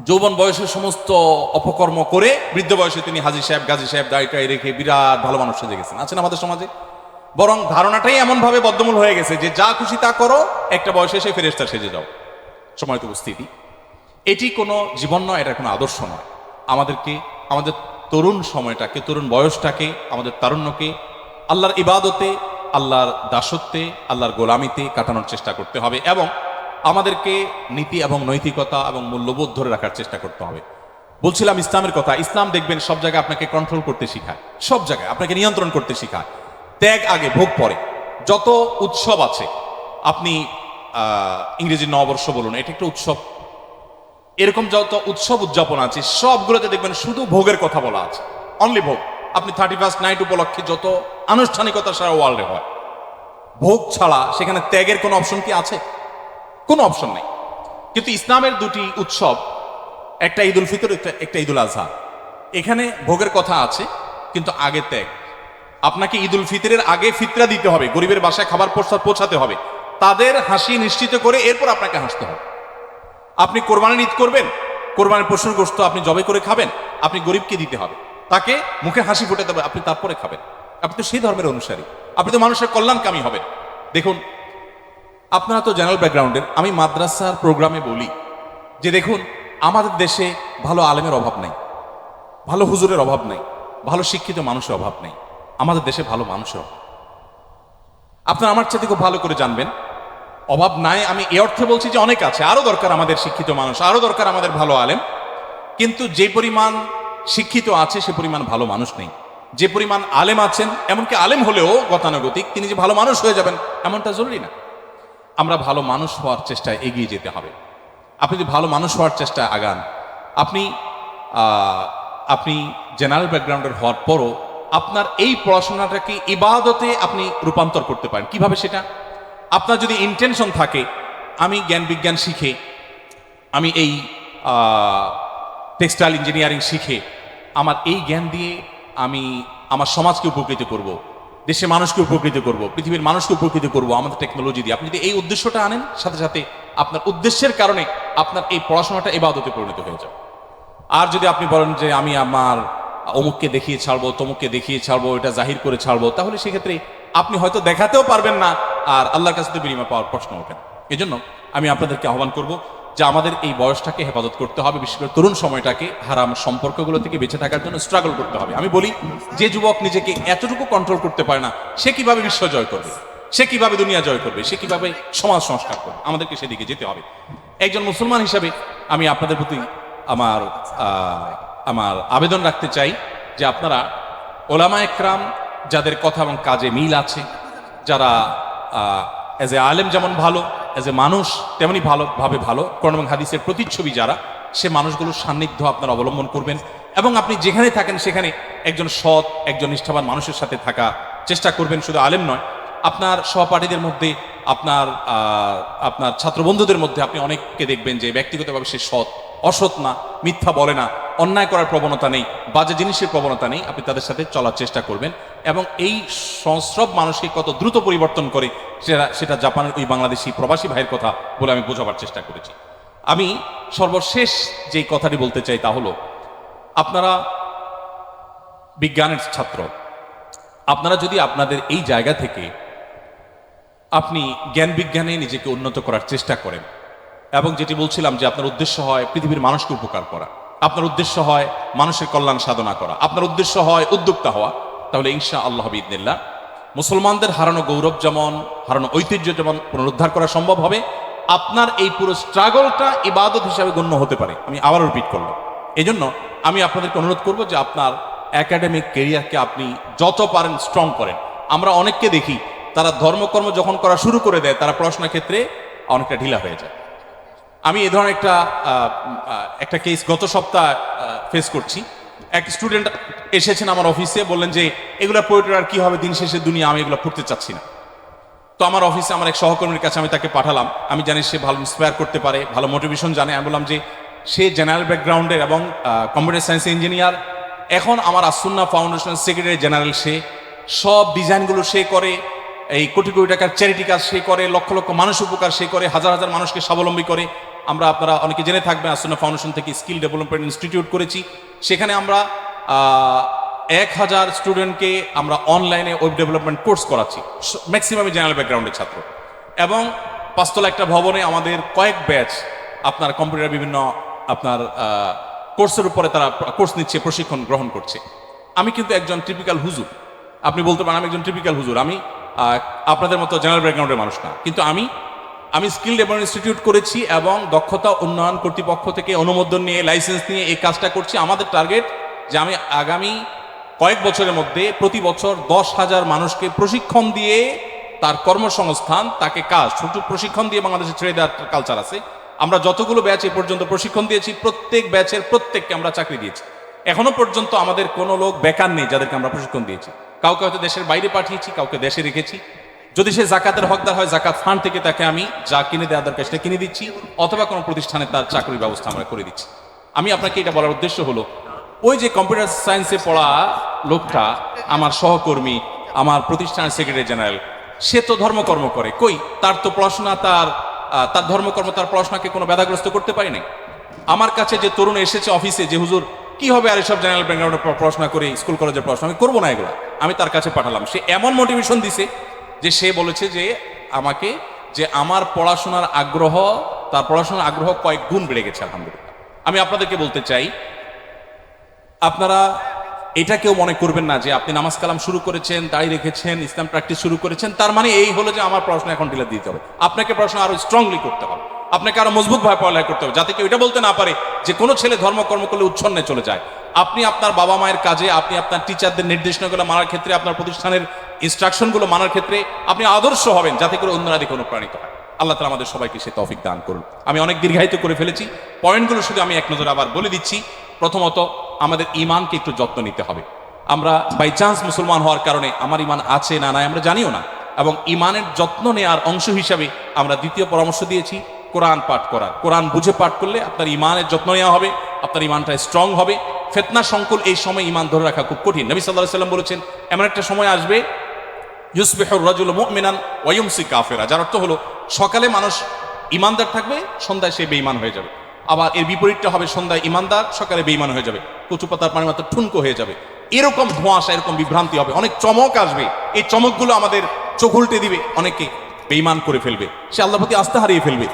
যৌবন বয়সে সমস্ত অপকর্ম করে বৃদ্ধ বয়সে তিনি হাজী সাহেব, গাজী সাহেব, দায়িত্বায় রেখে বিরাট ভালো মানুষ সেজে গেছেন, আছেন আমাদের সমাজে। বরং ধারণাটাই এমনভাবে বদ্ধমূল হয়ে গেছে যে যা খুশি তা করো, একটা বয়সে এসে ফেরেশতা সেজে যাও। সময় তো উপস্থিতি, এটি কোনো জীবন নয়, এটা কোনো আদর্শ নয়। আমাদেরকে আমাদের তরুণ সময়টাকে, তরুণ বয়সটাকে, আমাদের তারুণ্যকে আল্লাহর ইবাদতে, আল্লাহর দাসত্বে, আল্লাহর গোলামিতে কাটানোর চেষ্টা করতে হবে এবং আমাদেরকে নীতি এবং নৈতিকতা এবং মূল্যবোধ ধরে রাখার চেষ্টা করতে হবে। বলছিলাম ইসলামের কথা। ইসলাম দেখবেন সব জায়গায় আপনাকে কন্ট্রোল করতে শেখায়, সব জায়গায় আপনাকে নিয়ন্ত্রণ করতে শেখায়। ত্যাগ আগে, ভোগ পরে। যত উৎসব আছে, আপনি ইংরেজি নববর্ষ বলুন, এটা একটা উৎসব। এরকম যত উৎসব উদযাপন আছে সবগুলোতে দেখবেন শুধু ভোগের কথা বলা আছে, অনলি ভোগ। আপনি 31st নাইট উপলক্ষে যত আনুষ্ঠানিকতা সারা ওয়ার্ল্ডে হয়, ভোগ ছাড়া সেখানে ত্যাগের কোনো অপশন কি আছে? কোনো অপশন নেই। কিন্তু ইসলামের 2টি উৎসব একটা ঈদুল ফিতর, একটা ঈদুল আজহা। এখানে ভোগের কথা আছে, কিন্তু আগে ত্যাগ। আপনাকে ঈদুল ফিতরের আগে ফিতরা দিতে হবে, গরিবের বাসায় খাবার প্রস্তাব পৌঁছাতে হবে, তাদের হাসি নিশ্চিত করে এরপর আপনাকে হাসতে হবে। আপনি কোরবানির ঈদ করবেন, কোরবানির পশুর গোশত আপনি জবে করে খাবেন, আপনি গরিবকে দিতে হবে, তাকে মুখে হাসি ফোটাতে হবে, আপনি তারপরে খাবেন। আপনি তো সেই ধর্মের অনুসারী, আপনি তো মানুষের কল্যাণকামী হবেন। দেখুন, আপনারা তো জেনারেল ব্যাকগ্রাউন্ডের, আমি মাদ্রাসার প্রোগ্রামে বলি যে দেখুন, আমাদের দেশে ভালো আলেমের অভাব নেই, ভালো হুজুরের অভাব নেই, ভালো শিক্ষিত মানুষের অভাব নেই, আমাদের দেশে ভালো মানুষের অভাব। আপনারা আমার চাইতে খুব ভালো করে জানবেন, অভাব নাই আমি এ অর্থে বলছি যে অনেক আছে, আরো দরকার আমাদের শিক্ষিত মানুষ, আরো দরকার আমাদের ভালো আলেম। কিন্তু যে পরিমাণ শিক্ষিত আছে সে পরিমাণ ভালো মানুষ নেই। যে পরিমাণ আলেম আছেন, এমনকি আলেম হলেও গতানুগতিক তিনি যে ভালো মানুষ হয়ে যাবেন এমনটা জরুরি না। আমরা ভালো মানুষ হওয়ার চেষ্টায় এগিয়ে যেতে হবে। আপনি যদি ভালো মানুষ হওয়ার চেষ্টায় আগান, আপনি জেনারেল ব্যাকগ্রাউন্ডের হওয়ার পরও আপনার এই পড়াশোনাটাকে ইবাদতে আপনি রূপান্তর করতে পারেন। কিভাবে সেটা? আপনার যদি ইন্টেনশন থাকে আমি জ্ঞান বিজ্ঞান শিখে, আমি এই টেক্সটাইল ইঞ্জিনিয়ারিং শিখে আমার এই জ্ঞান দিয়ে আমি আমার সমাজকে উপকৃত করব, দেশের মানুষকে উপকৃত করব, পৃথিবীর মানুষকে উপকৃত করব আমাদের টেকনোলজি দিয়ে, আপনি যদি এই উদ্দেশ্যটা আনেন, সাথে সাথে আপনার উদ্দেশ্যের কারণে আপনার এই পড়াশোনাটা ইবাদতে পরিণত হয়ে যাবে। আর যদি আপনি বলেন যে আমি আমার অমুককে দেখিয়ে ছাড়বো, তমুককে দেখিয়ে ছাড়বো, এটা জাহির করে ছাড়বো, তাহলে সেক্ষেত্রে আপনি হয়তো দেখাতেও পারবেন না, আর আল্লাহর কাছে তো বিনিময় পাওয়ার প্রশ্ন ওঠে। এই জন্য আমি আপনাদেরকে আহ্বান করব যে আমাদের এই বয়সটাকে হেফাজত করতে হবে, বিশেষ করে তরুণ সময়টাকে হারাম সম্পর্কগুলো থেকে বেঁচে থাকার জন্য স্ট্রাগল করতে হবে। আমি বলি, যে যুবক নিজেকে এতটুকু কন্ট্রোল করতে পারে না, সে কিভাবে বিশ্ব জয় করবে, সে কিভাবে দুনিয়া জয় করবে, সে কিভাবে সমাজ সংস্কার করবে? আমাদেরকে সেদিকে যেতে হবে। একজন মুসলমান হিসাবে আমি আপনাদের প্রতি আমার আবেদন রাখতে চাই যে আপনারা ওলামা একরাম যাদের কথা এবং কাজে মিল আছে, যারা এজ এ আলেম যেমন ভালো, এজ এ মানুষ তেমনি ভালো, কোরআন এবং হাদিসের প্রতিচ্ছবি যারা, সে মানুষগুলোর সান্নিধ্য আপনারা অবলম্বন করবেন এবং আপনি যেখানে থাকেন সেখানে একজন সৎ, একজন নিষ্ঠাবান মানুষের সাথে থাকা চেষ্টা করবেন। শুধু আলেম নয়, আপনার সহপাঠীদের মধ্যে, আপনার ছাত্র বন্ধুদের মধ্যে আপনি অনেককে দেখবেন যে ব্যক্তিগতভাবে সে সৎ, অসৎ না, মিথ্যা বলে না, অন্যায় করার প্রবণতা নেই, বাজে জিনিসের প্রবণতা নেই। আপনি তাদের সাথে চলার চেষ্টা করবেন এবং এই সহস্রব মানুষকে কত দ্রুত পরিবর্তন করে সেটা জাপানের ওই বাংলাদেশি প্রবাসী ভাইয়ের কথা বলে আমি বোঝাবার চেষ্টা করেছি। আমি সর্বশেষ যেই কথাটি বলতে চাই তা হলো, আপনারা বিজ্ঞানের ছাত্র, আপনারা যদি আপনাদের এই জায়গা থেকে আপনি জ্ঞান বিজ্ঞানে নিজেকে উন্নত করার চেষ্টা করেন এবং যেটি বলছিলাম যে আপনার উদ্দেশ্য হয় পৃথিবীর মানুষকে উপকার করা, আপনার উদ্দেশ্য হয় মানুষের কল্যাণ সাধনা করা, আপনার উদ্দেশ্য হয় উদ্যোক্তা হওয়া, তাহলে ইনশা আল্লাহ বিইذনিল্লাহ মুসলমানদের হারানো গৌরব যেমন, হারানো ঐতিহ্য যেমন পুনরুদ্ধার করা সম্ভব হবে, আপনার এই পুরো স্ট্রাগলটা ইবাদত হিসাবে গণ্য হতে পারে। আমি আবারও রিপিট করলাম। এই জন্য আমি আপনাদেরকে অনুরোধ করব যে আপনার একাডেমিক কেরিয়ারকে আপনি যত পারেন স্ট্রং করেন। আমরা অনেককে দেখি তারা ধর্মকর্ম যখন করা শুরু করে দেয়, তারা পড়াশোনার ক্ষেত্রে অনেকটা ঢিলা হয়ে যায়। আমি এ ধরনের একটা কেস গত সপ্তাহ ফেস করছি। এক স্টুডেন্ট এসেছেন আমার অফিসে, বললেন যে এগুলো পড়ে আর কি হবে, দিন শেষে দুনিয়া, আমি এগুলো পড়তে চাচ্ছি না। তো আমার অফিসে আমার এক সহকর্মীর কাছে আমি তাকে পাঠালাম, আমি জানি সে ভালো ইন্সপায়ার করতে পারে, ভালো মোটিভেশন জানে। আমি বললাম যে সে জেনারেল ব্যাকগ্রাউন্ডের এবং কম্পিউটার সায়েন্স ইঞ্জিনিয়ার, এখন আমার আসুন্না ফাউন্ডেশনের সেক্রেটারি জেনারেল, সে সব ডিজাইনগুলো সে করে, এই কোটি কোটি টাকার চ্যারিটি কাজ সে করে, লক্ষ লক্ষ মানুষ উপকার সে করে, হাজার হাজার মানুষকে স্বাবলম্বী করে। আপনারা অনেকে জেনে থাকবেন, আসুন্না ফাউন্ডেশন থেকে স্কিল ডেভেলপমেন্ট ইনস্টিটিউট করেছি। সেখানে আমরা 1000 স্টুডেন্টকে আমরা অনলাইনে ওয়েব ডেভেলপমেন্ট কোর্স করাচ্ছি, ম্যাক্সিমামই জেনারেল ব্যাকগ্রাউন্ডের ছাত্র। এবং 5 তলা একটা ভবনে আমাদের কয়েক ব্যাচ আপনার কম্পিউটার বিভিন্ন আপনার কোর্সের উপরে তারা কোর্স নিচ্ছে, প্রশিক্ষণ গ্রহণ করছে। আমি কিন্তু একজন টিপিক্যাল হুজুর, আপনি বলতে পারেন আমি একজন টিপিক্যাল হুজুর, আমি আপনাদের মতো জেনারেল ব্যাকগ্রাউন্ডের মানুষ না, কিন্তু আমি স্কিল ডেভেলপমেন্ট ইনস্টিটিউট করেছি এবং দক্ষতা উন্নয়ন কর্তৃপক্ষ থেকে অনুমোদন নিয়ে, লাইসেন্স নিয়ে এই কাজটা করছি। আমাদের টার্গেট যে আমি আগামী কয়েক বছরের মধ্যে প্রতি বছর 10,000 মানুষকে প্রশিক্ষণ দিয়ে তার কর্মসংস্থান, তাকে কাজ, ছোট প্রশিক্ষণ দিয়ে বাংলাদেশে ছেড়ে দেওয়ার কালচার আছে। আমরা যতগুলো ব্যাচ এ পর্যন্ত প্রশিক্ষণ দিয়েছি, প্রত্যেক ব্যাচের প্রত্যেককে আমরা চাকরি দিয়েছি। এখনো পর্যন্ত আমাদের কোনো লোক বেকার নেই যাদেরকে আমরা প্রশিক্ষণ দিয়েছি। কাউকে হয়তো দেশের বাইরে পাঠিয়েছি, কাউকে দেশে রেখেছি। যদি সে জাকাতের হকদার হয়, জাকাত ফান্ড থেকে তাকে আমি যা কিনে দেওয়া দরকার সেটা কিনে দিচ্ছি, অথবা কোনো প্রতিষ্ঠানে তার চাকরির ব্যবস্থা আমরা করে দিচ্ছি। আমি আপনাকে এটা বলার উদ্দেশ্য হলো, ওই যে কম্পিউটার সায়েন্সে পড়া লোকটা, আমার সহকর্মী, আমার প্রতিষ্ঠানের সেক্রেটারি জেনারেল, সে তো ধর্মকর্ম করে, কই তার তো পড়াশোনা, তার ধর্মকর্ম, তার পড়াশোনাকে কোনো বাধাগ্রস্ত করতে পারি নাই। আমার কাছে যে তরুণ এসেছে অফিসে, যে হুজুর কি হবে আর এসব জেনারেল ব্যাকগ্রাউন্ডে পড়াশোনা করে, স্কুল কলেজের পড়াশোনা আমি করবো না এগুলো, আমি তার কাছে পাঠালাম। সে এমন মোটিভেশন দিছে যে সে বলেছে যে আমাকে, যে আমার পড়াশোনার আগ্রহ, তার পড়াশোনার আগ্রহ কয়েক গুণ বেড়ে গেছে আলহামদুলিল্লাহ। আমি আপনাদেরকে বলতে চাই, আপনারা এটা কেউ মনে করবেন না যে আপনি নামাজ কালাম শুরু করেছেন, দাঁড়িয়ে রেখেছেন, ইসলাম প্র্যাকটিস শুরু করেছেন, তার মানে এই হলো যে আমার পড়াশোনা এখন ঢিলে দিতে হবে। আপনাকে পড়াশোনা আরো স্ট্রংলি করতে হবে, আপনাকে আরো মজবুত ভাবে পড়ালেখা করতে হবে, যাতে কেউ এটা বলতে না পারে যে কোনো ছেলে ধর্মকর্ম করলে উচ্ছন্নে চলে যায়। আপনি আপনার বাবা মায়ের কাজে, আপনি আপনার টিচারদের নির্দেশনাগুলো মানার ক্ষেত্রে, আপনার প্রতিষ্ঠানের ইনস্ট্রাকশনগুলো মানার ক্ষেত্রে আপনি আদর্শ হবেন, যাতে করে অন্যরা দেখে অনুপ্রাণিত হয়। আল্লাহ তাআলা আমাদের সবাইকে সে তৌফিক দান করুন। আমি অনেক দীর্ঘায়িত করে ফেলেছি, পয়েন্টগুলো শুধু আমি এক নজরে আবার বলে দিচ্ছি। প্রথমত, আমাদের ঈমানকে একটু যত্ন নিতে হবে। আমরা বাই চান্স মুসলমান হওয়ার কারণে আমার ঈমান আছে না নাই আমরা জানিও না, এবং ঈমানের যত্ন নেওয়ার অংশ হিসাবে আমরা দ্বিতীয় পরামর্শ দিয়েছি কোরআন পাঠ করা। কোরআন বুঝে পাঠ করলে আপনার ঈমানের যত্ন নেওয়া হবে, আপনার ঈমানটা স্ট্রং হবে। ফিতনা সংকুল এই সময় ঈমান ধরে রাখা খুব কঠিন। নবী সাল্লাল্লাহু আলাইহি ওয়াসাল্লাম বলেছেন, এমন একটা সময় আসবে ইউসবিহুর রাজুলু মুমিনান ওয়া ইউমসি কাফিরা, যার অর্থ হলো সকালে মানুষ ঈমানদার থাকবে, সন্ধ্যায় সে বেঈমান হয়ে যাবে। আবার এর বিপরীতটা হবে, সন্ধ্যায় ঈমানদার, সকালে বেঈমান হয়ে যাবে, কচু পাতার পানির মতো ঠুনকো হয়ে যাবে। এরকম ধোঁয়াশা, এরকম বিভ্রান্তি হবে, অনেক চমক আসবে। এই চমকগুলো আমাদের চোখ উল্টে দিবে, অনেকে বেঈমান করে ফেলবে, সে আল্লাহর প্রতি আস্থা হারিয়ে ফেলবে।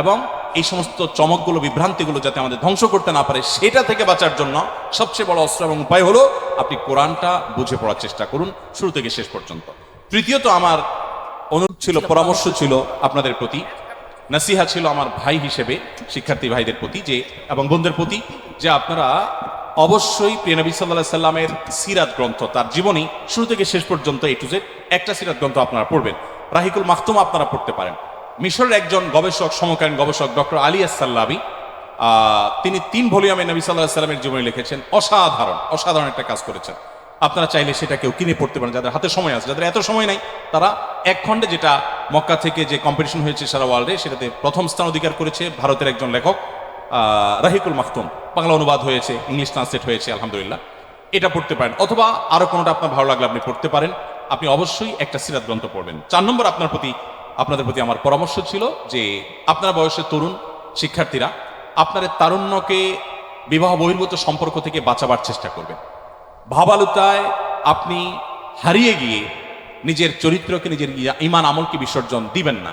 এবং এই সমস্ত চমকগুলো, বিভ্রান্তিগুলো যাতে আমাদের ধ্বংস করতে না পারে, সেটা থেকে বাঁচার জন্য সবচেয়ে বড় অস্ত্র এবং উপায় হলো আপনি কোরআনটা বুঝে পড়ার চেষ্টা করুন শুরু থেকে শেষ পর্যন্ত। তৃতীয়ত, আমার অনুরোধ ছিল, পরামর্শ ছিল আপনাদের প্রতি, নাসিহা ছিল আমার ভাই হিসেবে শিক্ষার্থী ভাইদের প্রতি যে, এবং বোনদের প্রতি, যে আপনারা অবশ্যই প্রিয় নবী সাল্লাল্লাহু আলাইহি সাল্লামের সিরাত গ্রন্থ, তার জীবনী শুরু থেকে শেষ পর্যন্ত A to Z একটা সিরাত গ্রন্থ আপনারা পড়বেন। রাহিকুল মাখতুম আপনারা পড়তে পারেন। মিশরের একজন গবেষক, সমকালীন গবেষক ডক্টর আলী আস-সাল্লাবি, তিনি 3 ভলিউমে নবী সাল্লাল্লাহু আলাইহি সাল্লামের জীবনী লিখেছেন। অসাধারণ একটা কাজ করেছেন। আপনারা চাইলে সেটা কেউ কিনে পড়তে পারেন, যাদের হাতে সময় আছে। যাদের এত সময় নাই, তারা এক খণ্ডে, যেটা মক্কা থেকে যে কম্পিটিশন হয়েছে সারা ওয়ার্ল্ডে, সেটাতে প্রথম স্থান অধিকার করেছে ভারতের একজন লেখক, রাহিকুল মাখতুম, বাংলা অনুবাদ হয়েছে, ইংলিশ ট্রান্সলেট হয়েছে, আলহামদুলিল্লাহ। এটা পড়তে পারেন, অথবা আরো কোনোটা আপনার ভালো লাগলে আপনি পড়তে পারেন। আপনি অবশ্যই একটা সিরাত গ্রন্থ পড়বেন। 4 নম্বর, আপনাদের প্রতি আমার পরামর্শ ছিল যে আপনার বয়সের তরুণ শিক্ষার্থীরা, আপনার তারুণ্যকে বিবাহ বহির্ভূত সম্পর্ক থেকে বাঁচাবার চেষ্টা করবেন। ভাবালুতায় আপনি হারিয়ে গিয়ে নিজের চরিত্রকে, নিজের ঈমান আমলকে বিসর্জন দিবেন না।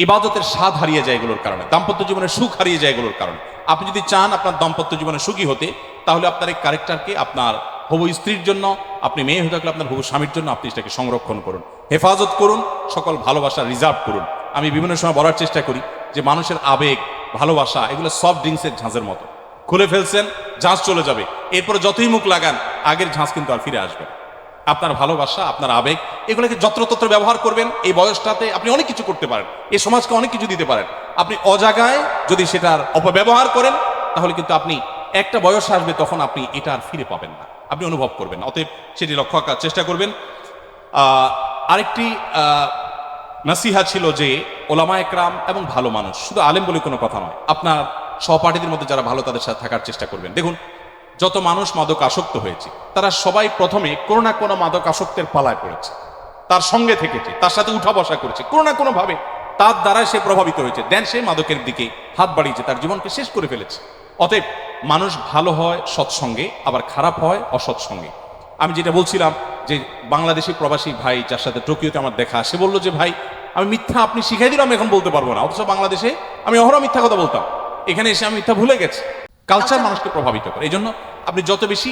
ইবাদতের স্বাদ হারিয়ে যায় এগুলোর কারণে, দাম্পত্য জীবনের সুখ হারিয়ে যায় এগুলোর কারণে। আপনি যদি চান আপনার দাম্পত্য জীবনে সুখী হতে, তাহলে আপনার এই ক্যারেক্টারকে আপনার হবু স্ত্রীর জন্য, আপনি মেয়ে হয়ে থাকলে আপনার হবু স্বামীর জন্য আপনি সেটাকে সংরক্ষণ করুন, হেফাজত করুন, সকল ভালোবাসা রিজার্ভ করুন। আমি বিভিন্ন সময় বলার চেষ্টা করি যে মানুষের আবেগ, ভালোবাসা এগুলো সফট ড্রিঙ্কসের ঝাঁজের মতো, খুলে ফেলছেন, ঝাঁজ চলে যাবে, এরপরে যতই মুখ লাগান আগের ঝাঁজ কিন্তু আর ফিরে আসবে। আপনার ভালোবাসা, আপনার আবেগ, এগুলোকে যত্রতত্র ব্যবহার করবেন। এই বয়সটাতে আপনি অনেক কিছু করতে পারেন, এই সমাজকে অনেক কিছু দিতে পারেন। আপনি অজাগায় যদি সেটার অপব্যবহার করেন, তাহলে কিন্তু আপনি একটা বয়স আসবে, তখন আপনি এটা আর ফিরে পাবেন না, আপনি অনুভব করবেন না। অতএব সেটি লক্ষ্য রাখার চেষ্টা করবেন। আরেকটি নাসিহা ছিল যে ওলামা একরাম এবং ভালো মানুষ, শুধু আলেম বলে কোনো কথা নয়, আপনার সহপাঠীদের মধ্যে যারা ভালো, তাদের সাথে থাকার চেষ্টা করবেন। দেখুন, যত মানুষ মাদক আসক্ত হয়েছে, তারা সবাই প্রথমে কোনো না কোনো মাদক আসক্তের পালায় পড়েছে, তার সঙ্গে থেকেছে, তার সাথে উঠা বসা করেছে, কোনো না কোনো ভাবে তার দ্বারা সে প্রভাবিত হয়েছে, দেন সে মাদকের দিকে হাত বাড়িয়েছে, তার জীবনকে শেষ করে ফেলেছে। অতএব মানুষ ভালো হয় সৎসঙ্গে, আবার খারাপ হয় অসৎসঙ্গে। আমি যেটা বলছিলাম যে বাংলাদেশি প্রবাসী ভাই যার সাথে টোকিওতে আমার দেখা, সে বললো যে ভাই, আমি মিথ্যা আপনি শিখাই দিলাম, এখন বলতে পারবো না, অথচ বাংলাদেশে আমি অহরহ মিথ্যা কথা বলতাম, এখানে এসে আমি মিথ্যা ভুলে গেছি। কালচার মানুষকে প্রভাবিত করে। এই জন্য আপনি যত বেশি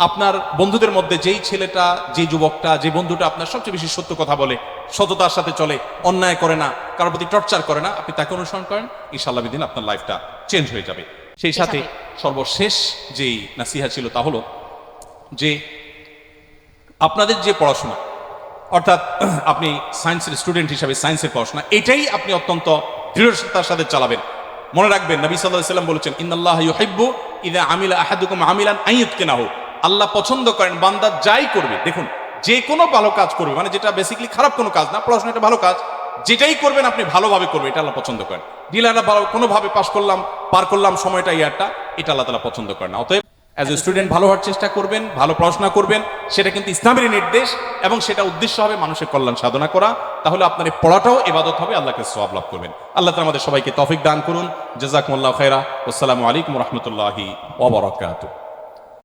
আপনার বন্ধুদের মধ্যে যেই ছেলেটা, যে যুবকটা, যে বন্ধুটা আপনার সবচেয়ে বেশি সত্য কথা বলে, সততার সাথে চলে, অন্যায় করে না, কারোর প্রতি টর্চার করে না, আপনি তাকে অনুসরণ করেন, ইনশাআল্লাহ বিদিন আপনার লাইফটা চেঞ্জ হয়ে যাবে। সেই সাথে সর্বশেষ যেই নাসিহা ছিল তা হলো যে আপনাদের যে পড়াশোনা, অর্থাৎ আপনি সায়েন্সের স্টুডেন্ট হিসাবে সায়েন্সের পড়াশোনা, এটাই আপনি অত্যন্ত দৃঢ়তার সাথে চালাবেন। মনে রাখবেন, নবী সাল্লাল্লাহু আলাইহি ওয়াসাল্লাম বলেছেন, ইন্নাল্লাহা ইউহিব্বু ইযা আমিলা আহাদুকুম আমিলান আন ইউতকিনাহু, আল্লাহ পছন্দ করেন বান্দা যাই করবে, দেখুন যে কোনো ভালো কাজ করবে, মানে যেটা বেসিক্যালি খারাপ কোনো কাজ না, পড়াশোনা একটা ভালো কাজ, যেটাই করবেন আপনি ভালোভাবে করবেন, এটা আল্লাহ পছন্দ করেন। ডিলাররা কোনোভাবে পার করলাম সময়টা ইয়ারটা, এটা আল্লাহ তাআলা পছন্দ করে না। অতএব অ্যাজ এ স্টুডেন্ট ভালো হওয়ার চেষ্টা করবেন, ভালো পড়াশোনা করবেন, সেটা কিন্তু ইসলামের নির্দেশ, এবং সেটা উদ্দেশ্য হবে মানুষের কল্যাণ সাধনা করা। তাহলে আপনার এই পড়াটাও ইবাদত হবে, আল্লাহকে সওয়াব লাভ করবেন। আল্লাহ তাআলা আমাদের সবাইকে তৌফিক দান করুন। জাযাকুমুল্লাহু খাইরা। আসসালামু আলাইকুম ওয়া রাহমাতুল্লাহি ওয়া বারাকাতুহু।